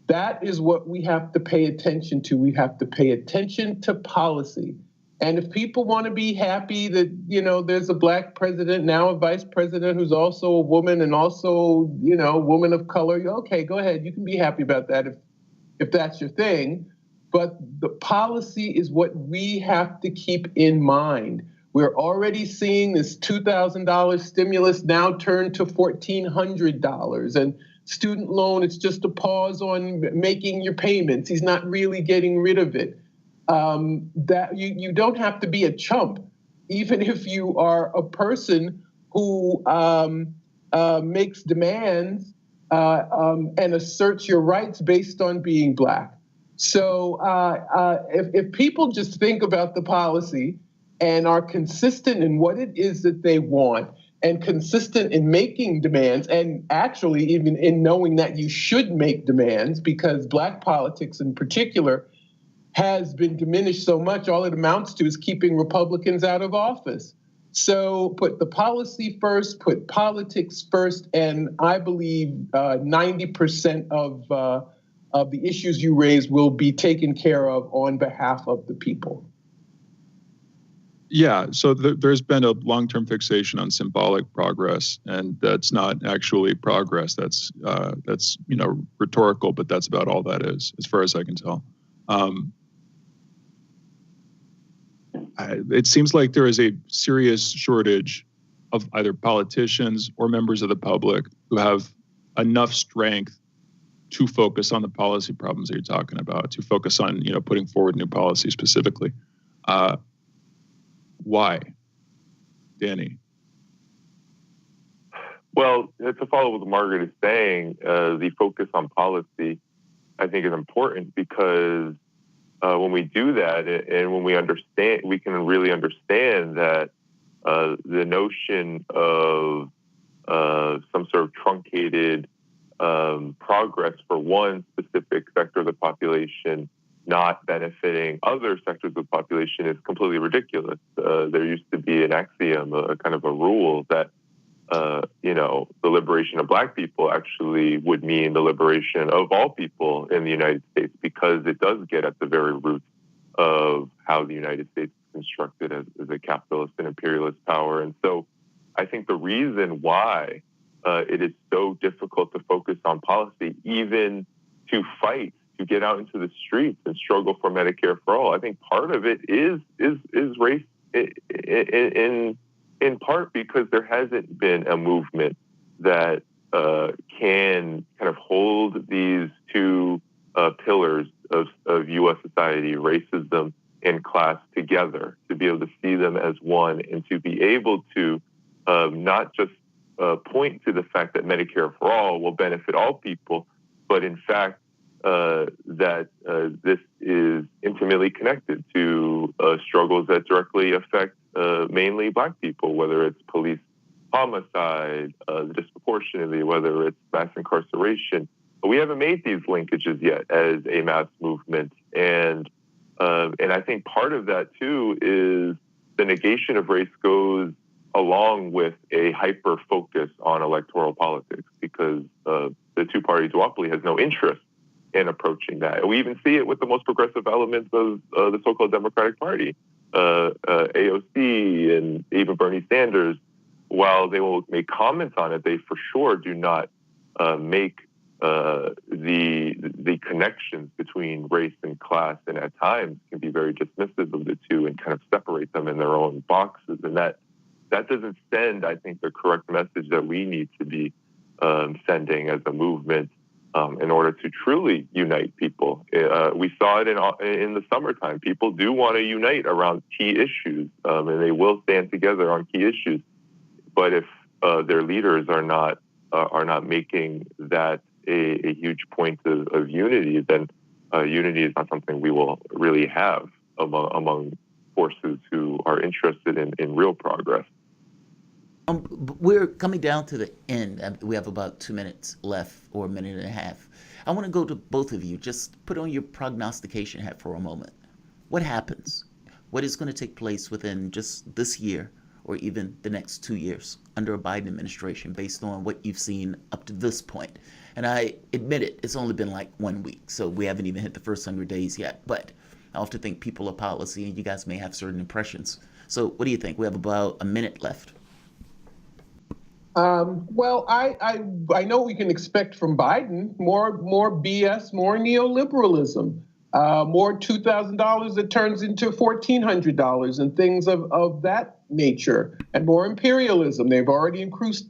That is what we have to pay attention to. We have to pay attention to policy. And if people want to be happy that, you know, there's a black president, now a vice president who's also a woman and also, you know, woman of color, okay, go ahead. You can be happy about that if that's your thing. But the policy is what we have to keep in mind. We're already seeing this $2,000 stimulus now turn to $1,400. And student loan, it's just a pause on making your payments. He's not really getting rid of it. That you don't have to be a chump, even if you are a person who makes demands and asserts your rights based on being black. So if people just think about the policy and are consistent in what it is that they want, and consistent in making demands, and actually even in knowing that you should make demands, because black politics in particular has been diminished so much, all it amounts to is keeping Republicans out of office. So put the policy first, put politics first, and I believe 90% of the issues you raise will be taken care of on behalf of the people. Yeah, so there's been a long-term fixation on symbolic progress, and that's not actually progress. That's rhetorical, but that's about all that is, as far as I can tell. it seems like there is a serious shortage of either politicians or members of the public who have enough strength to focus on the policy problems that you're talking about, to focus on, putting forward new policy specifically. Why? Danny? Well, to follow what Margaret is saying, the focus on policy, I think, is important because when we do that and when we understand, we can really understand that the notion of some sort of truncated progress for one specific sector of the population not benefiting other sectors of the population is completely ridiculous. There used to be an axiom, a kind of a rule that the liberation of Black people actually would mean the liberation of all people in the United States, because it does get at the very root of how the United States is constructed as a capitalist and imperialist power. And so I think the reason why it is so difficult to focus on policy, even to fight, to get out into the streets and struggle for Medicare for all, I think part of it is race in part because there hasn't been a movement that can kind of hold these two pillars of U.S. society, racism and class, together, to be able to see them as one and to be able to not just point to the fact that Medicare for all will benefit all people, but in fact that this is intimately connected to struggles that directly affect mainly Black people, whether it's police homicide, disproportionately, whether it's mass incarceration. But we haven't made these linkages yet as a mass movement. And I think part of that, too, is the negation of race goes along with a hyper focus on electoral politics, because the two-party duopoly has no interest in approaching that. And we even see it with the most progressive elements of the so-called Democratic Party, AOC and even Bernie Sanders. While they will make comments on it, they for sure do not make the connections between race and class, and at times can be very dismissive of the two and kind of separate them in their own boxes. And that doesn't send, I think, the correct message that we need to be sending as a movement in order to truly unite people. We saw it in the summertime. People do want to unite around key issues, and they will stand together on key issues. But if their leaders are not making that a huge point of unity, then unity is not something we will really have among forces who are interested in real progress. We're coming down to the end. We have about 2 minutes left, or a minute and a half. I want to go to both of you. Just put on your prognostication hat for a moment. What happens? What is going to take place within just this year, or even the next 2 years under a Biden administration, based on what you've seen up to this point? And I admit it, it's only been like 1 week, so we haven't even hit the first 100 days yet. But I often think people are policy, and you guys may have certain impressions. So what do you think? We have about a minute left. Well, I know we can expect from Biden more BS, more neoliberalism, more $2,000 that turns into $1,400 and things of that nature, and more imperialism. They've already increased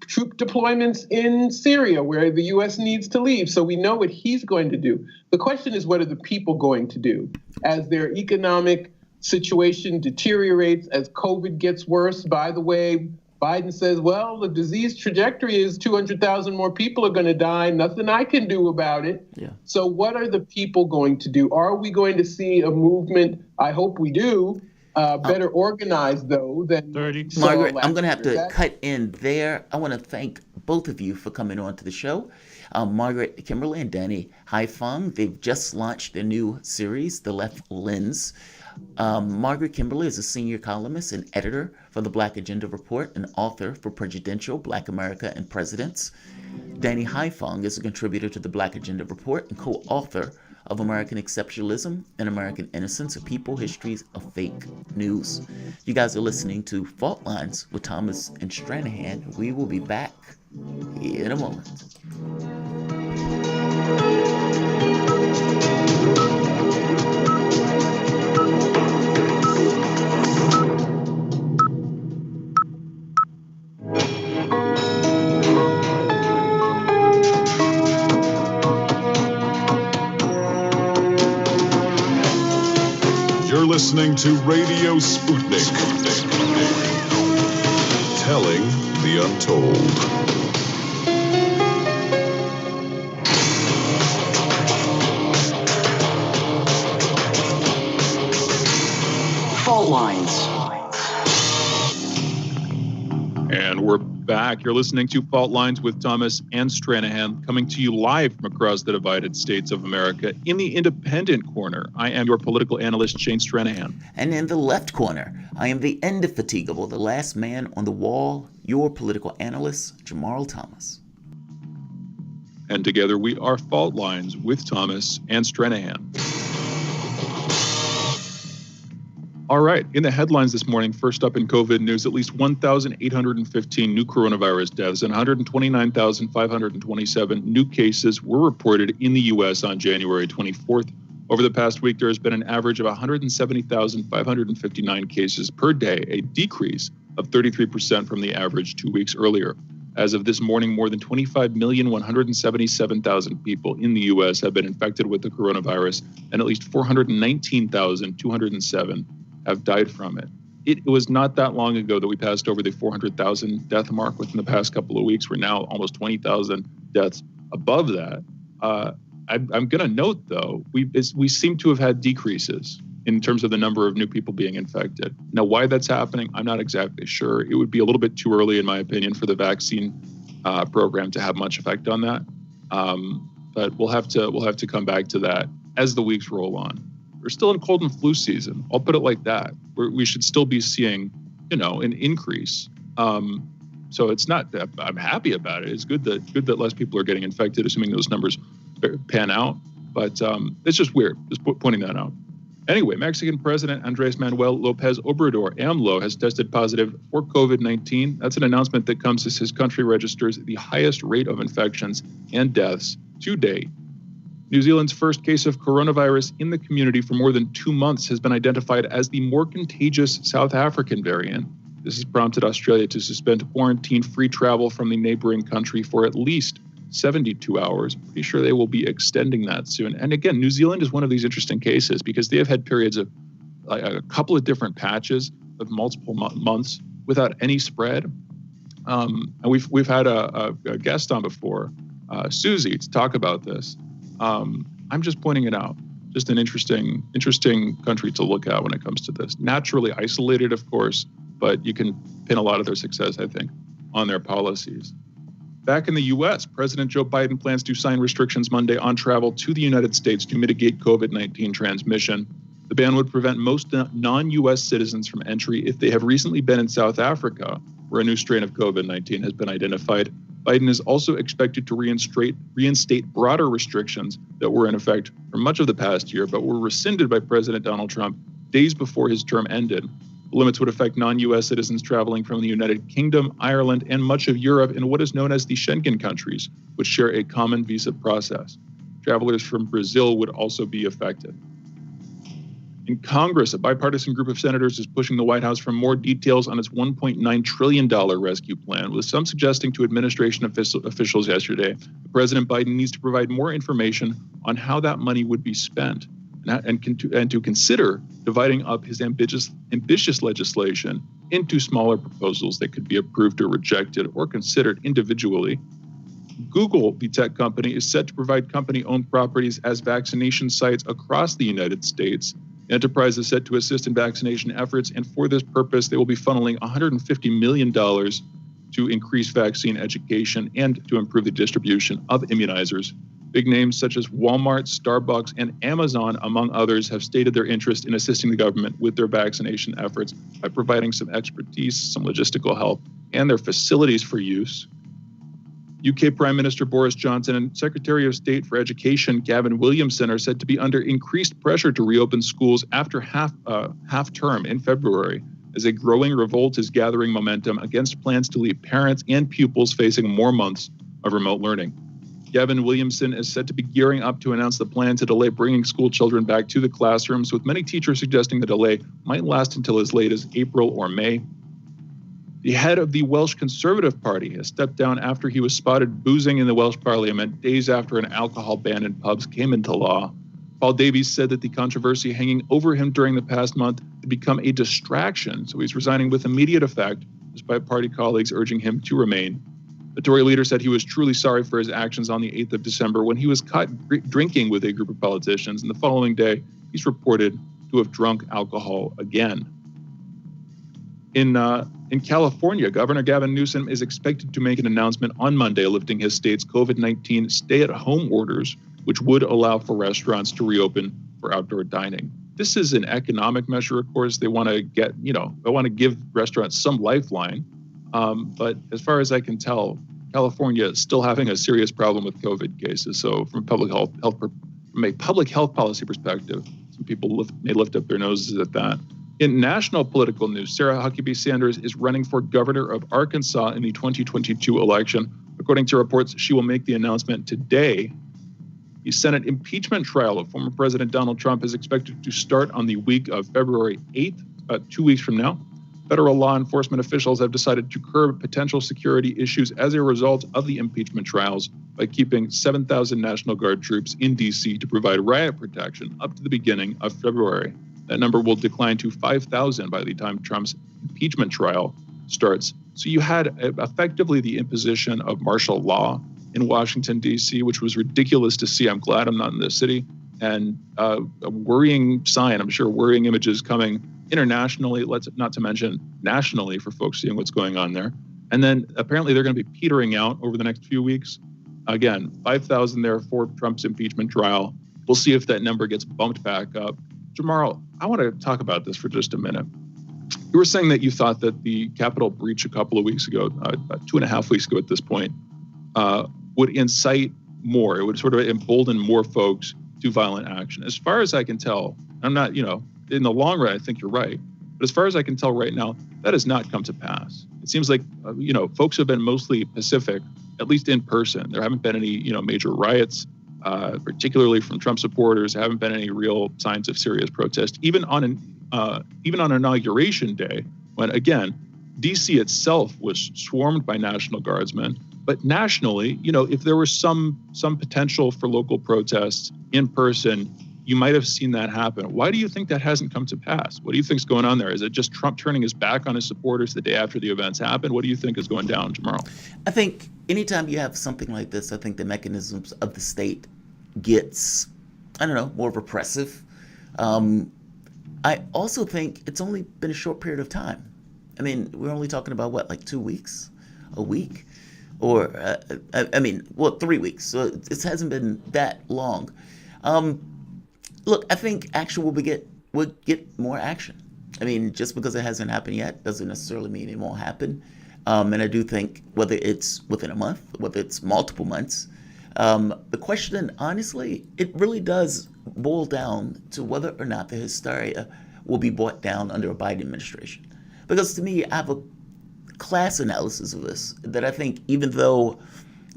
troop deployments in Syria, where the U.S. needs to leave. So we know what he's going to do. The question is, what are the people going to do as their economic situation deteriorates, as COVID gets worse? By the way, Biden says, well, the disease trajectory is 200,000 more people are going to die. Nothing I can do about it. Yeah. So what are the people going to do? Are we going to see a movement? I hope we do. Better organized, though, than 30. Margaret, I'm going to have to cut in there. I want to thank both of you for coming on to the show. Margaret Kimberly and Danny Haifeng, they've just launched their new series, The Left Lens. Margaret Kimberly is a senior columnist and editor for the Black Agenda Report and author for Presidential Black America and Presidents. Danny Haifeng is a contributor to the Black Agenda Report and co-author of American Exceptionalism and American Innocence, a People Histories of Fake News. You guys are listening to Fault Lines with Thomas and Stranahan. We will be back in a moment. listening to Radio Sputnik. Telling the untold. Fault lines. And we're back. You're listening to Fault Lines with Thomas and Stranahan, coming to you live from across the divided states of America in the independent corner. I am your political analyst, Shane Stranahan. And in the left corner, I am the indefatigable, the last man on the wall, your political analyst, Jamarl Thomas. And together we are Fault Lines with Thomas and Stranahan. All right, in the headlines this morning, first up in COVID news, at least 1,815 new coronavirus deaths and 129,527 new cases were reported in the U.S. on January 24th. Over the past week, there has been an average of 170,559 cases per day, a decrease of 33% from the average 2 weeks earlier. As of this morning, more than 25,177,000 people in the U.S. have been infected with the coronavirus, and at least 419,207 have died from it. It was not that long ago that we passed over the 400,000 death mark within the past couple of weeks. We're now almost 20,000 deaths above that. I'm going to note, though, we seem to have had decreases in terms of the number of new people being infected. Now, why that's happening, I'm not exactly sure. It would be a little bit too early, in my opinion, for the vaccine program to have much effect on that. But we'll have to come back to that as the weeks roll on. We're still in cold and flu season. I'll put it like that. We should still be seeing, an increase. So it's not that I'm happy about it. It's good that less people are getting infected, assuming those numbers pan out. But it's just weird, just pointing that out. Anyway, Mexican President Andrés Manuel López Obrador, AMLO, has tested positive for COVID-19. That's an announcement that comes as his country registers the highest rate of infections and deaths to date. New Zealand's first case of coronavirus in the community for more than 2 months has been identified as the more contagious South African variant. This has prompted Australia to suspend quarantine-free travel from the neighboring country for at least 72 hours. Pretty sure they will be extending that soon. And again, New Zealand is one of these interesting cases because they have had periods of a couple of different patches of multiple months without any spread. And we've had a guest on before, Susie, to talk about this. I'm just pointing it out. Just an interesting country to look at when it comes to this. Naturally isolated, of course, but you can pin a lot of their success, I think, on their policies. Back in the U.S., President Joe Biden plans to sign restrictions Monday on travel to the United States to mitigate COVID-19 transmission. The ban would prevent most non-U.S. citizens from entry if they have recently been in South Africa, where a new strain of COVID-19 has been identified. Biden is also expected to reinstate broader restrictions that were in effect for much of the past year, but were rescinded by President Donald Trump days before his term ended. The limits would affect non-U.S. citizens traveling from the United Kingdom, Ireland, and much of Europe in what is known as the Schengen countries, which share a common visa process. Travelers from Brazil would also be affected. In Congress, a bipartisan group of senators is pushing the White House for more details on its $1.9 trillion rescue plan, with some suggesting to administration officials yesterday that President Biden needs to provide more information on how that money would be spent and to consider dividing up his ambitious legislation into smaller proposals that could be approved or rejected or considered individually. Google, the tech company, is set to provide company-owned properties as vaccination sites across the United States. The enterprise is set to assist in vaccination efforts, and for this purpose, they will be funneling $150 million to increase vaccine education and to improve the distribution of immunizers. Big names such as Walmart, Starbucks, and Amazon, among others, have stated their interest in assisting the government with their vaccination efforts by providing some expertise, some logistical help, and their facilities for use. UK Prime Minister Boris Johnson and Secretary of State for Education Gavin Williamson are said to be under increased pressure to reopen schools after half-term in February, as a growing revolt is gathering momentum against plans to leave parents and pupils facing more months of remote learning. Gavin Williamson is said to be gearing up to announce the plan to delay bringing school children back to the classrooms, with many teachers suggesting the delay might last until as late as April or May. The head of the Welsh Conservative Party has stepped down after he was spotted boozing in the Welsh Parliament days after an alcohol ban in pubs came into law. Paul Davies said that the controversy hanging over him during the past month had become a distraction, so he's resigning with immediate effect, despite party colleagues urging him to remain. The Tory leader said he was truly sorry for his actions on the 8th of December when he was caught drinking with a group of politicians, and the following day, he's reported to have drunk alcohol again. In California, Governor Gavin Newsom is expected to make an announcement on Monday lifting his state's COVID-19 stay-at-home orders, which would allow for restaurants to reopen for outdoor dining. This is an economic measure, of course. They want to give restaurants some lifeline. But as far as I can tell, California is still having a serious problem with COVID cases. So from a public health policy perspective, some people may lift up their noses at that. In national political news, Sarah Huckabee Sanders is running for governor of Arkansas in the 2022 election. According to reports, she will make the announcement today. The Senate impeachment trial of former President Donald Trump is expected to start on the week of February 8th, about 2 weeks from now. Federal law enforcement officials have decided to curb potential security issues as a result of the impeachment trials by keeping 7,000 National Guard troops in D.C. to provide riot protection up to the beginning of February. That number will decline to 5,000 by the time Trump's impeachment trial starts. So you had effectively the imposition of martial law in Washington, D.C., which was ridiculous to see. I'm glad I'm not in this city. And a worrying sign, I'm sure worrying images coming internationally, not to mention nationally for folks seeing what's going on there. And then apparently they're going to be petering out over the next few weeks. Again, 5,000 there for Trump's impeachment trial. We'll see if that number gets bumped back up. Jamarl, I want to talk about this for just a minute. You were saying that you thought that the Capitol breach a couple of weeks ago, about 2.5 weeks ago at this point, would incite more. It would sort of embolden more folks to violent action. As far as I can tell, I'm not, in the long run, I think you're right. But as far as I can tell right now, that has not come to pass. It seems like, folks have been mostly pacific, at least in person. There haven't been any, major riots, particularly from Trump supporters. There haven't been any real signs of serious protest, even on Inauguration Day, when, again, D.C. itself was swarmed by National Guardsmen. But nationally, if there was some potential for local protests in person, you might have seen that happen. Why do you think that hasn't come to pass? What do you think's going on there? Is it just Trump turning his back on his supporters the day after the events happened? What do you think is going down, Jamarl? I think anytime you have something like this, I think the mechanisms of the state gets, more repressive. I also think it's only been a short period of time. I mean, we're only talking about like 2 weeks, a week? Or, 3 weeks. So it hasn't been that long. Look, I think action will get more action. I mean, just because it hasn't happened yet doesn't necessarily mean it won't happen. And I do think whether it's within a month, whether it's multiple months, the question, honestly, it really does boil down to whether or not the hysteria will be brought down under a Biden administration. Because to me, I have a class analysis of this, that I think even though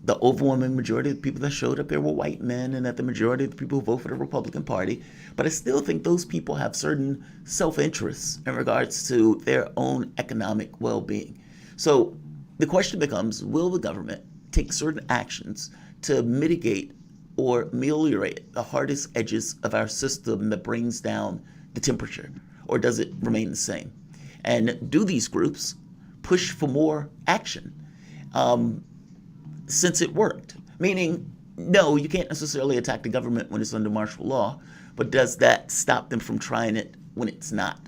the overwhelming majority of the people that showed up there were white men and that the majority of the people who vote for the Republican Party, but I still think those people have certain self-interests in regards to their own economic well-being. So the question becomes, will the government take certain actions to mitigate or ameliorate the hardest edges of our system that brings down the temperature, or does it remain the same? And do these groups push for more action since it worked? Meaning, no, you can't necessarily attack the government when it's under martial law, but does that stop them from trying it when it's not?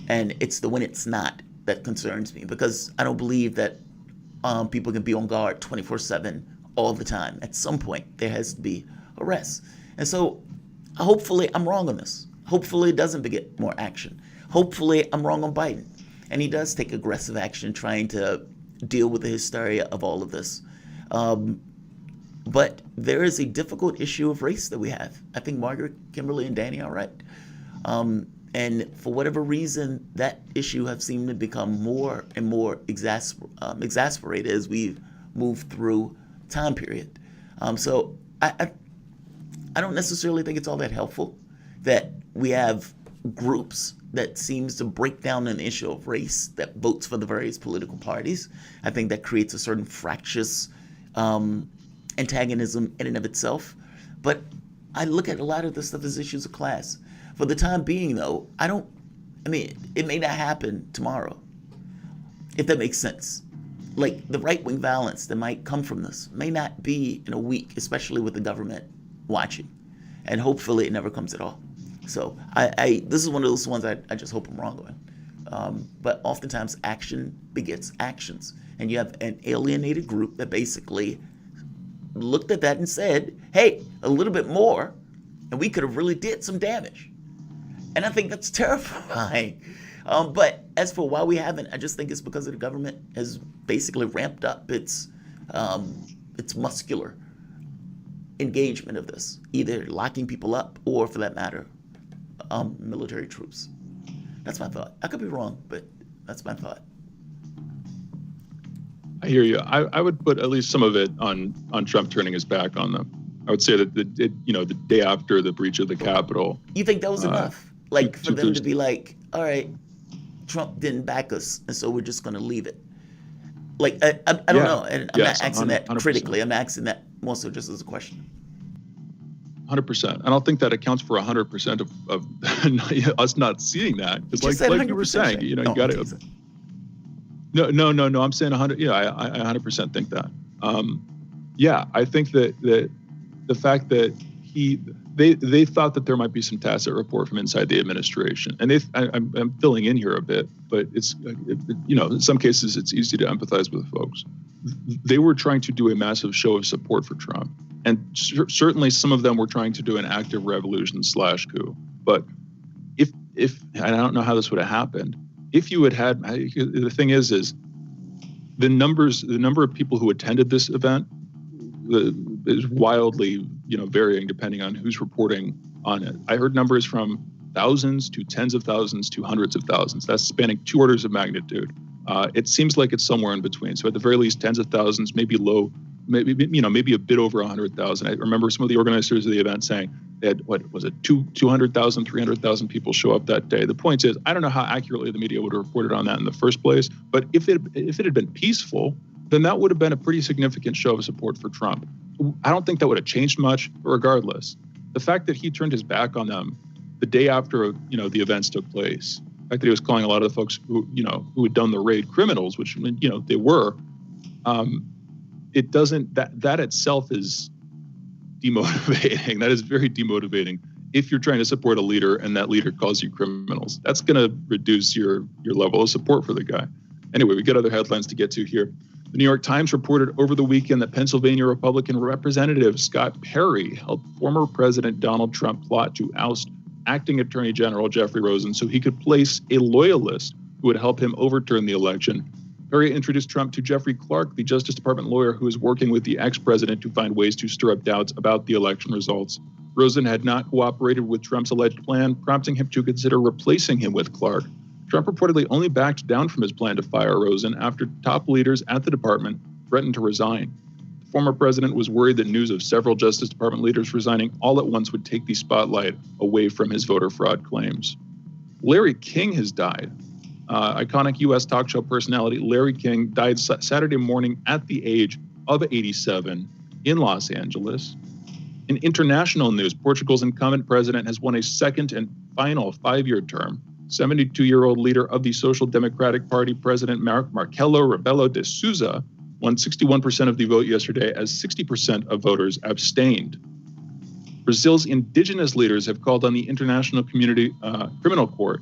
And it's the when it's not that concerns me, because I don't believe that people can be on guard 24/7 all the time. At some point, there has to be arrests. And so hopefully I'm wrong on this. Hopefully it doesn't beget more action. Hopefully I'm wrong on Biden, and he does take aggressive action trying to deal with the hysteria of all of this. But there is a difficult issue of race that we have. I think Margaret, Kimberly, and Danny are right. And for whatever reason, that issue has seemed to become more and more exasperated as we've moved through time period. So I don't necessarily think it's all that helpful that we have groups that seems to break down an issue of race that votes for the various political parties. I think that creates a certain fractious antagonism in and of itself. But I look at a lot of this stuff as issues of class. For the time being, though, it may not happen tomorrow, if that makes sense. Like, the right-wing violence that might come from this may not be in a week, especially with the government watching. And hopefully it never comes at all. So this is one of those ones I just hope I'm wrong on. But oftentimes action begets actions. And you have an alienated group that basically looked at that and said, hey, a little bit more, and we could have really did some damage. And I think that's terrifying. But as for why we haven't, I just think it's because the government has basically ramped up its muscular engagement of this, either locking people up or, for that matter, military troops. That's my thought. I could be wrong, but that's my thought. I hear you. I would put at least some of it on Trump turning his back on them. I would say that the day after the breach of the Capitol. You think that was enough? Like, for them to be like, all right, Trump didn't back us, and so we're just going to leave it. Like, I don't know. And I'm not asking that critically. I'm asking that more so just as a question. 100%. I don't think that accounts for 100% of us not seeing that. Because like you were saying, you got to. No. I'm saying 100. Yeah, I 100% think that. I think that the fact that they thought that there might be some tacit report from inside the administration, and I'm filling in here a bit, but it's in some cases it's easy to empathize with folks. They were trying to do a massive show of support for Trump, and certainly some of them were trying to do an active revolution / coup. But if and I don't know how this would have happened. If you had the thing is the number of people who attended this event is wildly, varying depending on who's reporting on it. I heard numbers from thousands to tens of thousands to hundreds of thousands. That's spanning 2 orders of magnitude. It seems like it's somewhere in between. So at the very least, tens of thousands, maybe low, maybe a bit over 100,000. I remember some of the organizers of the event saying they had, 200,000, 300,000 people show up that day. The point is, I don't know how accurately the media would have reported on that in the first place, but if it had been peaceful, then that would have been a pretty significant show of support for Trump. I don't think that would have changed much, regardless. The fact that he turned his back on them the day after, the events took place, the fact that he was calling a lot of the folks who had done the raid criminals, which, they were, it doesn't, that itself is demotivating. That is very demotivating. If you're trying to support a leader and that leader calls you criminals, that's going to reduce your level of support for the guy. Anyway, we got other headlines to get to here. The New York Times reported over the weekend that Pennsylvania Republican Representative Scott Perry helped former President Donald Trump plot to oust acting Attorney General Jeffrey Rosen so he could place a loyalist who would help him overturn the election. Perry introduced Trump to Jeffrey Clark, the Justice Department lawyer who is working with the ex-president to find ways to stir up doubts about the election results. Rosen had not cooperated with Trump's alleged plan, prompting him to consider replacing him with Clark. Trump reportedly only backed down from his plan to fire Rosen after top leaders at the department threatened to resign. The former president was worried that news of several Justice Department leaders resigning all at once would take the spotlight away from his voter fraud claims. Larry King has died. Iconic U.S. talk show personality Larry King died Saturday morning at the age of 87 in Los Angeles. In international news, Portugal's incumbent president has won a second and final 5-year term. 72-year-old leader of the Social Democratic Party, President Marcelo Rebelo de Sousa, won 61% of the vote yesterday as 60% of voters abstained. Brazil's indigenous leaders have called on the International Community Criminal Court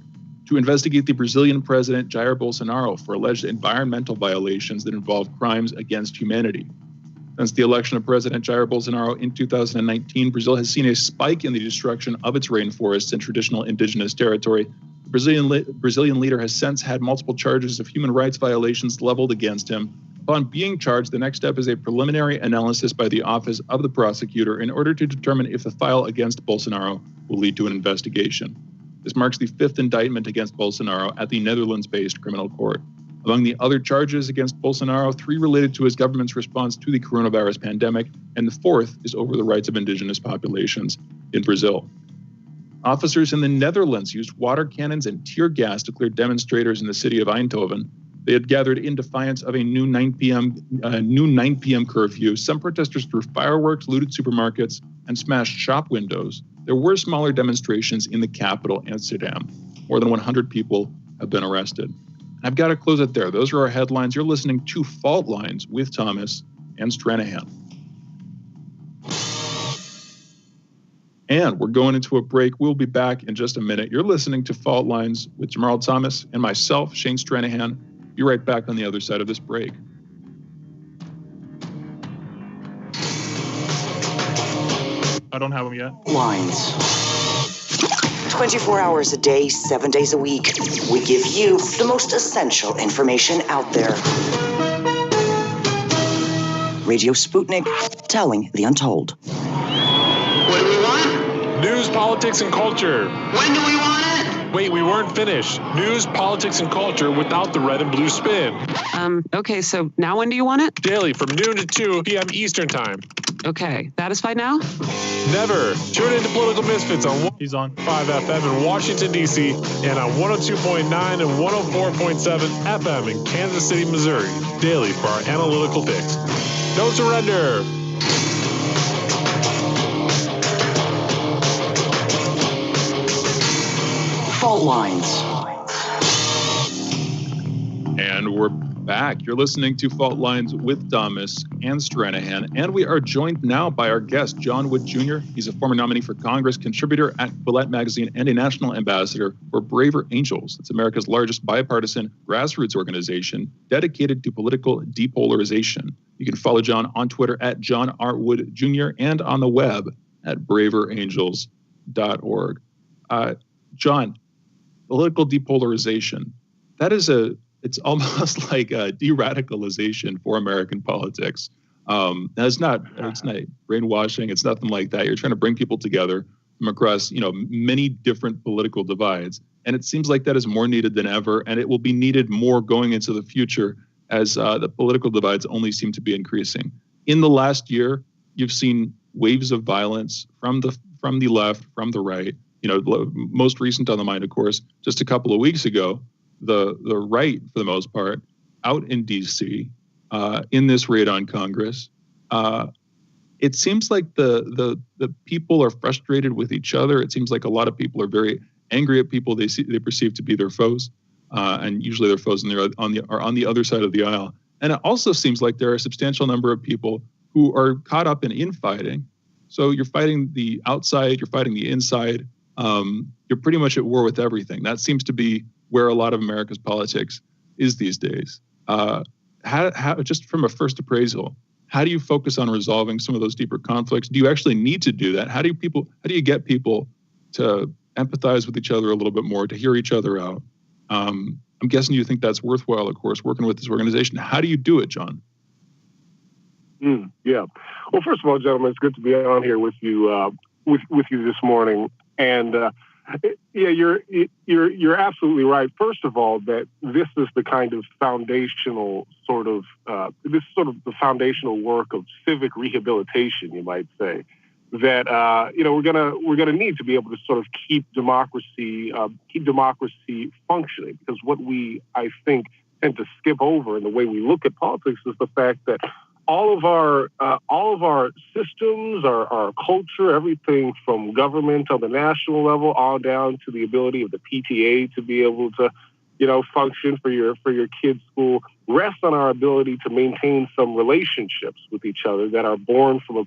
to investigate the Brazilian president Jair Bolsonaro for alleged environmental violations that involve crimes against humanity. Since the election of President Jair Bolsonaro in 2019, Brazil has seen a spike in the destruction of its rainforests and traditional indigenous territory. The Brazilian leader has since had multiple charges of human rights violations leveled against him. Upon being charged, the next step is a preliminary analysis by the office of the prosecutor in order to determine if the file against Bolsonaro will lead to an investigation. This marks the 5th indictment against Bolsonaro at the Netherlands-based criminal court. Among the other charges against Bolsonaro, 3 related to his government's response to the coronavirus pandemic, and the 4th is over the rights of indigenous populations in Brazil. Officers in the Netherlands used water cannons and tear gas to clear demonstrators in the city of Eindhoven. They had gathered in defiance of a new 9 p.m. curfew. Some protesters threw fireworks, looted supermarkets, and smashed shop windows. There were smaller demonstrations in the capital, Amsterdam. More than 100 people have been arrested. And I've got to close it there. Those are our headlines. You're listening to Fault Lines with Thomas and Stranahan. And we're going into a break. We'll be back in just a minute. You're listening to Fault Lines with Jamarl Thomas and myself, Shane Stranahan. Be right back on the other side of this break. I don't have them yet. Lines. 24 hours a day, 7 days a week. We give you the most essential information out there. Radio Sputnik, telling the untold. What do we want? News, politics, and culture. When do we want it? Wait, we weren't finished. News, politics, and culture without the red and blue spin. Okay, so now when do you want it? Daily from noon to 2 p.m. Eastern Time. Okay, satisfied now? Never. Tune in to Political Misfits on He's on 5 FM in Washington, D.C. and on 102.9 and 104.7 FM in Kansas City, Missouri. Daily for our analytical picks. No surrender. Fault Lines. And we're back. You're listening to Fault Lines with Thomas and Stranahan. And we are joined now by our guest, John Wood Jr. He's a former nominee for Congress, contributor at Quillette Magazine, and a national ambassador for Braver Angels. It's America's largest bipartisan grassroots organization dedicated to political depolarization. You can follow John on Twitter at John R. Wood Jr. and on the web at braverangels.org. John, political depolarization, it's almost like a de-radicalization for American politics. It's not brainwashing. It's nothing like that. You're trying to bring people together from across, many different political divides. And it seems like that is more needed than ever. And it will be needed more going into the future as the political divides only seem to be increasing. In the last year, you've seen waves of violence from the left, from the right. Most recent on the mind, of course, just a couple of weeks ago, the right, for the most part, out in D.C. In this raid on Congress. It seems like the people are frustrated with each other. It seems like a lot of people are very angry at people they perceive to be their foes, and usually their foes are on the other side of the aisle. And it also seems like there are a substantial number of people who are caught up in infighting. So you're fighting the outside, you're fighting the inside. You're pretty much at war with everything. That seems to be where a lot of America's politics is these days. How just from a first appraisal, how do you focus on resolving some of those deeper conflicts? Do you actually need to do that? How do you get people to empathize with each other a little bit more, to hear each other out? I'm guessing you think that's worthwhile, of course, working with this organization. How do you do it, John? Yeah. Well, first of all, gentlemen, it's good to be on here with you with you this morning. And yeah, you're absolutely right. First of all, that this is the kind of foundational the foundational work of civic rehabilitation, you might say, that we're gonna need to be able to sort of keep democracy functioning. Because what we, I think, tend to skip over in the way we look at politics is the fact that all of our systems, our culture, everything from government on the national level all down to the ability of the PTA to be able to, function for your kids' school rests on our ability to maintain some relationships with each other that are born from a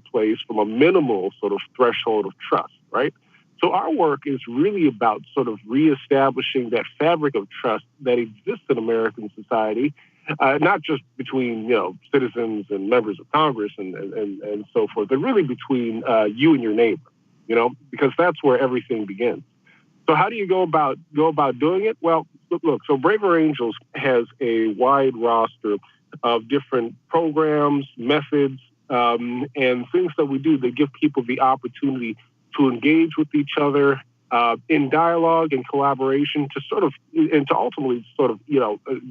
minimal sort of threshold of trust, right? So our work is really about sort of reestablishing that fabric of trust that exists in American society. Not just between, citizens and members of Congress and so forth, but really between you and your neighbor, because that's where everything begins. So how do you go about doing it? Well, look, so Braver Angels has a wide roster of different programs, methods, and things that we do that give people the opportunity to engage with each other in dialogue and collaboration to ultimately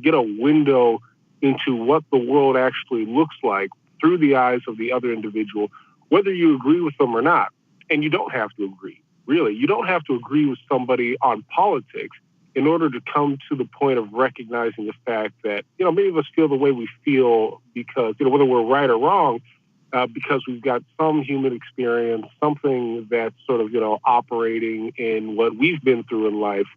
get a window into what the world actually looks like through the eyes of the other individual, whether you agree with them or not. And you don't have to agree, really. You don't have to agree with somebody on politics in order to come to the point of recognizing the fact that, many of us feel the way we feel because, whether we're right or wrong, because we've got some human experience, something that's sort of, operating in what we've been through in life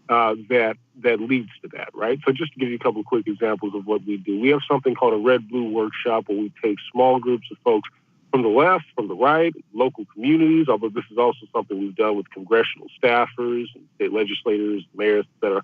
that leads to that, right? So just to give you a couple of quick examples of what we do. We have something called a red-blue workshop where we take small groups of folks from the left, from the right, local communities, although this is also something we've done with congressional staffers, and state legislators, mayors, et cetera.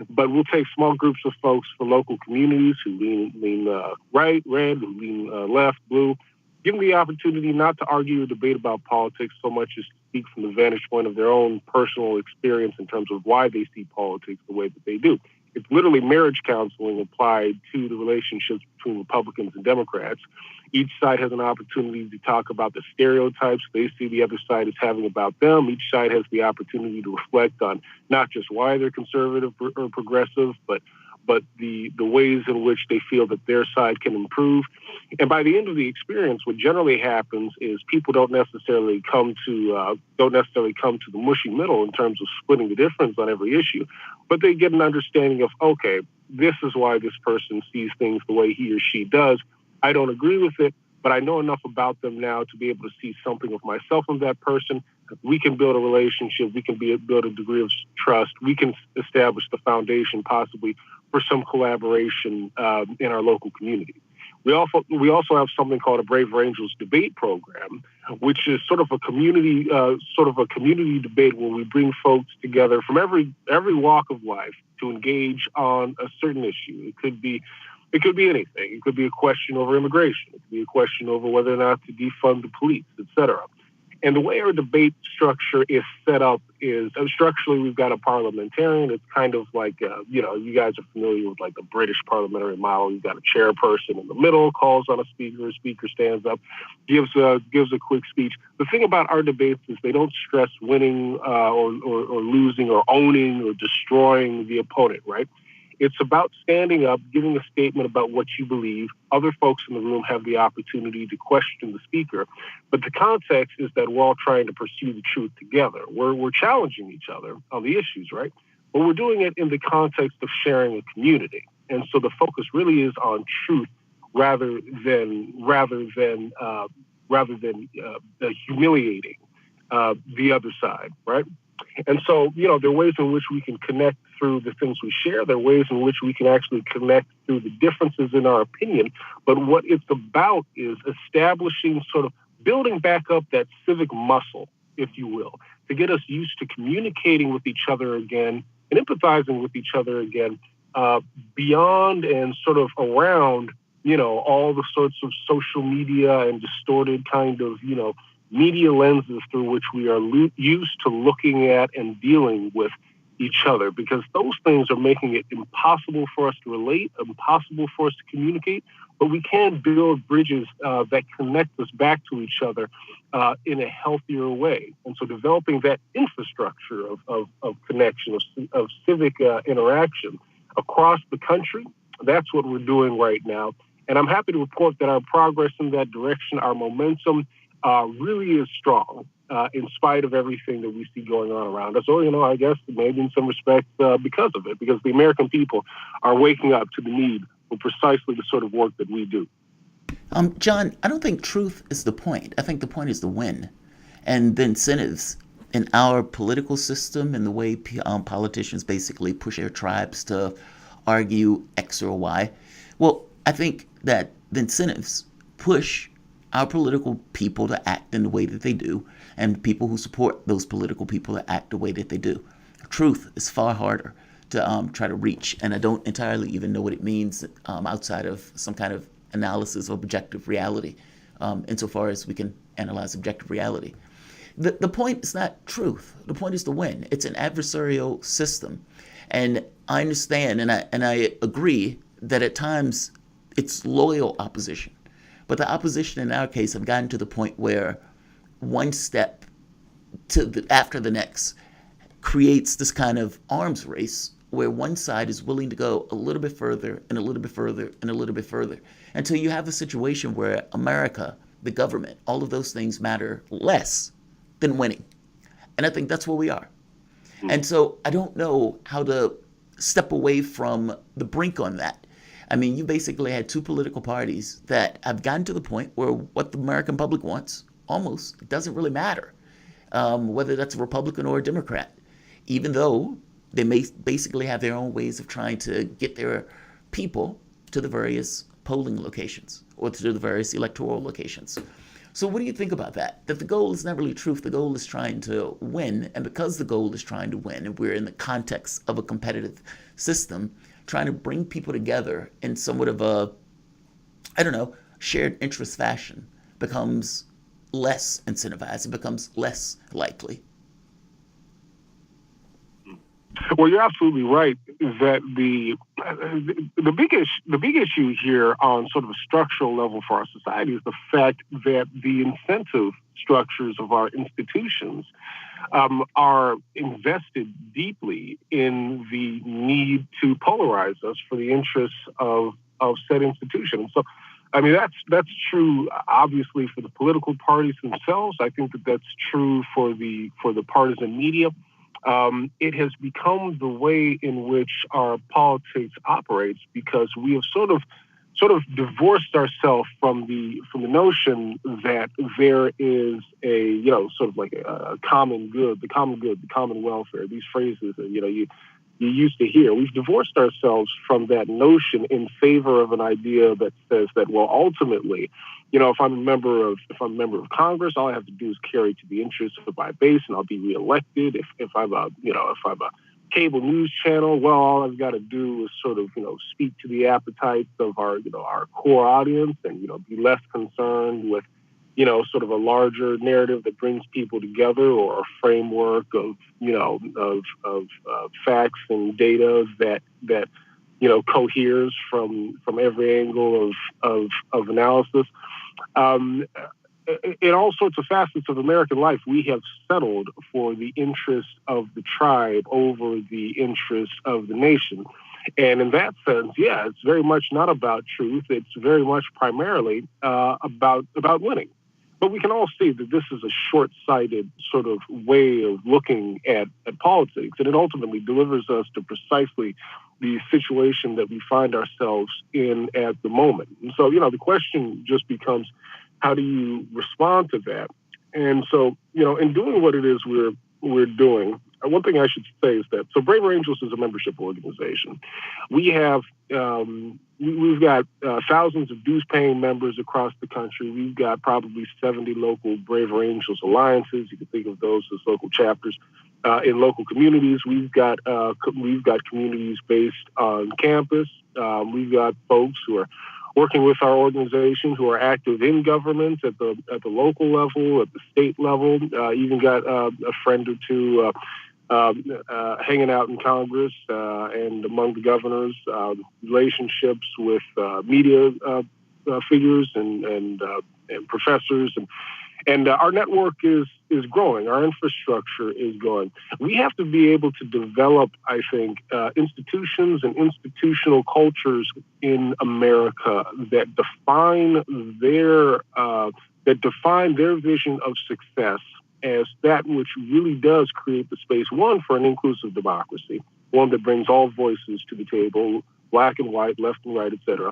But we'll take small groups of folks from local communities who lean right, red, who lean left, blue, give them the opportunity not to argue or debate about politics so much as to speak from the vantage point of their own personal experience in terms of why they see politics the way that they do. It's literally marriage counseling applied to the relationships between Republicans and Democrats. Each side has an opportunity to talk about the stereotypes they see the other side is having about them. Each side has the opportunity to reflect on not just why they're conservative or progressive, but the ways in which they feel that their side can improve. And by the end of the experience, what generally happens is people don't necessarily come to the mushy middle in terms of splitting the difference on every issue, but they get an understanding of, okay, this is why this person sees things the way he or she does. I don't agree with it, but I know enough about them now to be able to see something of myself in that person. We can build a relationship. We can build a degree of trust. We can establish the foundation possibly for some collaboration in our local community. We also have something called a Brave Angels debate program, which is sort of a community debate where we bring folks together from every walk of life to engage on a certain issue. It could be anything. It could be a question over immigration. It could be a question over whether or not to defund the police, et cetera. And the way our debate structure is set up is structurally we've got a parliamentarian. It's kind of like, you guys are familiar with like the British parliamentary model. You've got a chairperson in the middle, calls on a speaker stands up, gives a quick speech. The thing about our debates is they don't stress winning or losing or owning or destroying the opponent, right? It's about standing up, giving a statement about what you believe. Other folks in the room have the opportunity to question the speaker. But the context is that we're all trying to pursue the truth together. We're challenging each other on the issues, right? But we're doing it in the context of sharing a community. And so the focus really is on truth rather than humiliating the other side, right? And so, there are ways in which we can connect through the things we share. There are ways in which we can actually connect through the differences in our opinion. But what it's about is establishing, sort of building back up that civic muscle, if you will, to get us used to communicating with each other again and empathizing with each other again, beyond and sort of around, all the sorts of social media and distorted kind of, media lenses through which we are used to looking at and dealing with each other, because those things are making it impossible for us to relate, impossible for us to communicate, but we can build bridges that connect us back to each other in a healthier way. And so developing that infrastructure of connection, of civic interaction across the country, that's what we're doing right now. And I'm happy to report that our progress in that direction, our momentum, really is strong in spite of everything that we see going on around us. Or, I guess maybe in some respects because of it, because the American people are waking up to the need for precisely the sort of work that we do. John, I don't think truth is the point. I think the point is the win. And the incentives in our political system and the way politicians basically push their tribes to argue X or Y. Well, I think that the incentives push our political people to act in the way that they do, and people who support those political people to act the way that they do. Truth is far harder to try to reach, and I don't entirely even know what it means outside of some kind of analysis of objective reality, insofar as we can analyze objective reality. The point is not truth. The point is the win. It's an adversarial system, and I understand and I agree that at times it's loyal opposition. But the opposition in our case have gotten to the point where one step after the next creates this kind of arms race where one side is willing to go a little bit further and a little bit further and a little bit further until you have a situation where America, the government, all of those things matter less than winning. And I think that's where we are. And so I don't know how to step away from the brink on that. I mean, you basically had two political parties that have gotten to the point where what the American public wants almost doesn't really matter, whether that's a Republican or a Democrat, even though they may basically have their own ways of trying to get their people to the various polling locations or to the various electoral locations. So what do you think about that? That the goal is not really truth, the goal is trying to win, and because the goal is trying to win, and we're in the context of a competitive system, trying to bring people together in somewhat of a, I don't know, shared interest fashion becomes less incentivized, it becomes less likely. Well, you're absolutely right that the big issue here on sort of a structural level for our society is the fact that the incentive structures of our institutions are invested deeply in the need to polarize us for the interests of said institution. So, I mean, that's true, obviously, for the political parties themselves. I think that that's true for the partisan media. It has become the way in which our politics operates because we have sort of divorced ourselves from the notion that there is a, sort of like a common good, the common welfare. These phrases that, you used to hear. We've divorced ourselves from that notion in favor of an idea that says that, well, ultimately, if I'm a member of Congress, all I have to do is carry to the interests of my base, and I'll be reelected. If I'm a cable news channel, well, all I've got to do is sort of speak to the appetites of our core audience, and be less concerned with sort of a larger narrative that brings people together, or a framework of facts and data that coheres from every angle of analysis. In all sorts of facets of American life, we have settled for the interests of the tribe over the interests of the nation. And in that sense, yeah, it's very much not about truth. It's very much primarily about winning. But we can all see that this is a short-sighted sort of way of looking at politics, and it ultimately delivers us to precisely the situation that we find ourselves in at the moment. And so, the question just becomes, how do you respond to that? And so, in doing what it is we're doing, one thing I should say is that, so Braver Angels is a membership organization. We have, we've got thousands of dues-paying members across the country. We've got probably 70 local Braver Angels alliances. You can think of those as local chapters in local communities. We've got communities based on campus. We've got folks who are working with our organization who are active in government at the local level, at the state level. Even got a friend or two hanging out in Congress and among the governors, relationships with media figures and professors, and our network is growing. Our infrastructure is growing. We have to be able to develop, I think, institutions and institutional cultures in America that define their vision of success as that which really does create the space, one, for an inclusive democracy, one that brings all voices to the table, black and white, left and right, et cetera.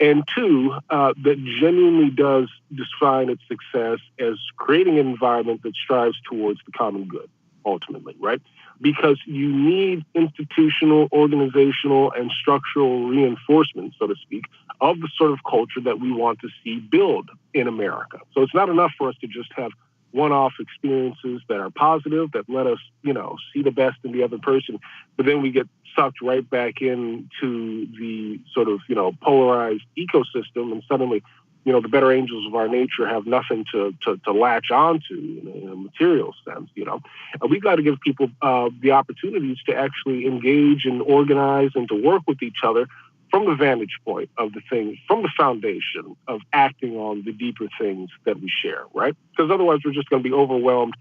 And two, that genuinely does define its success as creating an environment that strives towards the common good, ultimately, right? Because you need institutional, organizational, and structural reinforcement, so to speak, of the sort of culture that we want to see build in America. So it's not enough for us to just have one-off experiences that are positive, that let us, see the best in the other person, but then we get sucked right back into the sort of, polarized ecosystem, and suddenly, the better angels of our nature have nothing to latch onto in a material sense, And we've got to give people the opportunities to actually engage and organize and to work with each other from the vantage point of the thing, from the foundation of acting on the deeper things that we share, right? Because otherwise we're just going to be overwhelmed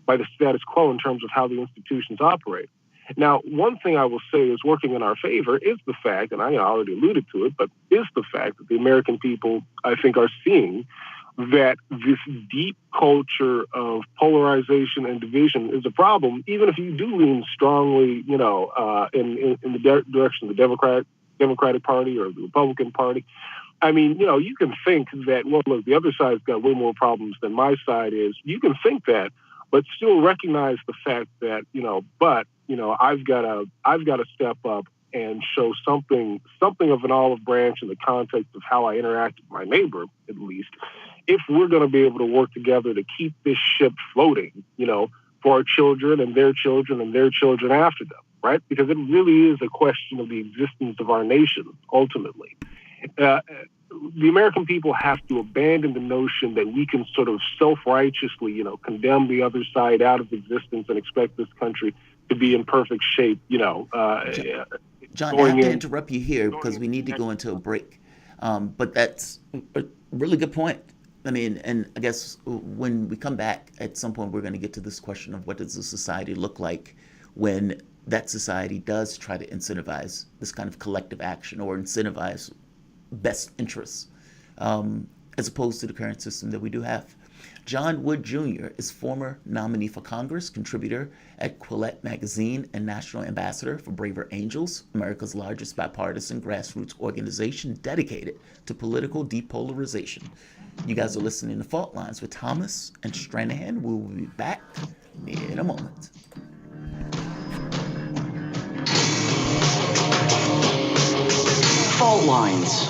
by the status quo in terms of how the institutions operate. Now, one thing I will say is working in our favor is the fact, and I already alluded to it, but is the fact that the American people, I think, are seeing that this deep culture of polarization and division is a problem, even if you do lean strongly, in the direction of the Democratic Party or the Republican Party. I mean, you can think that, well, look, the other side's got way more problems than my side is. You can think that, but still recognize the fact that, I've got to step up and show something of an olive branch in the context of how I interact with my neighbor, at least, if we're going to be able to work together to keep this ship floating, for our children and their children and their children after them, right? Because it really is a question of the existence of our nation, ultimately. The American people have to abandon the notion that we can sort of self-righteously, condemn the other side out of existence and expect this country to be in perfect shape, John, I have to interrupt you here because we need to go into a break. But that's a really good point. I mean, and I guess when we come back, at some point, we're going to get to this question of what does a society look like when that society does try to incentivize this kind of collective action or incentivize best interests, as opposed to the current system that we do have. John Wood Jr. is former nominee for Congress, contributor at Quillette Magazine, and national ambassador for Braver Angels, America's largest bipartisan grassroots organization dedicated to political depolarization. You guys are listening to Fault Lines with Thomas and Stranahan. We will be back in a moment. Fault lines.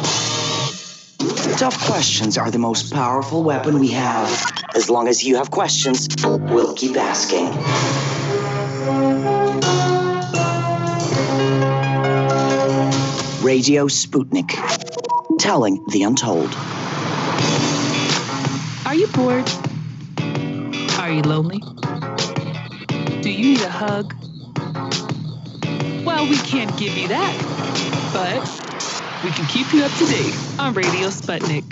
Tough questions are the most powerful weapon we have. As long as you have questions, we'll keep asking. Radio Sputnik. Telling the untold. Are you bored? Are you lonely? Do you need a hug? Well, we can't give you that, but we can keep you up to date on Radio Sputnik.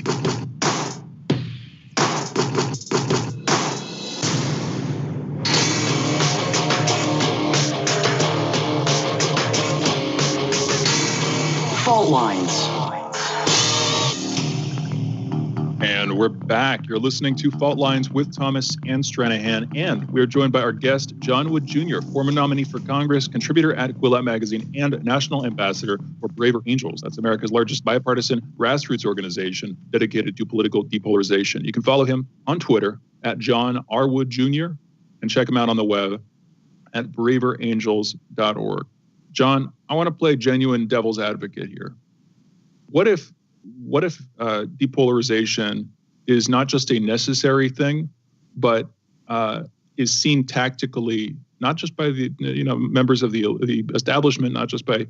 Fault lines. And we're back. You're listening to Fault Lines with Thomas and Stranahan, and we're joined by our guest, John Wood Jr., former nominee for Congress, contributor at Quillette Magazine, and national ambassador for Braver Angels. That's America's largest bipartisan grassroots organization dedicated to political depolarization. You can follow him on Twitter at John R. Wood Jr. and check him out on the web at braverangels.org. John, I want to play genuine devil's advocate here. What if depolarization is not just a necessary thing, but is seen tactically, not just by the members of the establishment, not just by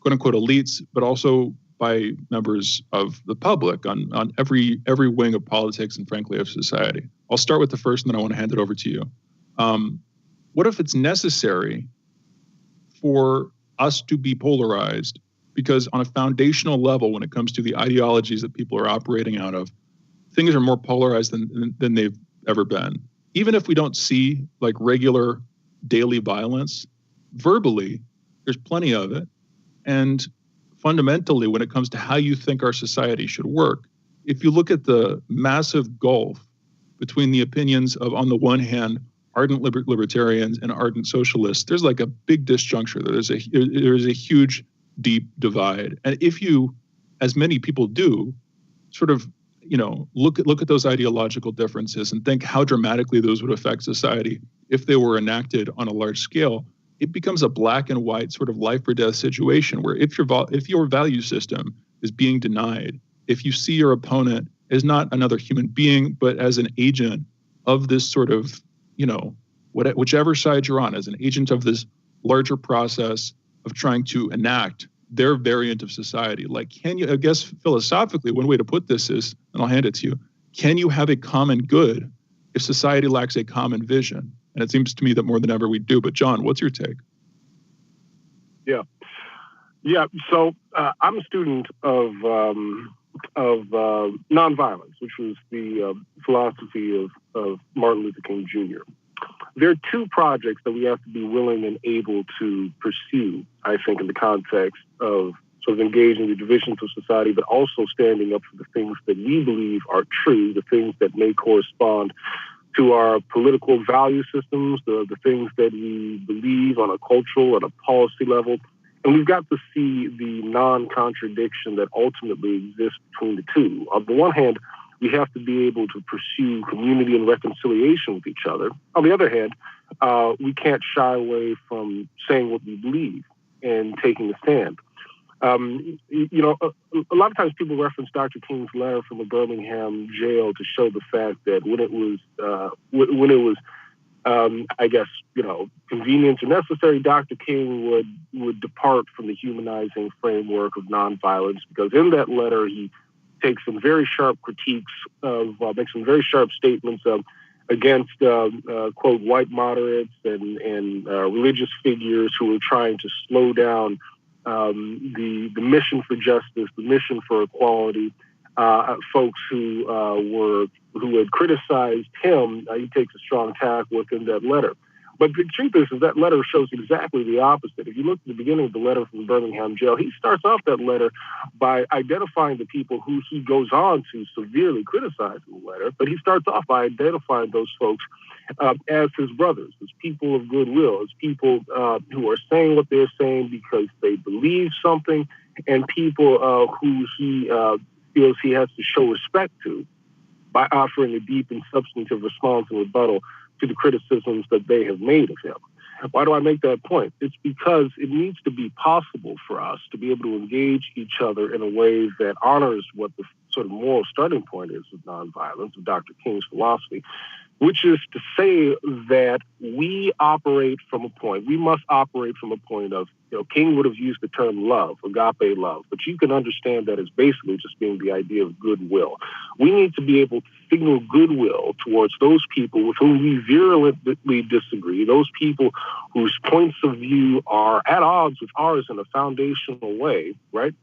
quote unquote elites, but also by members of the public on every wing of politics and frankly of society? I'll start with the first, and then I want to hand it over to you. What if it's necessary for us to be polarized? Because on a foundational level, when it comes to the ideologies that people are operating out of, things are more polarized than they've ever been. Even if we don't see like regular daily violence, verbally, there's plenty of it. And fundamentally, when it comes to how you think our society should work, if you look at the massive gulf between the opinions of, on the one hand, ardent libertarians and ardent socialists, there's like a big disjuncture. There's a huge, deep divide. And if you, as many people do, sort of, look at those ideological differences and think how dramatically those would affect society if they were enacted on a large scale, it becomes a black and white sort of life or death situation where if your value system is being denied, if you see your opponent as not another human being, but as an agent of this sort of, whichever side you're on, as an agent of this larger process of trying to enact their variant of society. Like, can you, I guess philosophically, one way to put this is, and I'll hand it to you, can you have a common good if society lacks a common vision? And it seems to me that more than ever we do. But John, what's your take? Yeah. So I'm a student of nonviolence, which was the philosophy of Martin Luther King Jr. There are two projects that we have to be willing and able to pursue, I think, in the context of sort of engaging the divisions of society, but also standing up for the things that we believe are true, the things that may correspond to our political value systems, the things that we believe on a cultural and a policy level. And we've got to see the non-contradiction that ultimately exists between the two. On the one hand, we have to be able to pursue community and reconciliation with each other. On the other hand, we can't shy away from saying what we believe and taking a stand. You know, a lot of times people reference Dr. King's letter from the Birmingham jail to show the fact that when it was, I guess, you know, convenient or necessary, Dr. King would depart from the humanizing framework of nonviolence, because in that letter he takes some very sharp critiques of, makes some very sharp statements against, quote, white moderates and religious figures who are trying to slow down the mission for justice, the mission for equality. Folks who had criticized him, he takes a strong tack within that letter. But the truth is that letter shows exactly the opposite. If you look at the beginning of the letter from Birmingham jail, he starts off that letter by identifying the people who he goes on to severely criticize in the letter. But he starts off by identifying those folks as his brothers, as people of goodwill, as people who are saying what they're saying because they believe something, and people who he feels he has to show respect to by offering a deep and substantive response and rebuttal to the criticisms that they have made of him. Why do I make that point? It's because it needs to be possible for us to be able to engage each other in a way that honors what the sort of moral starting point is of nonviolence, of Dr. King's philosophy, which is to say that we must operate from a point of, you know, King would have used the term love, agape love, but you can understand that as basically just being the idea of goodwill. We need to be able to signal goodwill towards those people with whom we virulently disagree, those people whose points of view are at odds with ours in a foundational way, right?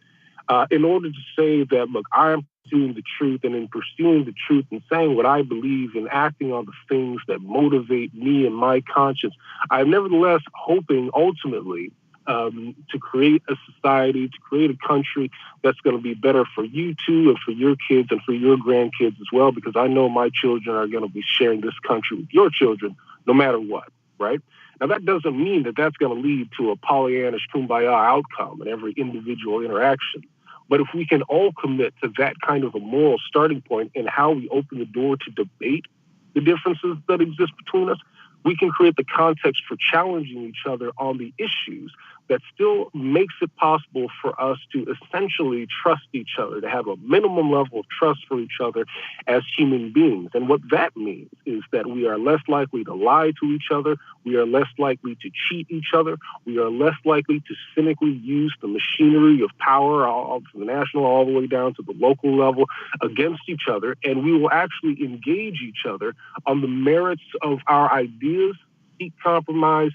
In order to say that, look, I am pursuing the truth, and in pursuing the truth and saying what I believe and acting on the things that motivate me and my conscience, I'm nevertheless hoping ultimately to create a society, to create a country that's going to be better for you too, and for your kids and for your grandkids as well, because I know my children are going to be sharing this country with your children no matter what, right? Now, that doesn't mean that that's going to lead to a Pollyannish kumbaya outcome in every individual interaction. But if we can all commit to that kind of a moral starting point in how we open the door to debate the differences that exist between us, we can create the context for challenging each other on the issues that still makes it possible for us to essentially trust each other, to have a minimum level of trust for each other as human beings. And what that means is that we are less likely to lie to each other, we are less likely to cheat each other, we are less likely to cynically use the machinery of power, all from the national all the way down to the local level, against each other, and we will actually engage each other on the merits of our ideas, seek compromise,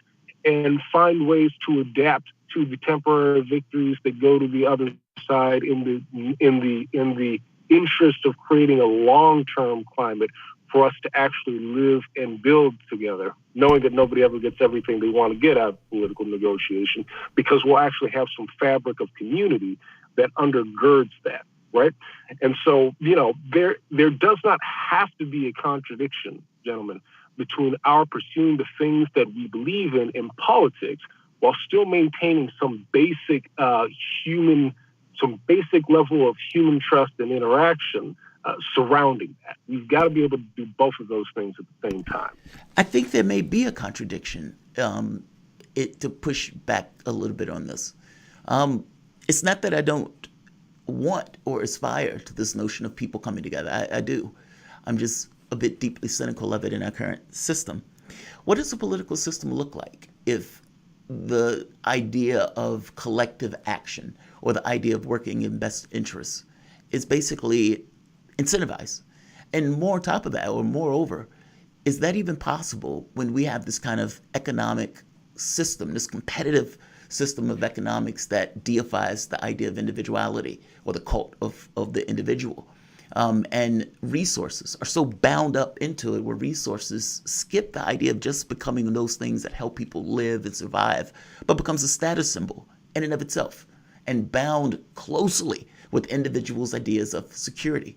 and find ways to adapt to the temporary victories that go to the other side in the interest of creating a long-term climate for us to actually live and build together, knowing that nobody ever gets everything they want to get out of political negotiation, because we'll actually have some fabric of community that undergirds that, right? And so, you know, there does not have to be a contradiction, gentlemen, between our pursuing the things that we believe in politics, while still maintaining some basic level of human trust and interaction surrounding that. We've got to be able to do both of those things at the same time. I think there may be a contradiction. To push back a little bit on this, it's not that I don't want or aspire to this notion of people coming together. I do. I'm just a bit deeply cynical of it in our current system. What does a political system look like if the idea of collective action or the idea of working in best interests is basically incentivized? And more on top of that, or moreover, is that even possible when we have this kind of economic system, this competitive system of economics that deifies the idea of individuality or the cult of the individual? And resources are so bound up into it, where resources skip the idea of just becoming those things that help people live and survive, but becomes a status symbol in and of itself. and bound closely with individuals' ideas of security.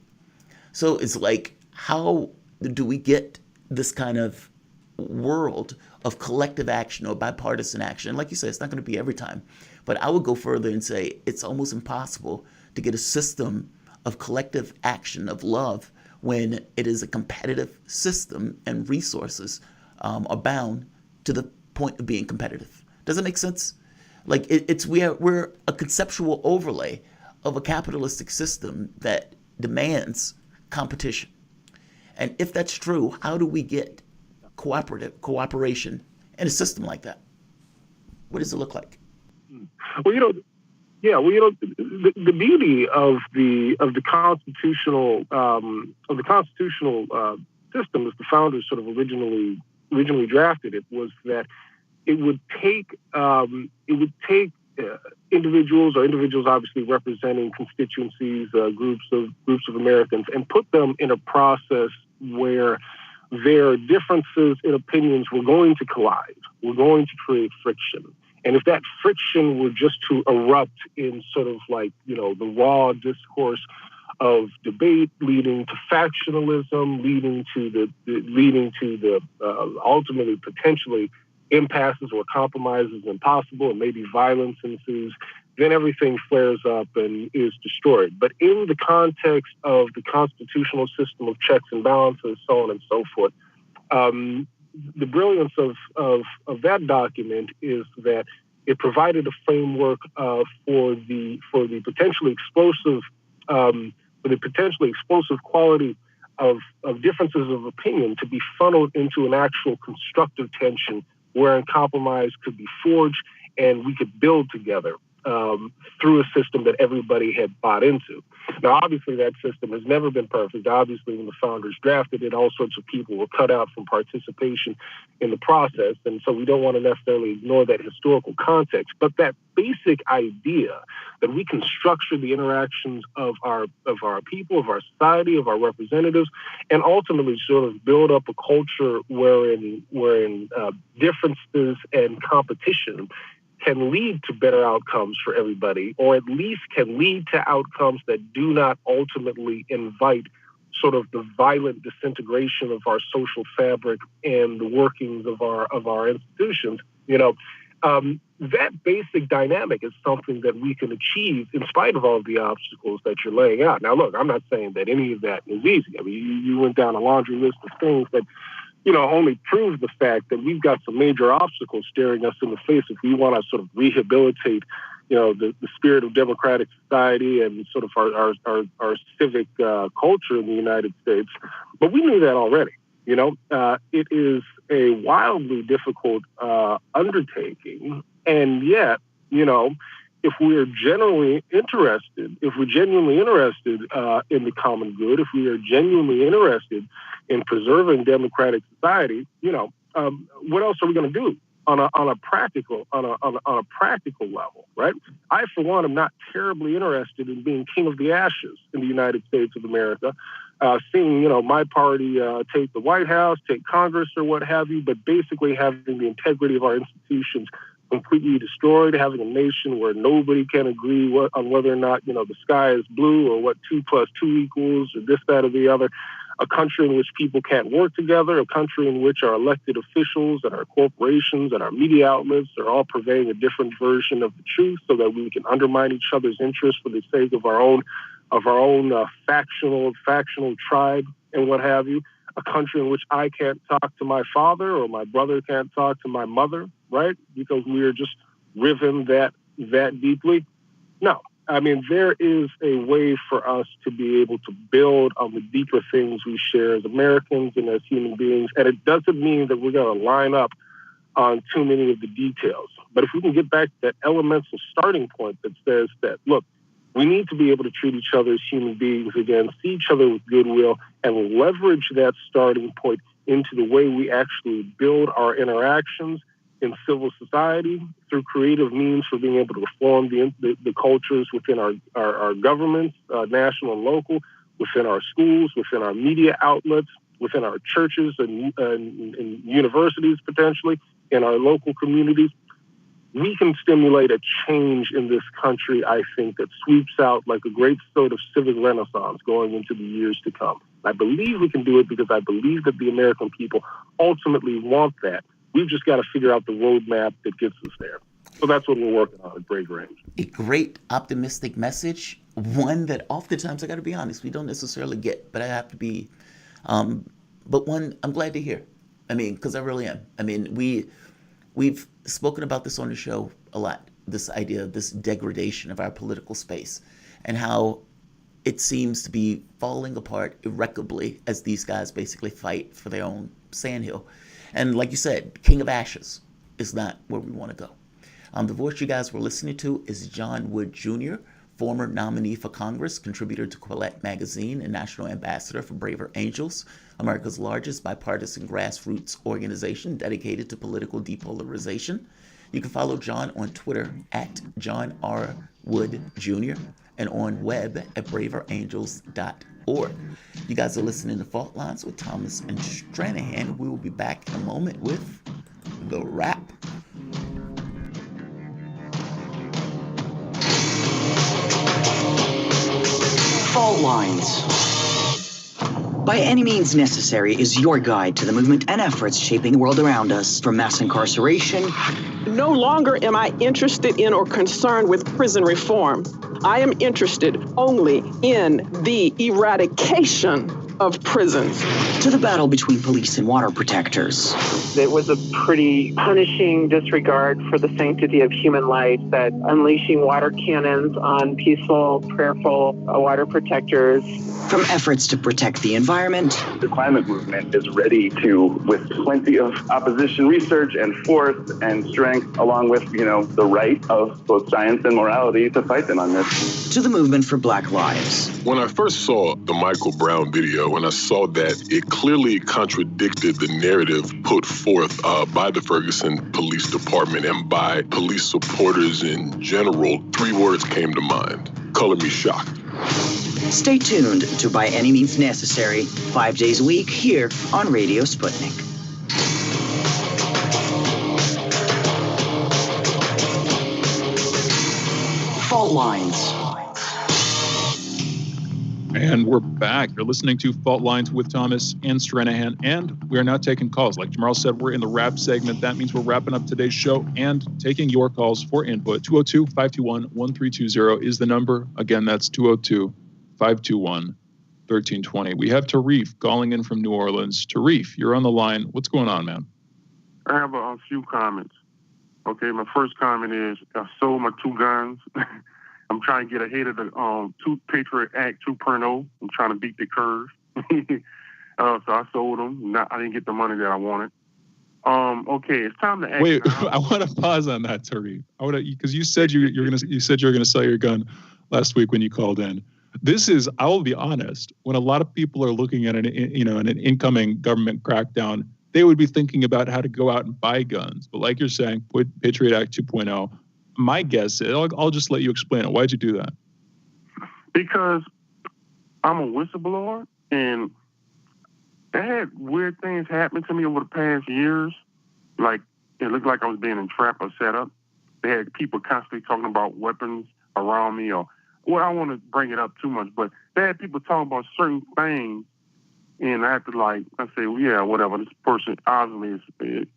So it's like, how do we get this kind of world of collective action or bipartisan action? Like you said, it's not going to be every time, but I would go further and say it's almost impossible to get a system of collective action, of love, when it is a competitive system and resources are bound to the point of being competitive. Does it make sense? Like we're a conceptual overlay of a capitalistic system that demands competition. And if that's true, how do we get cooperation in a system like that? What does it look like? Well, the beauty of the constitutional system, as the founders sort of originally drafted it, was that it would take individuals obviously representing constituencies, groups of Americans, and put them in a process where their differences in opinions were going to collide, were going to create friction. And if that friction were just to erupt in sort of like, the raw discourse of debate, leading to factionalism, leading to the ultimately potentially impasses or compromises impossible, and maybe violence ensues, then everything flares up and is destroyed. But in the context of the constitutional system of checks and balances, so on and so forth, the brilliance of that document is that it provided a framework for the potentially explosive quality of differences of opinion to be funneled into an actual constructive tension wherein compromise could be forged and we could build together through a system that everybody had bought into. Now, obviously, that system has never been perfect. Obviously, when the founders drafted it, all sorts of people were cut out from participation in the process. And so we don't want to necessarily ignore that historical context. But that basic idea that we can structure the interactions of our people, of our society, of our representatives, and ultimately sort of build up a culture wherein differences and competition can lead to better outcomes for everybody, or at least can lead to outcomes that do not ultimately invite sort of the violent disintegration of our social fabric and the workings of our institutions. That basic dynamic is something that we can achieve in spite of all of the obstacles that you're laying out. Now, look, I'm not saying that any of that is easy. I mean, you went down a laundry list of things that only proves the fact that we've got some major obstacles staring us in the face if we want to sort of rehabilitate, the spirit of democratic society and sort of our civic culture in the United States. But we knew that already. It is a wildly difficult undertaking, and yet, if we are genuinely interested in the common good, if we are genuinely interested in preserving democratic society, what else are we going to do on a practical level, right? I, for one, am not terribly interested in being king of the ashes in the United States of America, seeing my party take the White House, take Congress, or what have you, but basically having the integrity of our institutions completely destroyed, having a nation where nobody can agree on whether or not, the sky is blue or what 2 + 2 equals or this, that, or the other, a country in which people can't work together, a country in which our elected officials and our corporations and our media outlets are all purveying a different version of the truth so that we can undermine each other's interests for the sake of our own factional tribe and what have you. A country in which I can't talk to my father or my brother can't talk to my mother, right? Because we are just riven that deeply. No, I mean, there is a way for us to be able to build on the deeper things we share as Americans and as human beings. And it doesn't mean that we're going to line up on too many of the details. But if we can get back to that elemental starting point that says that, look, we need to be able to treat each other as human beings again, see each other with goodwill, and leverage that starting point into the way we actually build our interactions in civil society through creative means for being able to reform the cultures within our governments, national and local, within our schools, within our media outlets, within our churches and universities potentially, in our local communities. we can stimulate a change in this country, I think, that sweeps out like a great sort of civic renaissance going into the years to come. I believe we can do it because I believe that the American people ultimately want that. We've just got to figure out the roadmap that gets us there. So that's what we're working on at Brave Range. A great optimistic message, one that oftentimes, I got to be honest, we don't necessarily get, but I have to be, but one I'm glad to hear. I mean, because I really am. I mean, we've spoken about this on the show a lot, this idea of this degradation of our political space and how it seems to be falling apart irreparably as these guys basically fight for their own sandhill. And like you said, King of Ashes is not where we want to go. The voice you guys were listening to is John Wood Jr., former nominee for Congress, contributor to Quillette Magazine, and national ambassador for Braver Angels, America's largest bipartisan grassroots organization dedicated to political depolarization. You can follow John on Twitter at John R. Wood Jr. and on web at braverangels.org. You guys are listening to Fault Lines with Thomas and Stranahan. We will be back in a moment with The Wrap. Fault Lines. By Any Means Necessary is your guide to the movement and efforts shaping the world around us, from mass incarceration. No longer am I interested in or concerned with prison reform. I am interested only in the eradication of prisons. To the battle between police and water protectors. It was a pretty punishing disregard for the sanctity of human life, that unleashing water cannons on peaceful, prayerful water protectors. From efforts to protect the environment. The climate movement is ready to, with plenty of opposition research and force and strength, along with, the right of both science and morality, to fight them on this. To the movement for Black Lives. When I first saw the Michael Brown video, when I saw that it clearly contradicted the narrative put forth by the Ferguson Police Department and by police supporters in general, 3 words came to mind: color me shocked. Stay tuned to By Any Means Necessary, 5 days a week here on Radio Sputnik. Fault Lines. And we're back. You're listening to Fault Lines with Thomas and Stranahan, and we are now taking calls. Like Jamarl said, we're in the wrap segment. That means we're wrapping up today's show and taking your calls for input. 202-521-1320 is the number. Again, that's 202-521-1320. We have Tarif calling in from New Orleans. Tarif, you're on the line. What's going on, man? I have a few comments. Okay, my first comment is I sold my 2 guns. I'm trying to get ahead of the Patriot Act 2.0. I'm trying to beat the curve. So I sold them. I didn't get the money that I wanted. Okay, it's time to act. Wait, I want to pause on that, Tarif. Because you said you were gonna sell your gun last week when you called in. This is, I will be honest, when a lot of people are looking at an incoming government crackdown, they would be thinking about how to go out and buy guns. But like you're saying, put Patriot Act 2.0. My guess is, I'll just let you explain it. Why'd you do that? Because I'm a whistleblower, and I had weird things happen to me over the past years. Like, it looked like I was being entrapped or set up. They had people constantly talking about weapons around me, or, well, I don't want to bring it up too much, but they had people talking about certain things, and I had to, I say, well, yeah, whatever. This person obviously is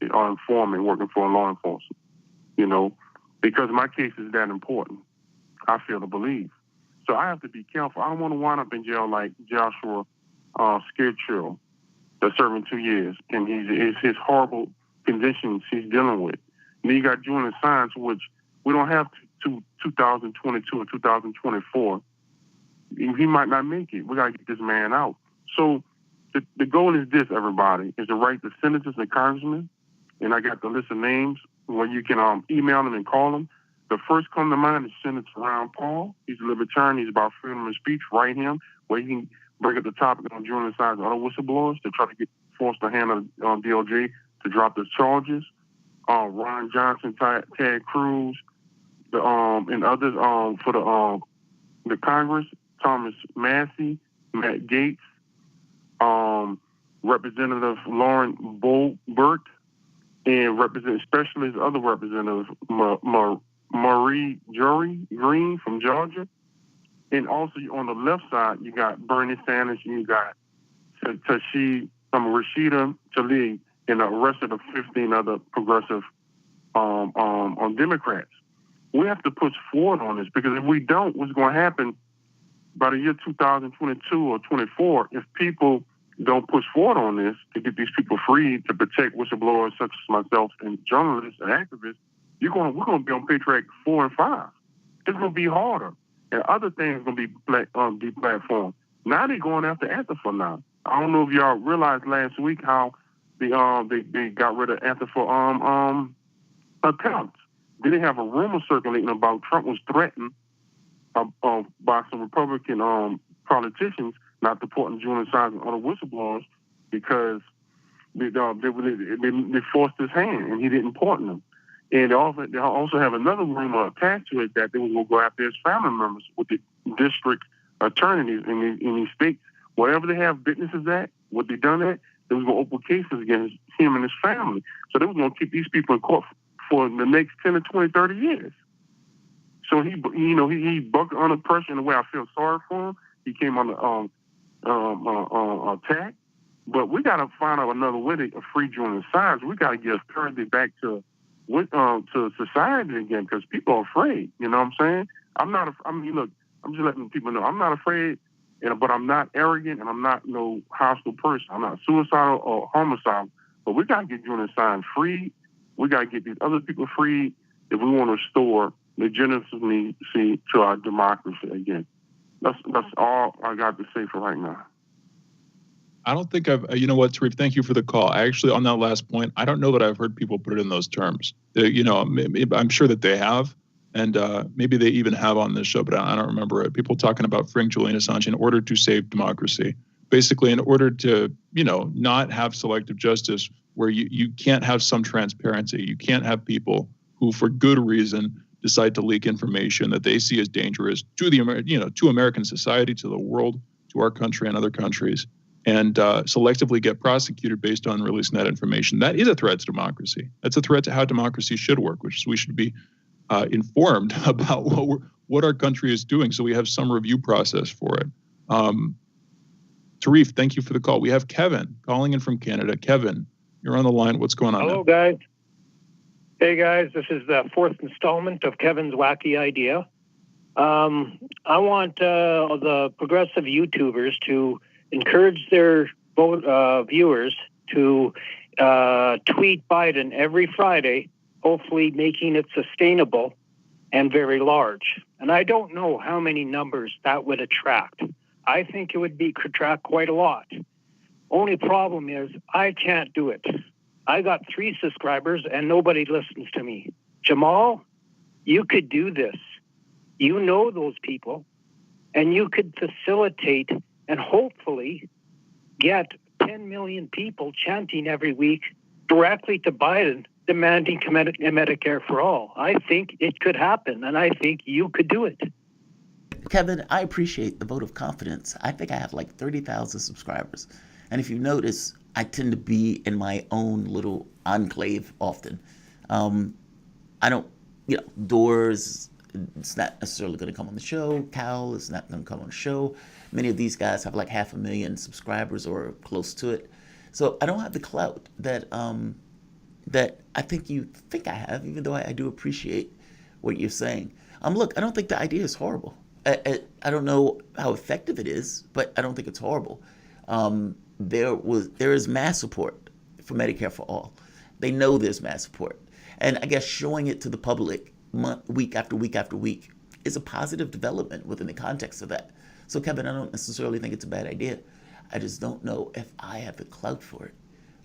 an informant working for law enforcement, because my case is that important, I feel to believe. So I have to be careful. I don't want to wind up in jail like Joshua Scarechill, that's serving 2 years, and his horrible conditions he's dealing with. And then you got Julian Assange, which we don't have to 2022 or 2024. He might not make it. We got to get this man out. So the goal is this, everybody, is to write the senators and congressmen, and I got the list of names where you can email them and call them. The first come to mind is Senator Ron Paul. He's a libertarian. He's about freedom of speech. Write him where he can bring up the topic on Julian Assange and other whistleblowers to try to force the hand of DOJ to drop the charges. Ron Johnson, Ted Cruz, and others for the Congress. Thomas Massey, Matt Gaetz, Representative Lauren Boebert, and especially his other representative, Marie Jory Green from Georgia. And also on the left side, you got Bernie Sanders, and you got Rashida Tlaib, and the rest of the 15 other progressive Democrats. We have to push forward on this, because if we don't, what's going to happen by the year 2022 or 24, if people don't push forward on this to get these people free, to protect whistleblowers such as myself and journalists and activists, we're going to be on Patriot 4 and 5. It's going to be harder. And other things are going to be deplatformed. Now they're going after Antifa now. I don't know if y'all realized last week how they got rid of Antifa accounts. Then they have a rumor circulating about Trump was threatened by some Republican politicians not deporting Julian Assange and other whistleblowers because they forced his hand and he didn't pardon them. And they also have another rumor attached to it that they were going to go after his family members with the district attorneys in these states. Wherever they have businesses at, what they done at, they was going to open cases against him and his family. So they was going to keep these people in court for the next 10 to 20, 30 years. So he bucked under pressure in a way I feel sorry for him. He came under attack. But we got to find out another way to free Julian Assange. We got to get authority back to society again, because people are afraid. You know what I'm saying? Look, I'm just letting people know I'm not afraid, but I'm not arrogant, and I'm not no hostile person. I'm not suicidal or homicidal. But we got to get Julian Assange free. We got to get these other people free if we want to restore legitimacy to our democracy again. That's all I got to say for right now. I don't think you know what, Tarif, thank you for the call. Actually, on that last point, I don't know that I've heard people put it in those terms. I'm sure that they have, and maybe they even have on this show, but I don't remember it. People talking about freeing Julian Assange in order to save democracy. Basically, in order to, not have selective justice where you can't have some transparency. You can't have people who, for good reason, decide to leak information that they see as dangerous to to American society, to the world, to our country and other countries, and selectively get prosecuted based on releasing that information. That is a threat to democracy. That's a threat to how democracy should work, which is we should be informed about what our country is doing, so we have some review process for it. Tarif, thank you for the call. We have Kevin calling in from Canada. Kevin, you're on the line. What's going on? Hello, guys. Hey, guys. This is the fourth installment of Kevin's wacky idea. I want the progressive YouTubers to encourage their viewers to tweet Biden every Friday, hopefully making it sustainable and very large. And I don't know how many numbers that would attract. I think it would attract quite a lot. Only problem is I can't do it. I got 3 subscribers and nobody listens to me. Jamarl, you could do this. You know those people, and you could facilitate and hopefully get 10 million people chanting every week directly to Biden demanding Medicare for all. I think it could happen, and I think you could do it. Kevin, I appreciate the vote of confidence. I think I have like 30,000 subscribers. And if you notice, I tend to be in my own little enclave often. I don't, Doors, it's not necessarily going to come on the show. Cal is not going to come on the show. Many of these guys have like 500,000 subscribers or close to it. So I don't have the clout that that I think you think I have, even though I do appreciate what you're saying. Look, I don't think the idea is horrible. I don't know how effective it is, but I don't think it's horrible. There is mass support for Medicare for all. They know there's mass support. And I guess showing it to the public week after week after week is a positive development within the context of that. So, Kevin, I don't necessarily think it's a bad idea. I just don't know if I have the clout for it.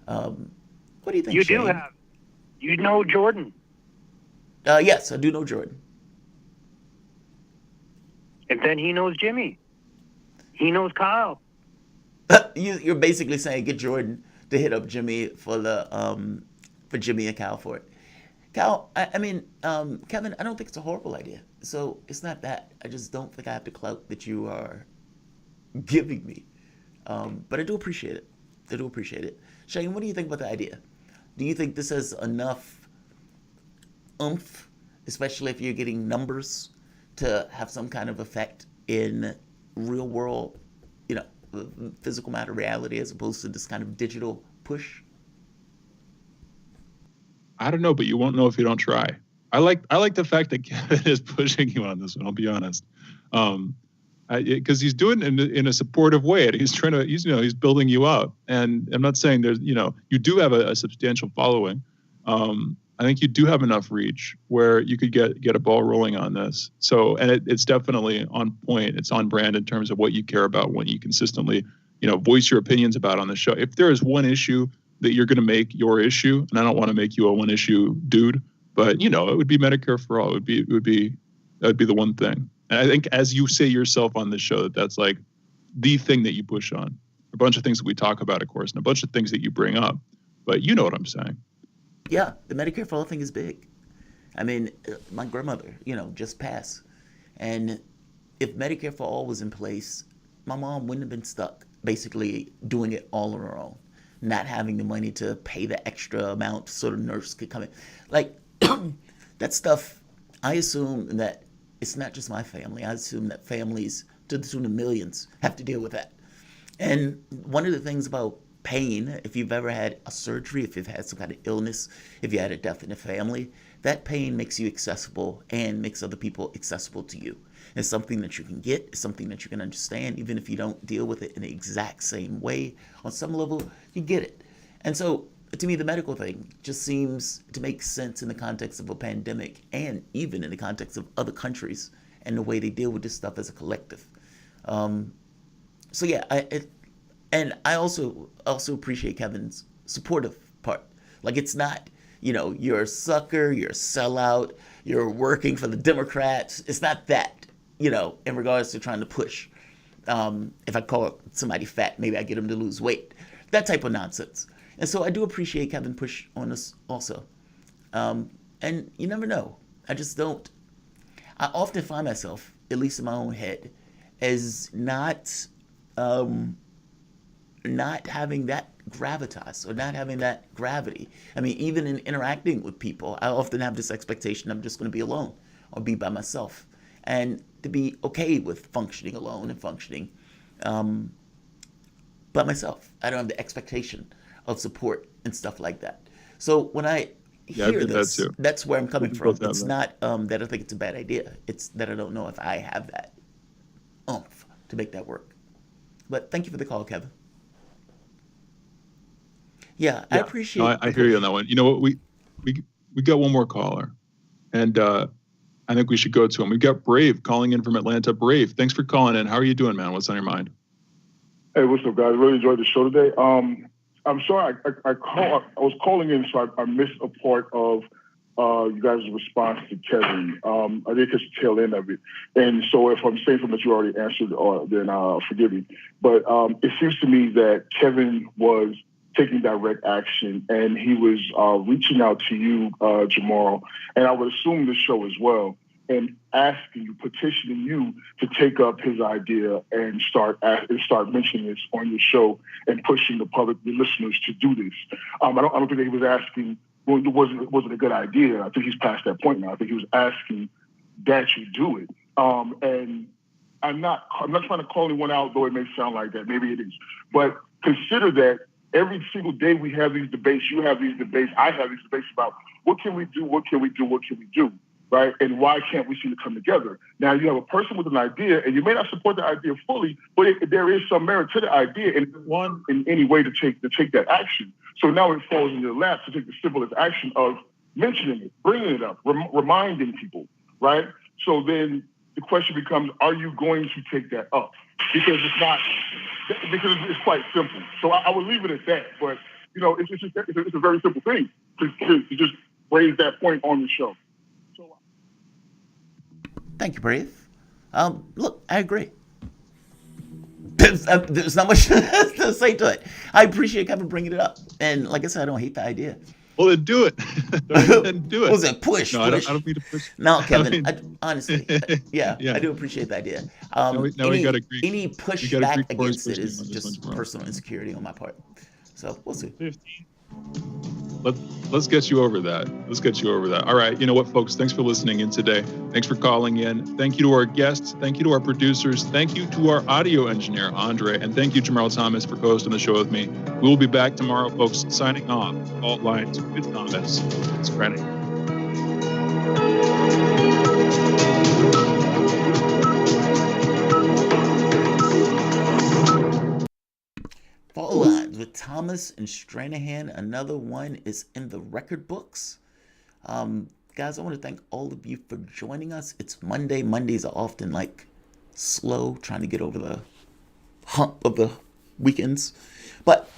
What do you think, You Shane? do have. You know Jordan. Yes, I do know Jordan. And then he knows Jimmy. He knows Kyle. You're basically saying get Jordan to hit up Jimmy for Jimmy and Kyle for it. Kyle, I mean, Kevin, I don't think it's a horrible idea. So it's not that. I just don't think I have the clout that you are giving me. But I do appreciate it. Shane, what do you think about the idea? Do you think this has enough oomph, especially if you're getting numbers, to have some kind of effect in real world, physical matter reality, as opposed to this kind of digital push? I don't know, but you won't know if you don't try. I like the fact that Kevin is pushing you on this one. I'll be honest, because he's doing it in a supportive way. And he's building you up. And I'm not saying there's, you do have a substantial following. I think you do have enough reach where you could get a ball rolling on this. So, and it's definitely on point. It's on brand in terms of what you care about, what you consistently, voice your opinions about on the show. If there is one issue that you're going to make your issue, and I don't want to make you a one issue dude, but it would be Medicare for all. That would be the one thing. And I think, as you say yourself on this show, that's like the thing that you push on. A bunch of things that we talk about, of course, and a bunch of things that you bring up, but you know what I'm saying. Yeah, the Medicare for all thing is big. I mean, my grandmother, just passed. And if Medicare for all was in place, my mom wouldn't have been stuck basically doing it all on her own, not having the money to pay the extra amount so the nurse could come in. Like, that stuff, I assume that it's not just my family. I assume that families to the tune of millions have to deal with that. And one of the things about pain, if you've ever had a surgery, if you've had some kind of illness, if you had a death in the family, that pain makes you accessible and makes other people accessible to you. It's something that you can get, it's something that you can understand, even if you don't deal with it in the exact same way. On some level, you get it. And so, to me, the medical thing just seems to make sense in the context of a pandemic, and even in the context of other countries and the way they deal with this stuff as a collective. So yeah, I also appreciate Kevin's supportive part. Like, it's not, you're a sucker, you're a sellout, you're working for the Democrats. It's not that, in regards to trying to push. If I call somebody fat, maybe I get them to lose weight. That type of nonsense. And so I do appreciate Kevin push on this also. And you never know. I often find myself, at least in my own head, as not having that gravitas or not having that gravity. I mean, even in interacting with people, I often have this expectation I'm just going to be alone or be by myself, and to be okay with functioning alone and functioning by myself. I don't have the expectation of support and stuff like that. So when I hear this, that's where I'm coming from. It's not that I think it's a bad idea. It's that I don't know if I have that oomph to make that work. But thank you for the call, Kevin. Yeah, I appreciate. No, I hear you on that one. You know what? We got one more caller, and I think we should go to him. We've got Brave calling in from Atlanta. Brave, thanks for calling in. How are you doing, man? What's on your mind? Hey, what's up, guys? Really enjoyed the show today. I'm sorry, I was calling in, so I missed a part of you guys' response to Kevin. I did catch the tail end of it, and so if I'm saying something that you already answered, then forgive me. But it seems to me that Kevin was taking direct action, and he was reaching out to you, Jamarl, and I would assume the show as well, and asking you, petitioning you to take up his idea and start mentioning this on your show and pushing the public, the listeners, to do this. I don't think that he was asking, well, it wasn't a good idea. I think he's past that point now. I think he was asking that you do it. And I'm not trying to call anyone out, though it may sound like that. Maybe it is. But consider that every single day we have these debates, you have these debates, I have these debates about what can we do, what can we do, what can we do, right? And why can't we seem to come together? Now, you have a person with an idea, and you may not support the idea fully, but there is some merit to the idea and one in any way to take that action. So now it falls in your lap to take the simplest action of mentioning it, bringing it up, reminding people, right? So then the question becomes, are you going to take that up? Because it's quite simple. So I would leave it at that. But, it's a very simple thing to just raise that point on the show. Thank you, Brave. Look, I agree. There's not much to say to it. I appreciate Kevin bringing it up. And like I said, I don't hate the idea. Well, then do it. Then do it. What was it? Push. No, I don't mean to push. No, Kevin. honestly, yeah, I do appreciate the idea. We got to agree. Any pushback against it is just personal insecurity on my part. So we'll see. 15. Let's get you over that. Let's get you over that. All right. You know what, folks? Thanks for listening in today. Thanks for calling in. Thank you to our guests. Thank you to our producers. Thank you to our audio engineer, Andre. And thank you, Jamarl Thomas, for co-hosting the show with me. We will be back tomorrow, folks. Signing off. Fault Lines with Thomas. It's Granny. Fault Lines with Thomas and Stranahan. Another one is in the record books. Guys, I want to thank all of you for joining us. It's Monday. Mondays are often like slow, trying to get over the hump of the weekends. But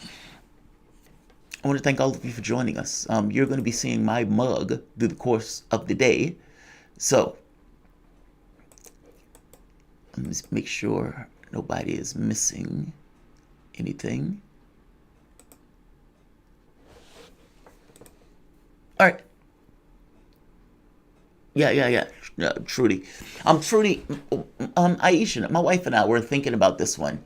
I want to thank all of you for joining us. You're going to be seeing my mug through the course of the day. So let me make sure nobody is missing anything. All right. Yeah. Trudy. Trudy, Aisha, my wife and I were thinking about this one.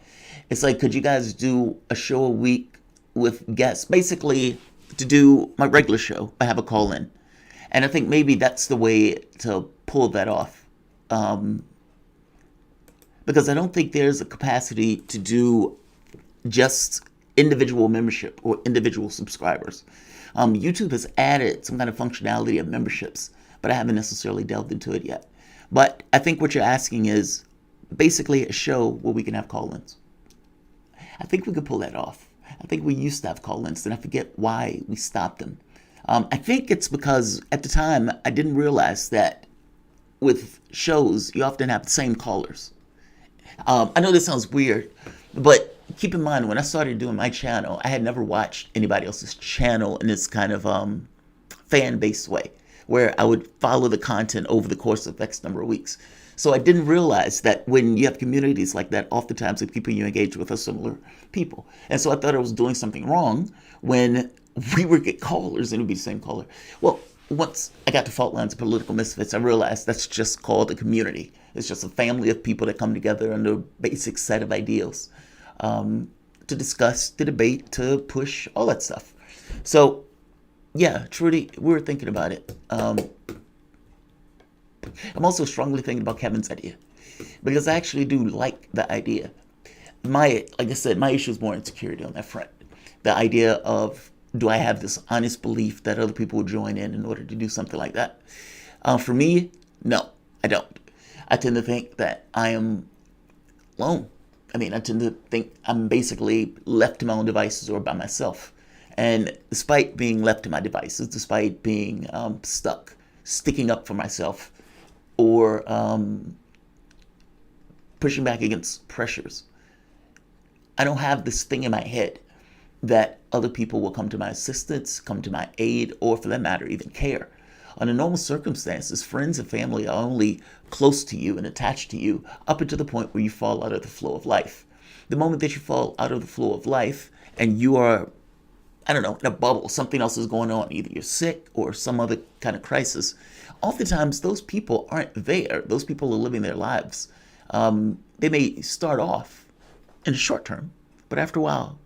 It's like, could you guys do a show a week with guests? Basically, to do my regular show, I have a call in. And I think maybe that's the way to pull that off. Because I don't think there's a capacity to do just individual membership or individual subscribers. YouTube has added some kind of functionality of memberships, but I haven't necessarily delved into it yet. But I think what you're asking is basically a show where we can have call-ins. I think we could pull that off. I think we used to have call-ins, and I forget why we stopped them. I think it's because at the time I didn't realize that with shows you often have the same callers. I know this sounds weird, but keep in mind, when I started doing my channel, I had never watched anybody else's channel in this kind of fan-based way, where I would follow the content over the course of X number of weeks. So I didn't realize that when you have communities like that, oftentimes the people you engage with are similar people. And so I thought I was doing something wrong when we would get callers and it would be the same caller. Well, once I got to Fault Lines of Political Misfits, I realized that's just called a community. It's just a family of people that come together under a basic set of ideals to discuss, to debate, to push, all that stuff. So, yeah, Trudy, we were thinking about it. I'm also strongly thinking about Kevin's idea because I actually do like the idea. Like I said, my issue is more insecurity on that front. The idea of, do I have this honest belief that other people will join in order to do something like that? For me, no, I don't. I tend to think that I am alone. I tend to think I'm basically left to my own devices or by myself. And despite being left to my devices, despite being stuck, sticking up for myself, or pushing back against pressures, I don't have this thing in my head that other people will come to my assistance, come to my aid, or for that matter, even care. Under normal circumstances, friends and family are only close to you and attached to you up until the point where you fall out of the flow of life. The moment that you fall out of the flow of life and you are, in a bubble, something else is going on, either you're sick or some other kind of crisis, oftentimes those people aren't there. Those people are living their lives. They may start off in the short term, but after a while,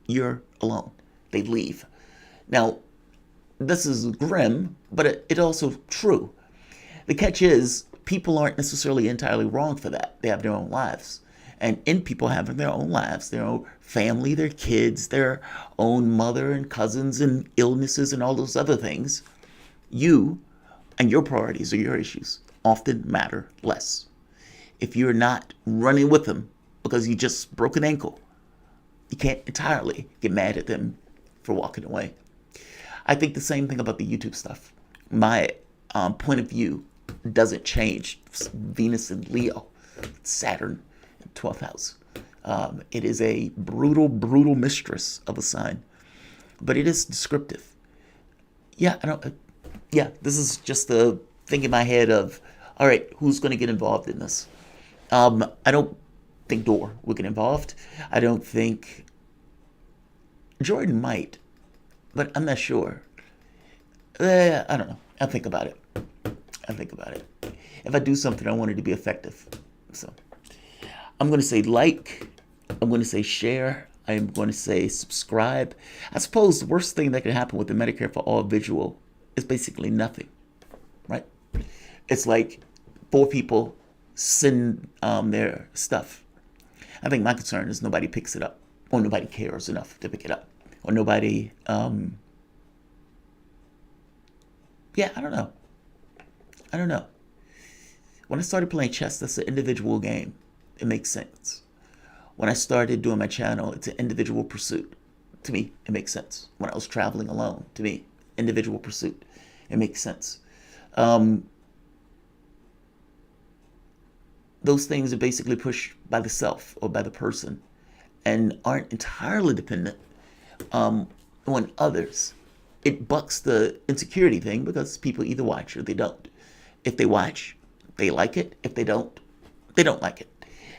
you're alone. They leave. Now, this is grim, but it's also true. The catch is, people aren't necessarily entirely wrong for that. They have their own lives. And in people having their own lives, their own family, their kids, their own mother and cousins and illnesses and all those other things, you and your priorities or your issues often matter less. If you're not running with them because you just broke an ankle, you can't entirely get mad at them for walking away. I think the same thing about the YouTube stuff. My point of view doesn't change. Venus and Leo, Saturn in 12th house. It is a brutal, brutal mistress of a sign, but it is descriptive. This is just the thing in my head of, all right, who's going to get involved in this? I don't think Dor will get involved. I don't think Jordan might, but I'm not sure. I don't know. I'll think about it. If I do something, I want it to be effective. So I'm going to say like, I'm going to say share, I am going to say subscribe. I suppose the worst thing that could happen with the Medicare for All visual is basically nothing, right? It's like 4 people send their stuff. I think my concern is nobody picks it up, or nobody cares enough to pick it up, or nobody, yeah, I don't know. When I started playing chess, that's an individual game. It makes sense. When I started doing my channel, it's an individual pursuit. To me, it makes sense. When I was traveling alone, to me, individual pursuit. It makes sense. Those things are basically pushed by the self or by the person and aren't entirely dependent on others. It bucks the insecurity thing because people either watch or they don't. If they watch, they like it. If they don't like it.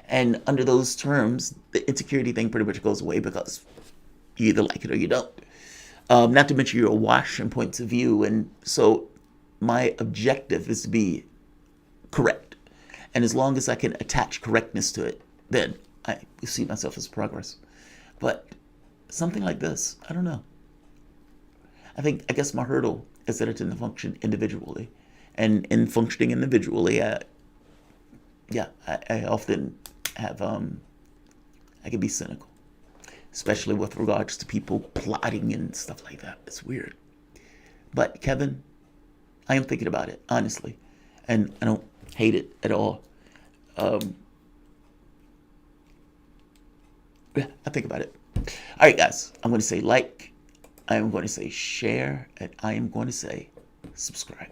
And under those terms, the insecurity thing pretty much goes away because you either like it or you don't. Not to mention you're awash in points of view. And so my objective is to be correct. And as long as I can attach correctness to it, then I see myself as progress. But something like this, I don't know. I guess my hurdle is that it didn't function individually. And in functioning individually, I often have, I can be cynical, especially with regards to people plotting and stuff like that. It's weird. But Kevin, I am thinking about it, honestly. And I don't hate it at all. Yeah, I think about it. All right, guys, I'm going to say like, I am going to say share, and I am going to say subscribe.